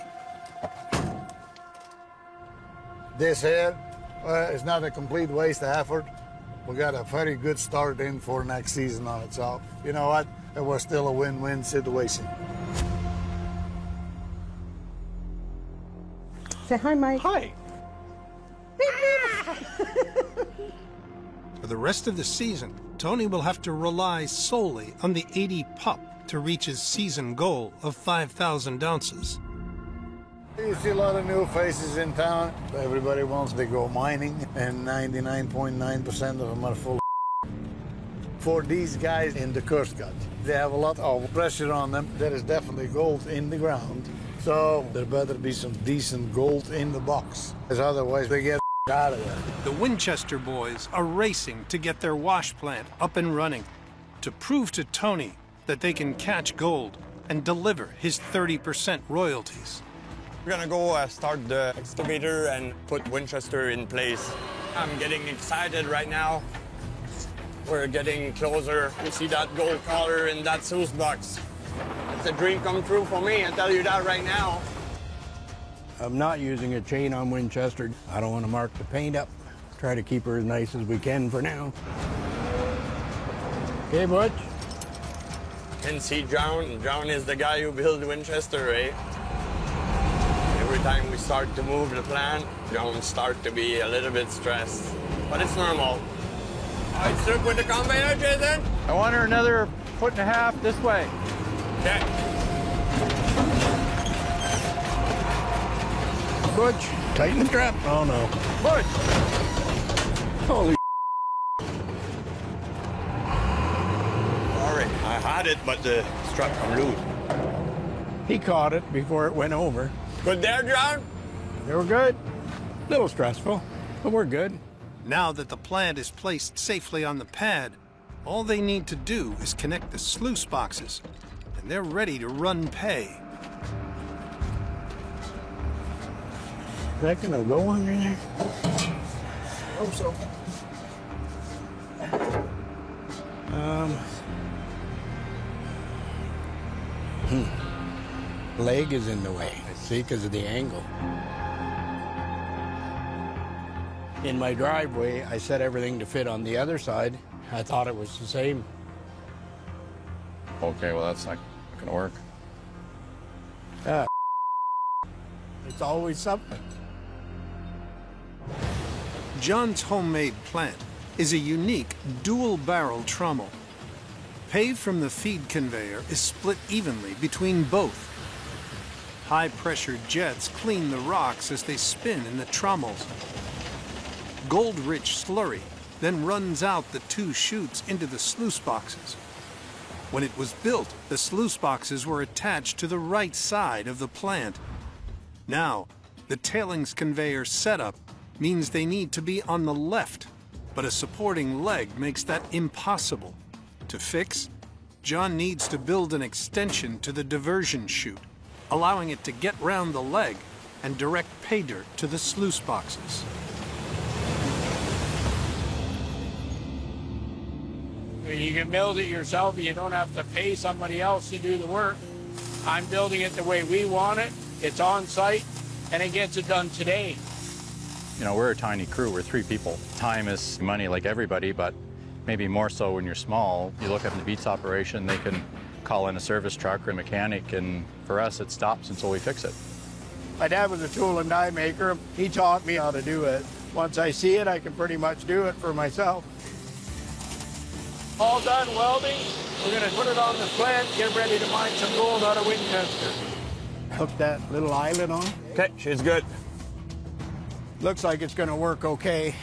This here is not a complete waste of effort. We got a very good start in for next season on it. So, you know what? It was still a win-win situation. Say hi, Mike. Hi. For the rest of the season, Tony will have to rely solely on the 80 pup to reach his season goal of 5,000 ounces. You see a lot of new faces in town. Everybody wants to go mining, and 99.9% of them are full of For these guys in the Kursk Cut, they have a lot of pressure on them. There is definitely gold in the ground. So there better be some decent gold in the box, because otherwise they get out of there. The Winchester boys are racing to get their wash plant up and running to prove to Tony that they can catch gold and deliver his 30% royalties. We're gonna go start the excavator and put Winchester in place. I'm getting excited right now. We're getting closer. You see that gold collar in that Zeus box. It's a dream come true for me, I tell you that right now. I'm not using a chain on Winchester. I don't want to mark the paint up. Try to keep her as nice as we can for now. Okay, Butch? Can see John. John is the guy who built Winchester, eh? Every time we start to move the plant, John starts to be a little bit stressed. but it's normal. All right, circle with the conveyor, Jason. I want her another 1.5 feet this way. Okay. Butch, tighten the strap. Oh no. Butch! Holy Sorry, I had it, but the strap come loose. He caught it before it went over. Good there, John? They were good. Little stressful, but we're good. Now that the plant is placed safely on the pad, all they need to do is connect the sluice boxes, and they're ready to run pay. Is that gonna go under there? Hope so. Leg is in the way, I see, because of the angle. In my driveway, I set everything to fit on the other side. I thought it was the same. Okay, well, that's not gonna work. It's always something. John's homemade plant is a unique dual-barrel trommel. Pay from the feed conveyor is split evenly between both. High-pressure jets clean the rocks as they spin in the trommels. Gold-rich slurry then runs out the two chutes into the sluice boxes. When it was built, the sluice boxes were attached to the right side of the plant. Now, the tailings conveyor setup means they need to be on the left, but a supporting leg makes that impossible. To fix, John needs to build an extension to the diversion chute, allowing it to get round the leg and direct pay dirt to the sluice boxes. You can build it yourself, you don't have to pay somebody else to do the work. I'm building it the way we want it. It's on site, and it gets it done today. You know, we're a tiny crew, we're 3 people. Time is money like everybody, but maybe more so when you're small. You look at the Beats operation, they can call in a service truck or a mechanic, and for us, it stops until we fix it. My dad was a tool and die maker. He taught me how to do it. Once I see it, I can pretty much do it for myself. All done welding. We're gonna put it on the plant, get ready to mine some gold out of Winchester. Hook that little eyelet on. Okay, she's good. Looks like it's gonna work okay.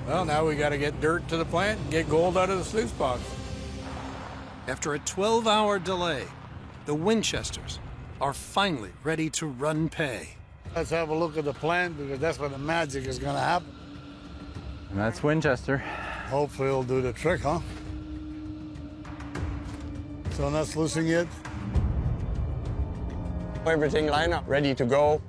Well, now we gotta get dirt to the plant and get gold out of the sluice box. After a 12-hour delay, the Winchesters are finally ready to run pay. Let's have a look at the plant, because that's where the magic is gonna happen. And that's Winchester. Hopefully it'll do the trick, huh? So not sluicing it. Everything lined up, ready to go.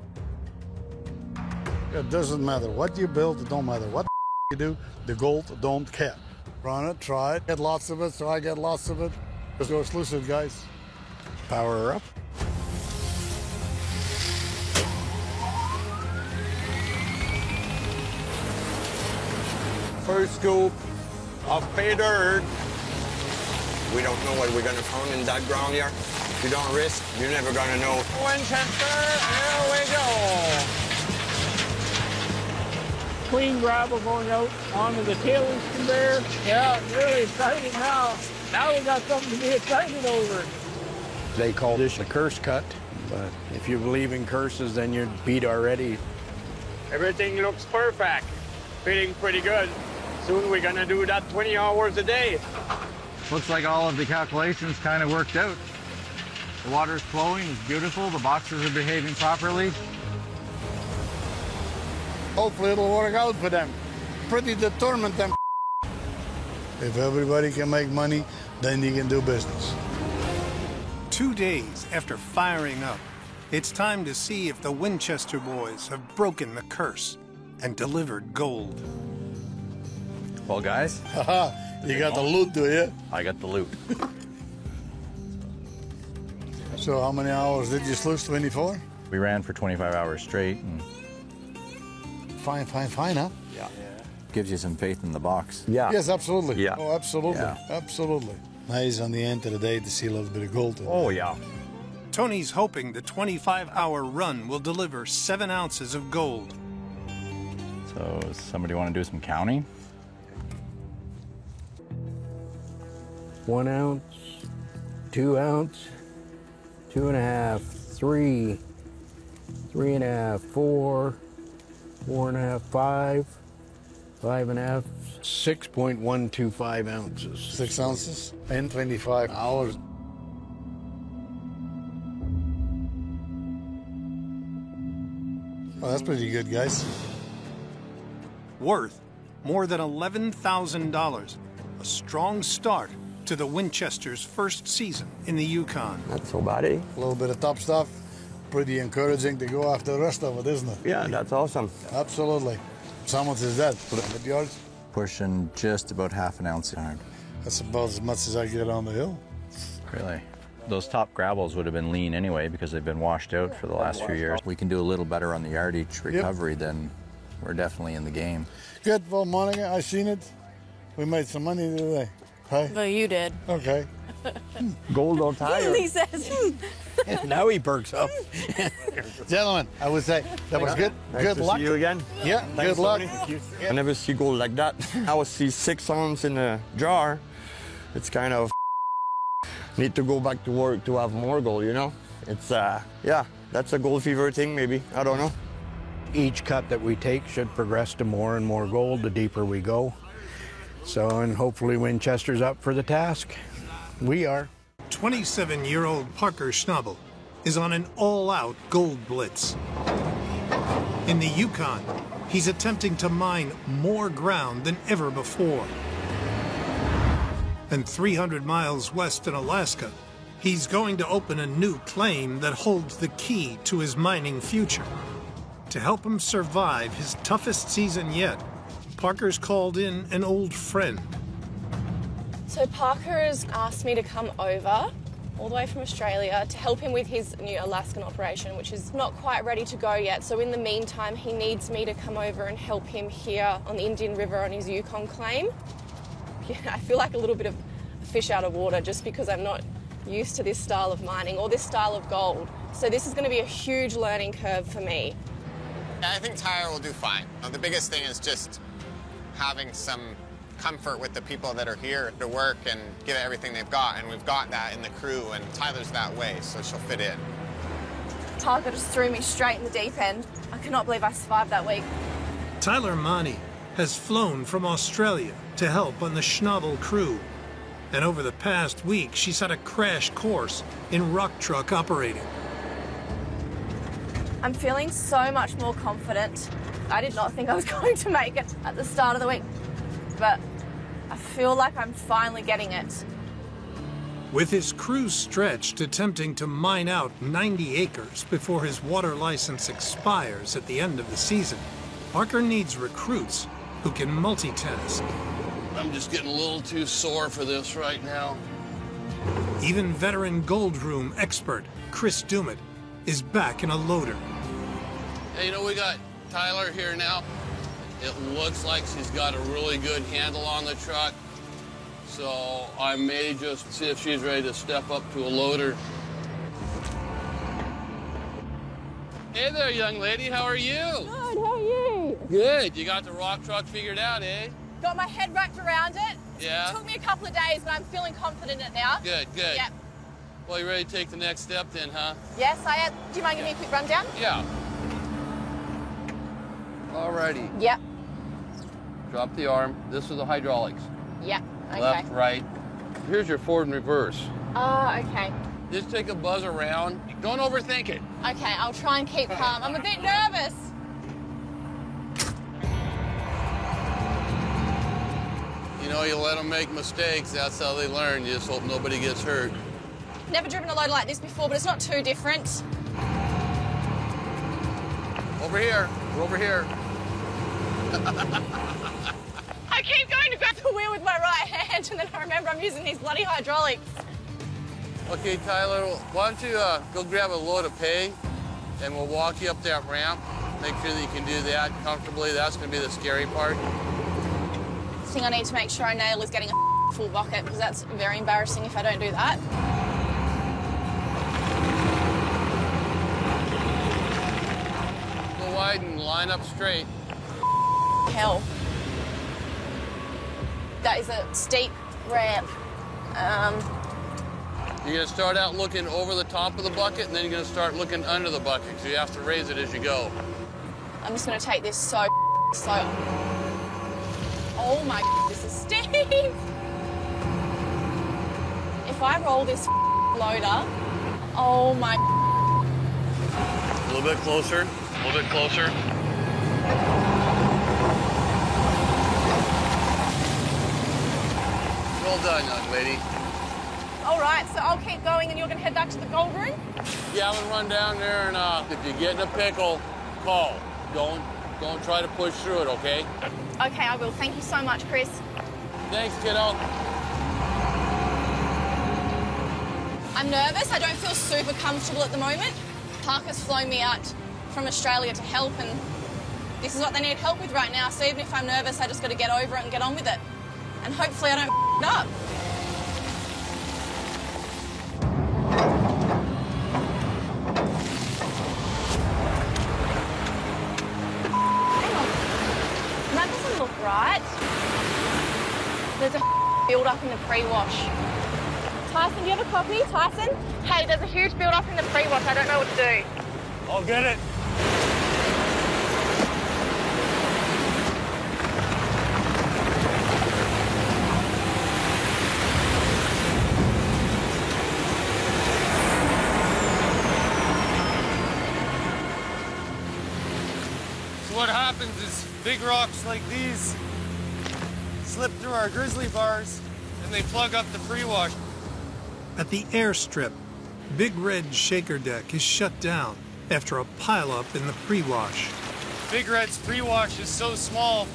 It doesn't matter what you build, it don't matter what you do, the gold don't care. Run it, try it, get lots of it, so I get lots of it. Let's go sluice it, guys. Power her up. First scoop of pay dirt. We don't know what we're gonna find in that ground here. If you don't risk, you're never gonna know. Winchester, here we go. Clean gravel going out onto the tailings conveyor. Yeah, it's really exciting now. Now we got something to be excited over. They call this a curse cut, but if you believe in curses, then you're beat already. Everything looks perfect. Feeling pretty good. Soon we're gonna do that 20 hours a day. Looks like all of the calculations kind of worked out. The water's flowing, it's beautiful, the boxes are behaving properly. Hopefully it'll work out for them. Pretty determined, them. If everybody can make money, then you can do business. 2 days after firing up, it's time to see if the Winchester boys have broken the curse and delivered gold. Well, guys. Haha, you got the loot, do you? I got the loot. So how many hours did you sluice? 24? We ran for 25 hours straight. And Fine, huh? gives you some faith in the box. Yes, absolutely. Yeah. Oh, absolutely. Yeah. Absolutely. nice on the end of the day to see a little bit of gold. Oh, yeah. Tony's hoping the 25-hour run will deliver 7 ounces of gold. So, does somebody want to do some counting? 1 ounce, 2 ounce, 2.5, 3, 3.5, 4, 4.5, 5, 5.5, 6.125 ounces. 6 ounces in 25 hours. Well, that's pretty good, guys. Worth more than $11,000. A strong start to the Winchester's first season in the Yukon. Not so bad, eh? A little bit of top stuff. Pretty encouraging to go after the rest of it, isn't it? Yeah, that's awesome. Absolutely. How much is that? 100 yards? Pushing just about half an ounce a yard. That's about as much as I get on the hill. Really? Those top gravels would have been lean anyway because they've been washed out for the last few years. We can do a little better on the yardage recovery, then we're definitely in the game. Good. Well, Monica, I seen it. We made some money today. Hey? Well, you did. Okay. Gold on tire. He says. Now he perks up. Gentlemen, I would say that was good. Nice Good to luck. see you again. Yeah, Thanks, good luck. Tony. I never see gold like that. I would see 6 ounces in a jar. It's kind of need to go back to work to have more gold, you know? It's, yeah, that's a gold fever thing, maybe. I don't know. Each cut that we take should progress to more and more gold the deeper we go. So, and hopefully Winchester's up for the task. We are. 27-year-old Parker Schnabel is on an all-out gold blitz. In the Yukon, he's attempting to mine more ground than ever before. And 300 miles west in Alaska, he's going to open a new claim that holds the key to his mining future. To help him survive his toughest season yet, Parker's called in an old friend. So Parker's asked me to come over all the way from Australia to help him with his new Alaskan operation, which is not quite ready to go yet. So in the meantime, he needs me to come over and help him here on the Indian River on his Yukon claim. Yeah, I feel like a little bit of a fish out of water just because I'm not used to this style of mining or this style of gold. So this is going to be a huge learning curve for me. I think Tyler will do fine. The biggest thing is just having some comfort with the people that are here to work and give it everything they've got, and we've got that in the crew, and Tyler's that way, so she'll fit in. Parker just threw me straight in the deep end. I cannot believe I survived that week. Tyler Mani has flown from Australia to help on the Schnabel crew. And over the past week, she's had a crash course in rock truck operating. I'm feeling so much more confident. I did not think I was going to make it at the start of the week, but I feel like I'm finally getting it. With his crew stretched attempting to mine out 90 acres before his water license expires at the end of the season, Parker needs recruits who can multitask. I'm just getting a little too sore for this right now. Even veteran gold room expert Chris Dumit is back in a loader. Hey, you know, we got Tyler here now. It looks like she's got a really good handle on the truck. So I may just see if she's ready to step up to a loader. Hey there, young lady, how are you? Good, how are you? Good, you got the rock truck figured out, eh? Got my head wrapped around it. Yeah. It took me a couple of days, but I'm feeling confident in it now. Good, good. Yep. Well, you ready to take the next step then, huh? Yes, I am. Do you mind giving me a quick rundown? Yeah. Alrighty. Yep. Drop the arm. This is the hydraulics. Yep. Okay. Left, right. Here's your forward and reverse. Oh, okay. Just take a buzz around. Don't overthink it. Okay, I'll try and keep calm. I'm a bit nervous. You know, you let them make mistakes. That's how they learn. You just hope nobody gets hurt. Never driven a loader like this before, but it's not too different. Over here. We're over here. I keep going to grab the wheel with my right hand, and then I remember I'm using these bloody hydraulics. Okay, Tyler, why don't you go grab a load of pay, and we'll walk you up that ramp. Make sure that you can do that comfortably. That's going to be the scary part. The thing I need to make sure I nail is getting a full bucket because that's very embarrassing if I don't do that. Go wide and line up straight. Hell. That is a steep ramp. You're going to start out looking over the top of the bucket, and then you're going to start looking under the bucket, so you have to raise it as you go. I'm just going to take this so slow. Oh my, this is steep. If I roll this loader, oh my. A little bit closer, a little bit closer. Well done, young lady. All right, so I'll keep going and you're going to head back to the gold room? Yeah, I'm going to run down there, and if you get in a pickle, call. Don't try to push through it, okay? Okay, I will. Thank you so much, Chris. Thanks, kiddo. I'm nervous. I don't feel super comfortable at the moment. Parker's flown me out from Australia to help, and this is what they need help with right now. So even if I'm nervous, I just got to get over it and get on with it. And hopefully I don't f*** it up. That doesn't look right. There's a build-up in the pre-wash. Tyson, do you have a copy? Tyson? Hey, there's a huge build-up in the pre-wash. I don't know what to do. I'll get it. So what happens is big rocks like these slip through our grizzly bars and they plug up the pre-wash. At the airstrip, Big Red's shaker deck is shut down after a pileup in the pre-wash. Big Red's pre-wash is so small,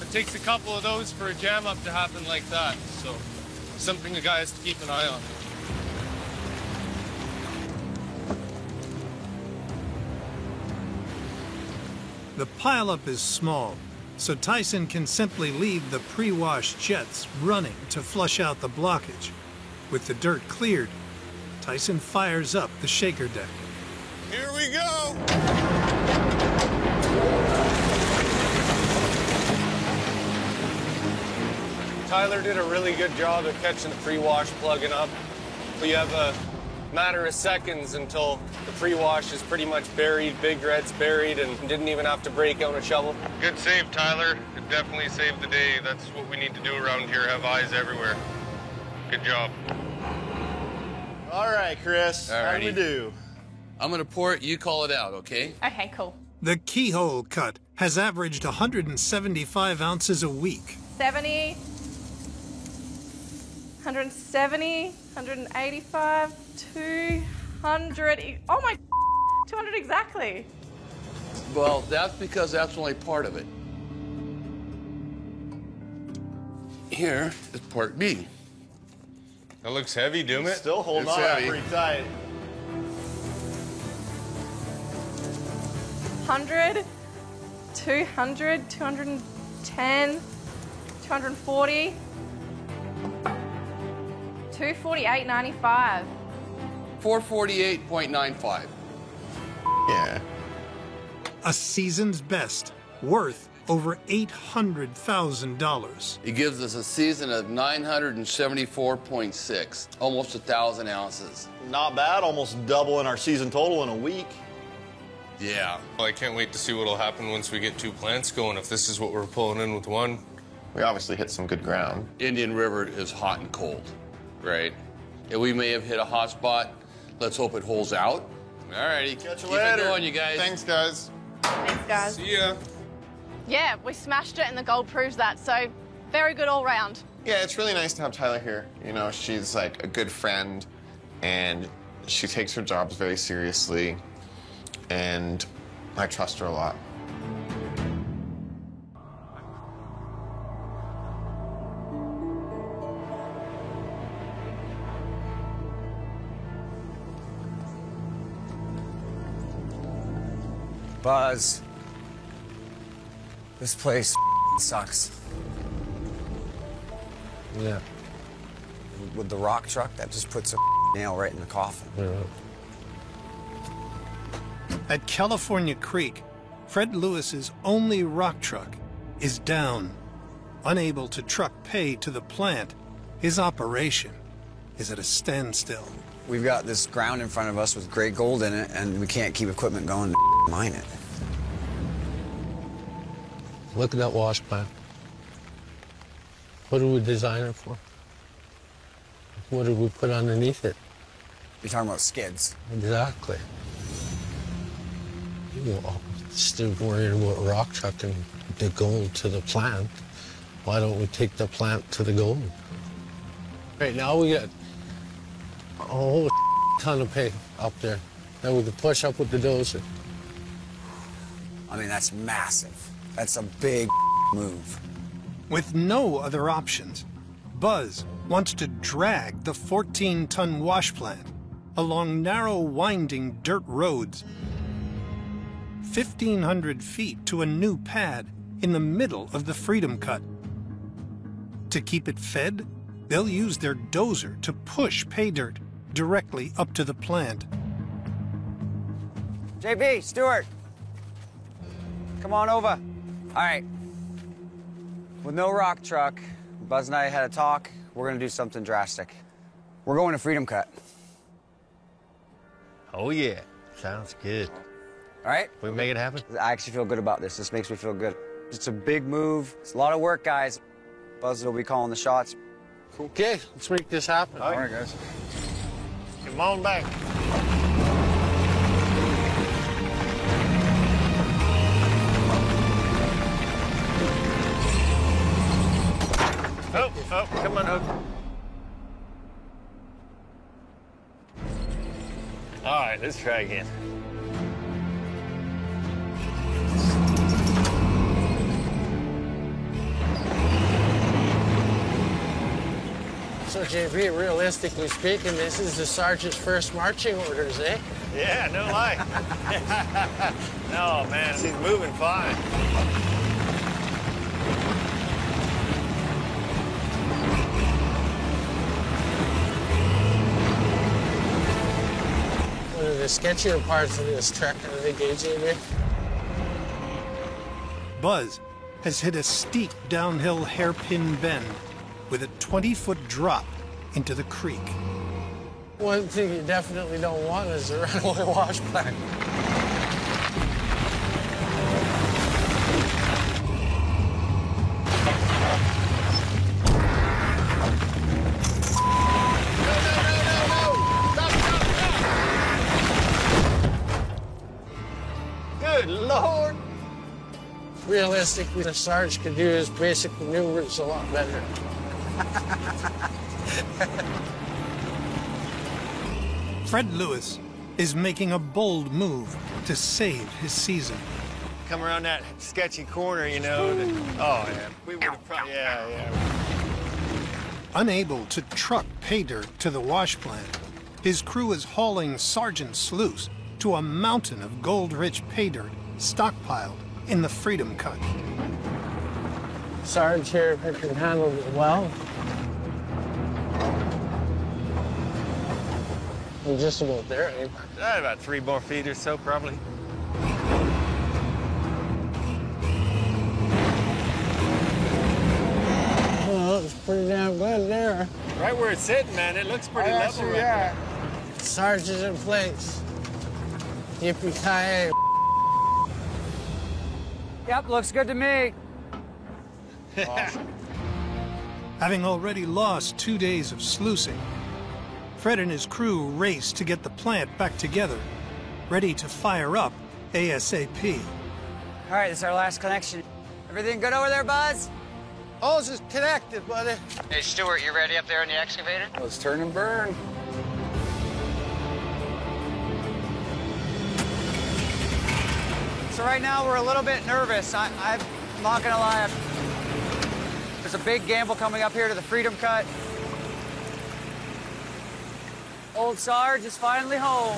it takes a couple of those for a jam-up to happen like that. So, something the guy has to keep an eye on. The pileup is small, so Tyson can simply leave the pre-wash jets running to flush out the blockage. With the dirt cleared, Tyson fires up the shaker deck. Here we go. Tyler did a really good job at catching the pre-wash plugging up. We have a matter of seconds until the pre-wash is pretty much buried, Big Red's buried, and didn't even have to break out a shovel. Good save, Tyler. It definitely saved the day. That's what we need to do around here, have eyes everywhere. Good job. All right, Chris. How do we do? I'm going to pour it. You call it out, okay? Okay, cool. The keyhole cut has averaged 175 ounces a week. 70, 170, 185, 200. Oh my, 200 exactly. Well, that's because that's only part of it. Here is part B. That looks heavy, Doom it. Still holding on pretty tight. 100, 200, 210, 240, 248.95. 448.95. Yeah. A season's best, worth over $800,000. It gives us a season of 974.6, almost 1,000 ounces. Not bad, almost doubling our season total in a week. Yeah. Well, I can't wait to see what'll happen once we get two plants going. If this is what we're pulling in with one. We obviously hit some good ground. Indian River is hot and cold, right? And we may have hit a hot spot. Let's hope it holds out. All righty. Catch you Keep later. it going, you guys. Thanks, guys. Thanks, guys. See ya. Yeah, we smashed it and the gold proves that, so very good all round. Yeah, it's really nice to have Tyler here. You know, she's like a good friend, and she takes her jobs very seriously, and I trust her a lot. Buzz, this place sucks. Yeah. With the rock truck, that just puts a nail right in the coffin. Yeah. At California Creek, Fred Lewis's only rock truck is down. Unable to truck pay to the plant, his operation is at a standstill. We've got this ground in front of us with great gold in it, and we can't keep equipment going to mine it. Look at that wash plant. What did we design it for? What did we put underneath it? You're talking about skids. Exactly. You know, instead of worrying about rock trucking the gold to the plant, why don't we take the plant to the gold? Right now we got a whole ton of pay up there that we could push up with the dozer. I mean, that's massive. That's a big move. With no other options, Buzz wants to drag the 14-ton wash plant along narrow, winding dirt roads, 1,500 feet to a new pad in the middle of the Freedom Cut. To keep it fed, they'll use their dozer to push pay dirt directly up to the plant. JB, Stuart, come on over. All right. With no rock truck, Buzz and I had a talk. We're gonna do something drastic. We're going to Freedom Cut. Oh yeah, sounds good. All right? We make it happen? I actually feel good about this. This makes me feel good. It's a big move. It's a lot of work, guys. Buzz will be calling the shots. Okay, let's make this happen. All right, guys. Come on back. Oh, come on, Hook. All right, let's try again. So, JB, realistically speaking, this is the sergeant's first marching orders, eh? Yeah, no lie. No, man, he's moving fine. One of the sketchier parts of this trek, I think, JB. Buzz has hit a steep downhill hairpin bend with a 20-foot drop into the creek. One thing you definitely don't want is a runaway wash plant. Good Lord! Realistically, the Sarge could do his basic maneuvers a lot better. Fred Lewis is making a bold move to save his season. Come around that sketchy corner, you know. Oh, yeah. We would have probably, yeah. Unable to truck pay dirt to the wash plant, his crew is hauling Sergeant Sluice to a mountain of gold-rich pay dirt stockpiled in the Freedom Cut. Sarge here can handle it well. We're just about there, eh? About 3 more feet or so, probably. Oh, it's pretty damn good there. Right where it's sitting, man, it looks pretty level right there. Sarge is in place. Yippee-ki-yay. Yep, looks good to me. Awesome. Having already lost 2 days of sluicing, Fred and his crew race to get the plant back together, ready to fire up ASAP. All right, this is our last connection. Everything good over there, Buzz? Hose is connected, buddy. Hey, Stuart, you ready up there in the excavator? Let's turn and burn. So right now we're a little bit nervous. I'm not gonna lie. There's a big gamble coming up here to the Freedom Cut. Old Sarge is finally home.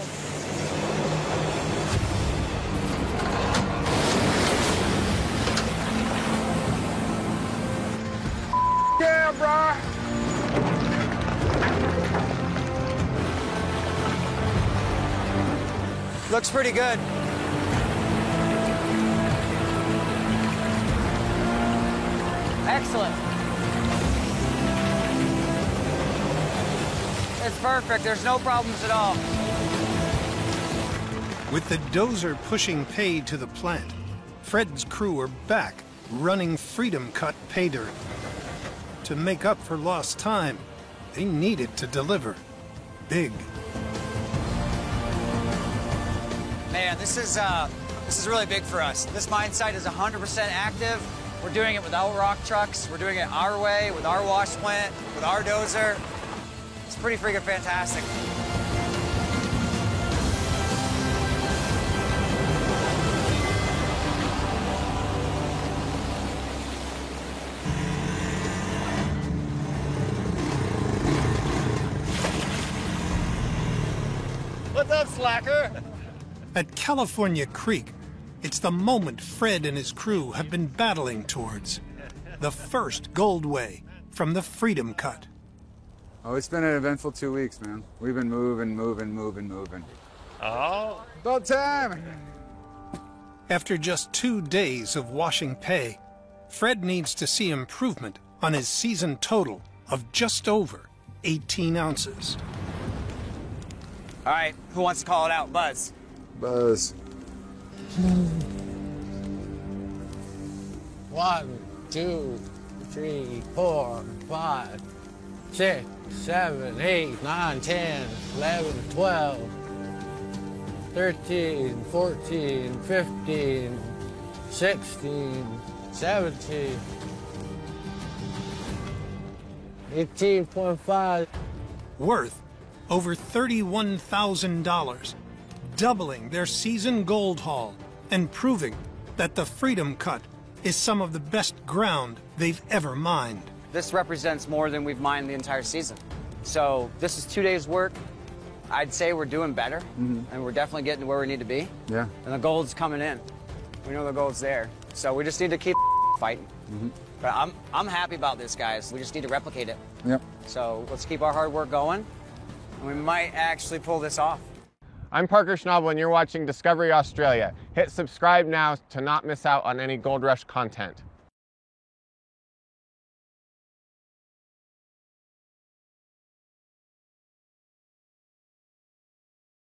Yeah, bro. Looks pretty good. Excellent. It's perfect. There's no problems at all. With the dozer pushing pay to the plant, Fred's crew are back running Freedom Cut pay dirt. To make up for lost time, they needed to deliver big. Man, this is really big for us. This mine site is 100% active. We're doing it without rock trucks. We're doing it our way, with our wash plant, with our dozer. It's pretty freaking fantastic. What's up, slacker? At California Creek, it's the moment Fred and his crew have been battling towards. The first Goldway from the Freedom Cut. Oh, it's been an eventful 2 weeks, man. We've been moving. Oh. About time. After just 2 days of washing pay, Fred needs to see improvement on his season total of just over 18 ounces. All right, who wants to call it out? Buzz. Buzz. 1, 2, 3, 4, 5, 6, 7, 8, 9, 10, 11, 12, 13, 14, 15, 16, 17, 18.5. Worth over $31,000, doubling their season gold haul and proving that the Freedom Cut is some of the best ground they've ever mined. This represents more than we've mined the entire season. So this is 2 days' work. I'd say we're doing better, and we're definitely getting to where we need to be. Yeah. And the gold's coming in. We know the gold's there. So we just need to keep fighting. But I'm happy about this, guys. We just need to replicate it. Yep. So let's keep our hard work going, and we might actually pull this off. I'm Parker Schnabel, and you're watching Discovery Australia. Hit subscribe now to not miss out on any Gold Rush content.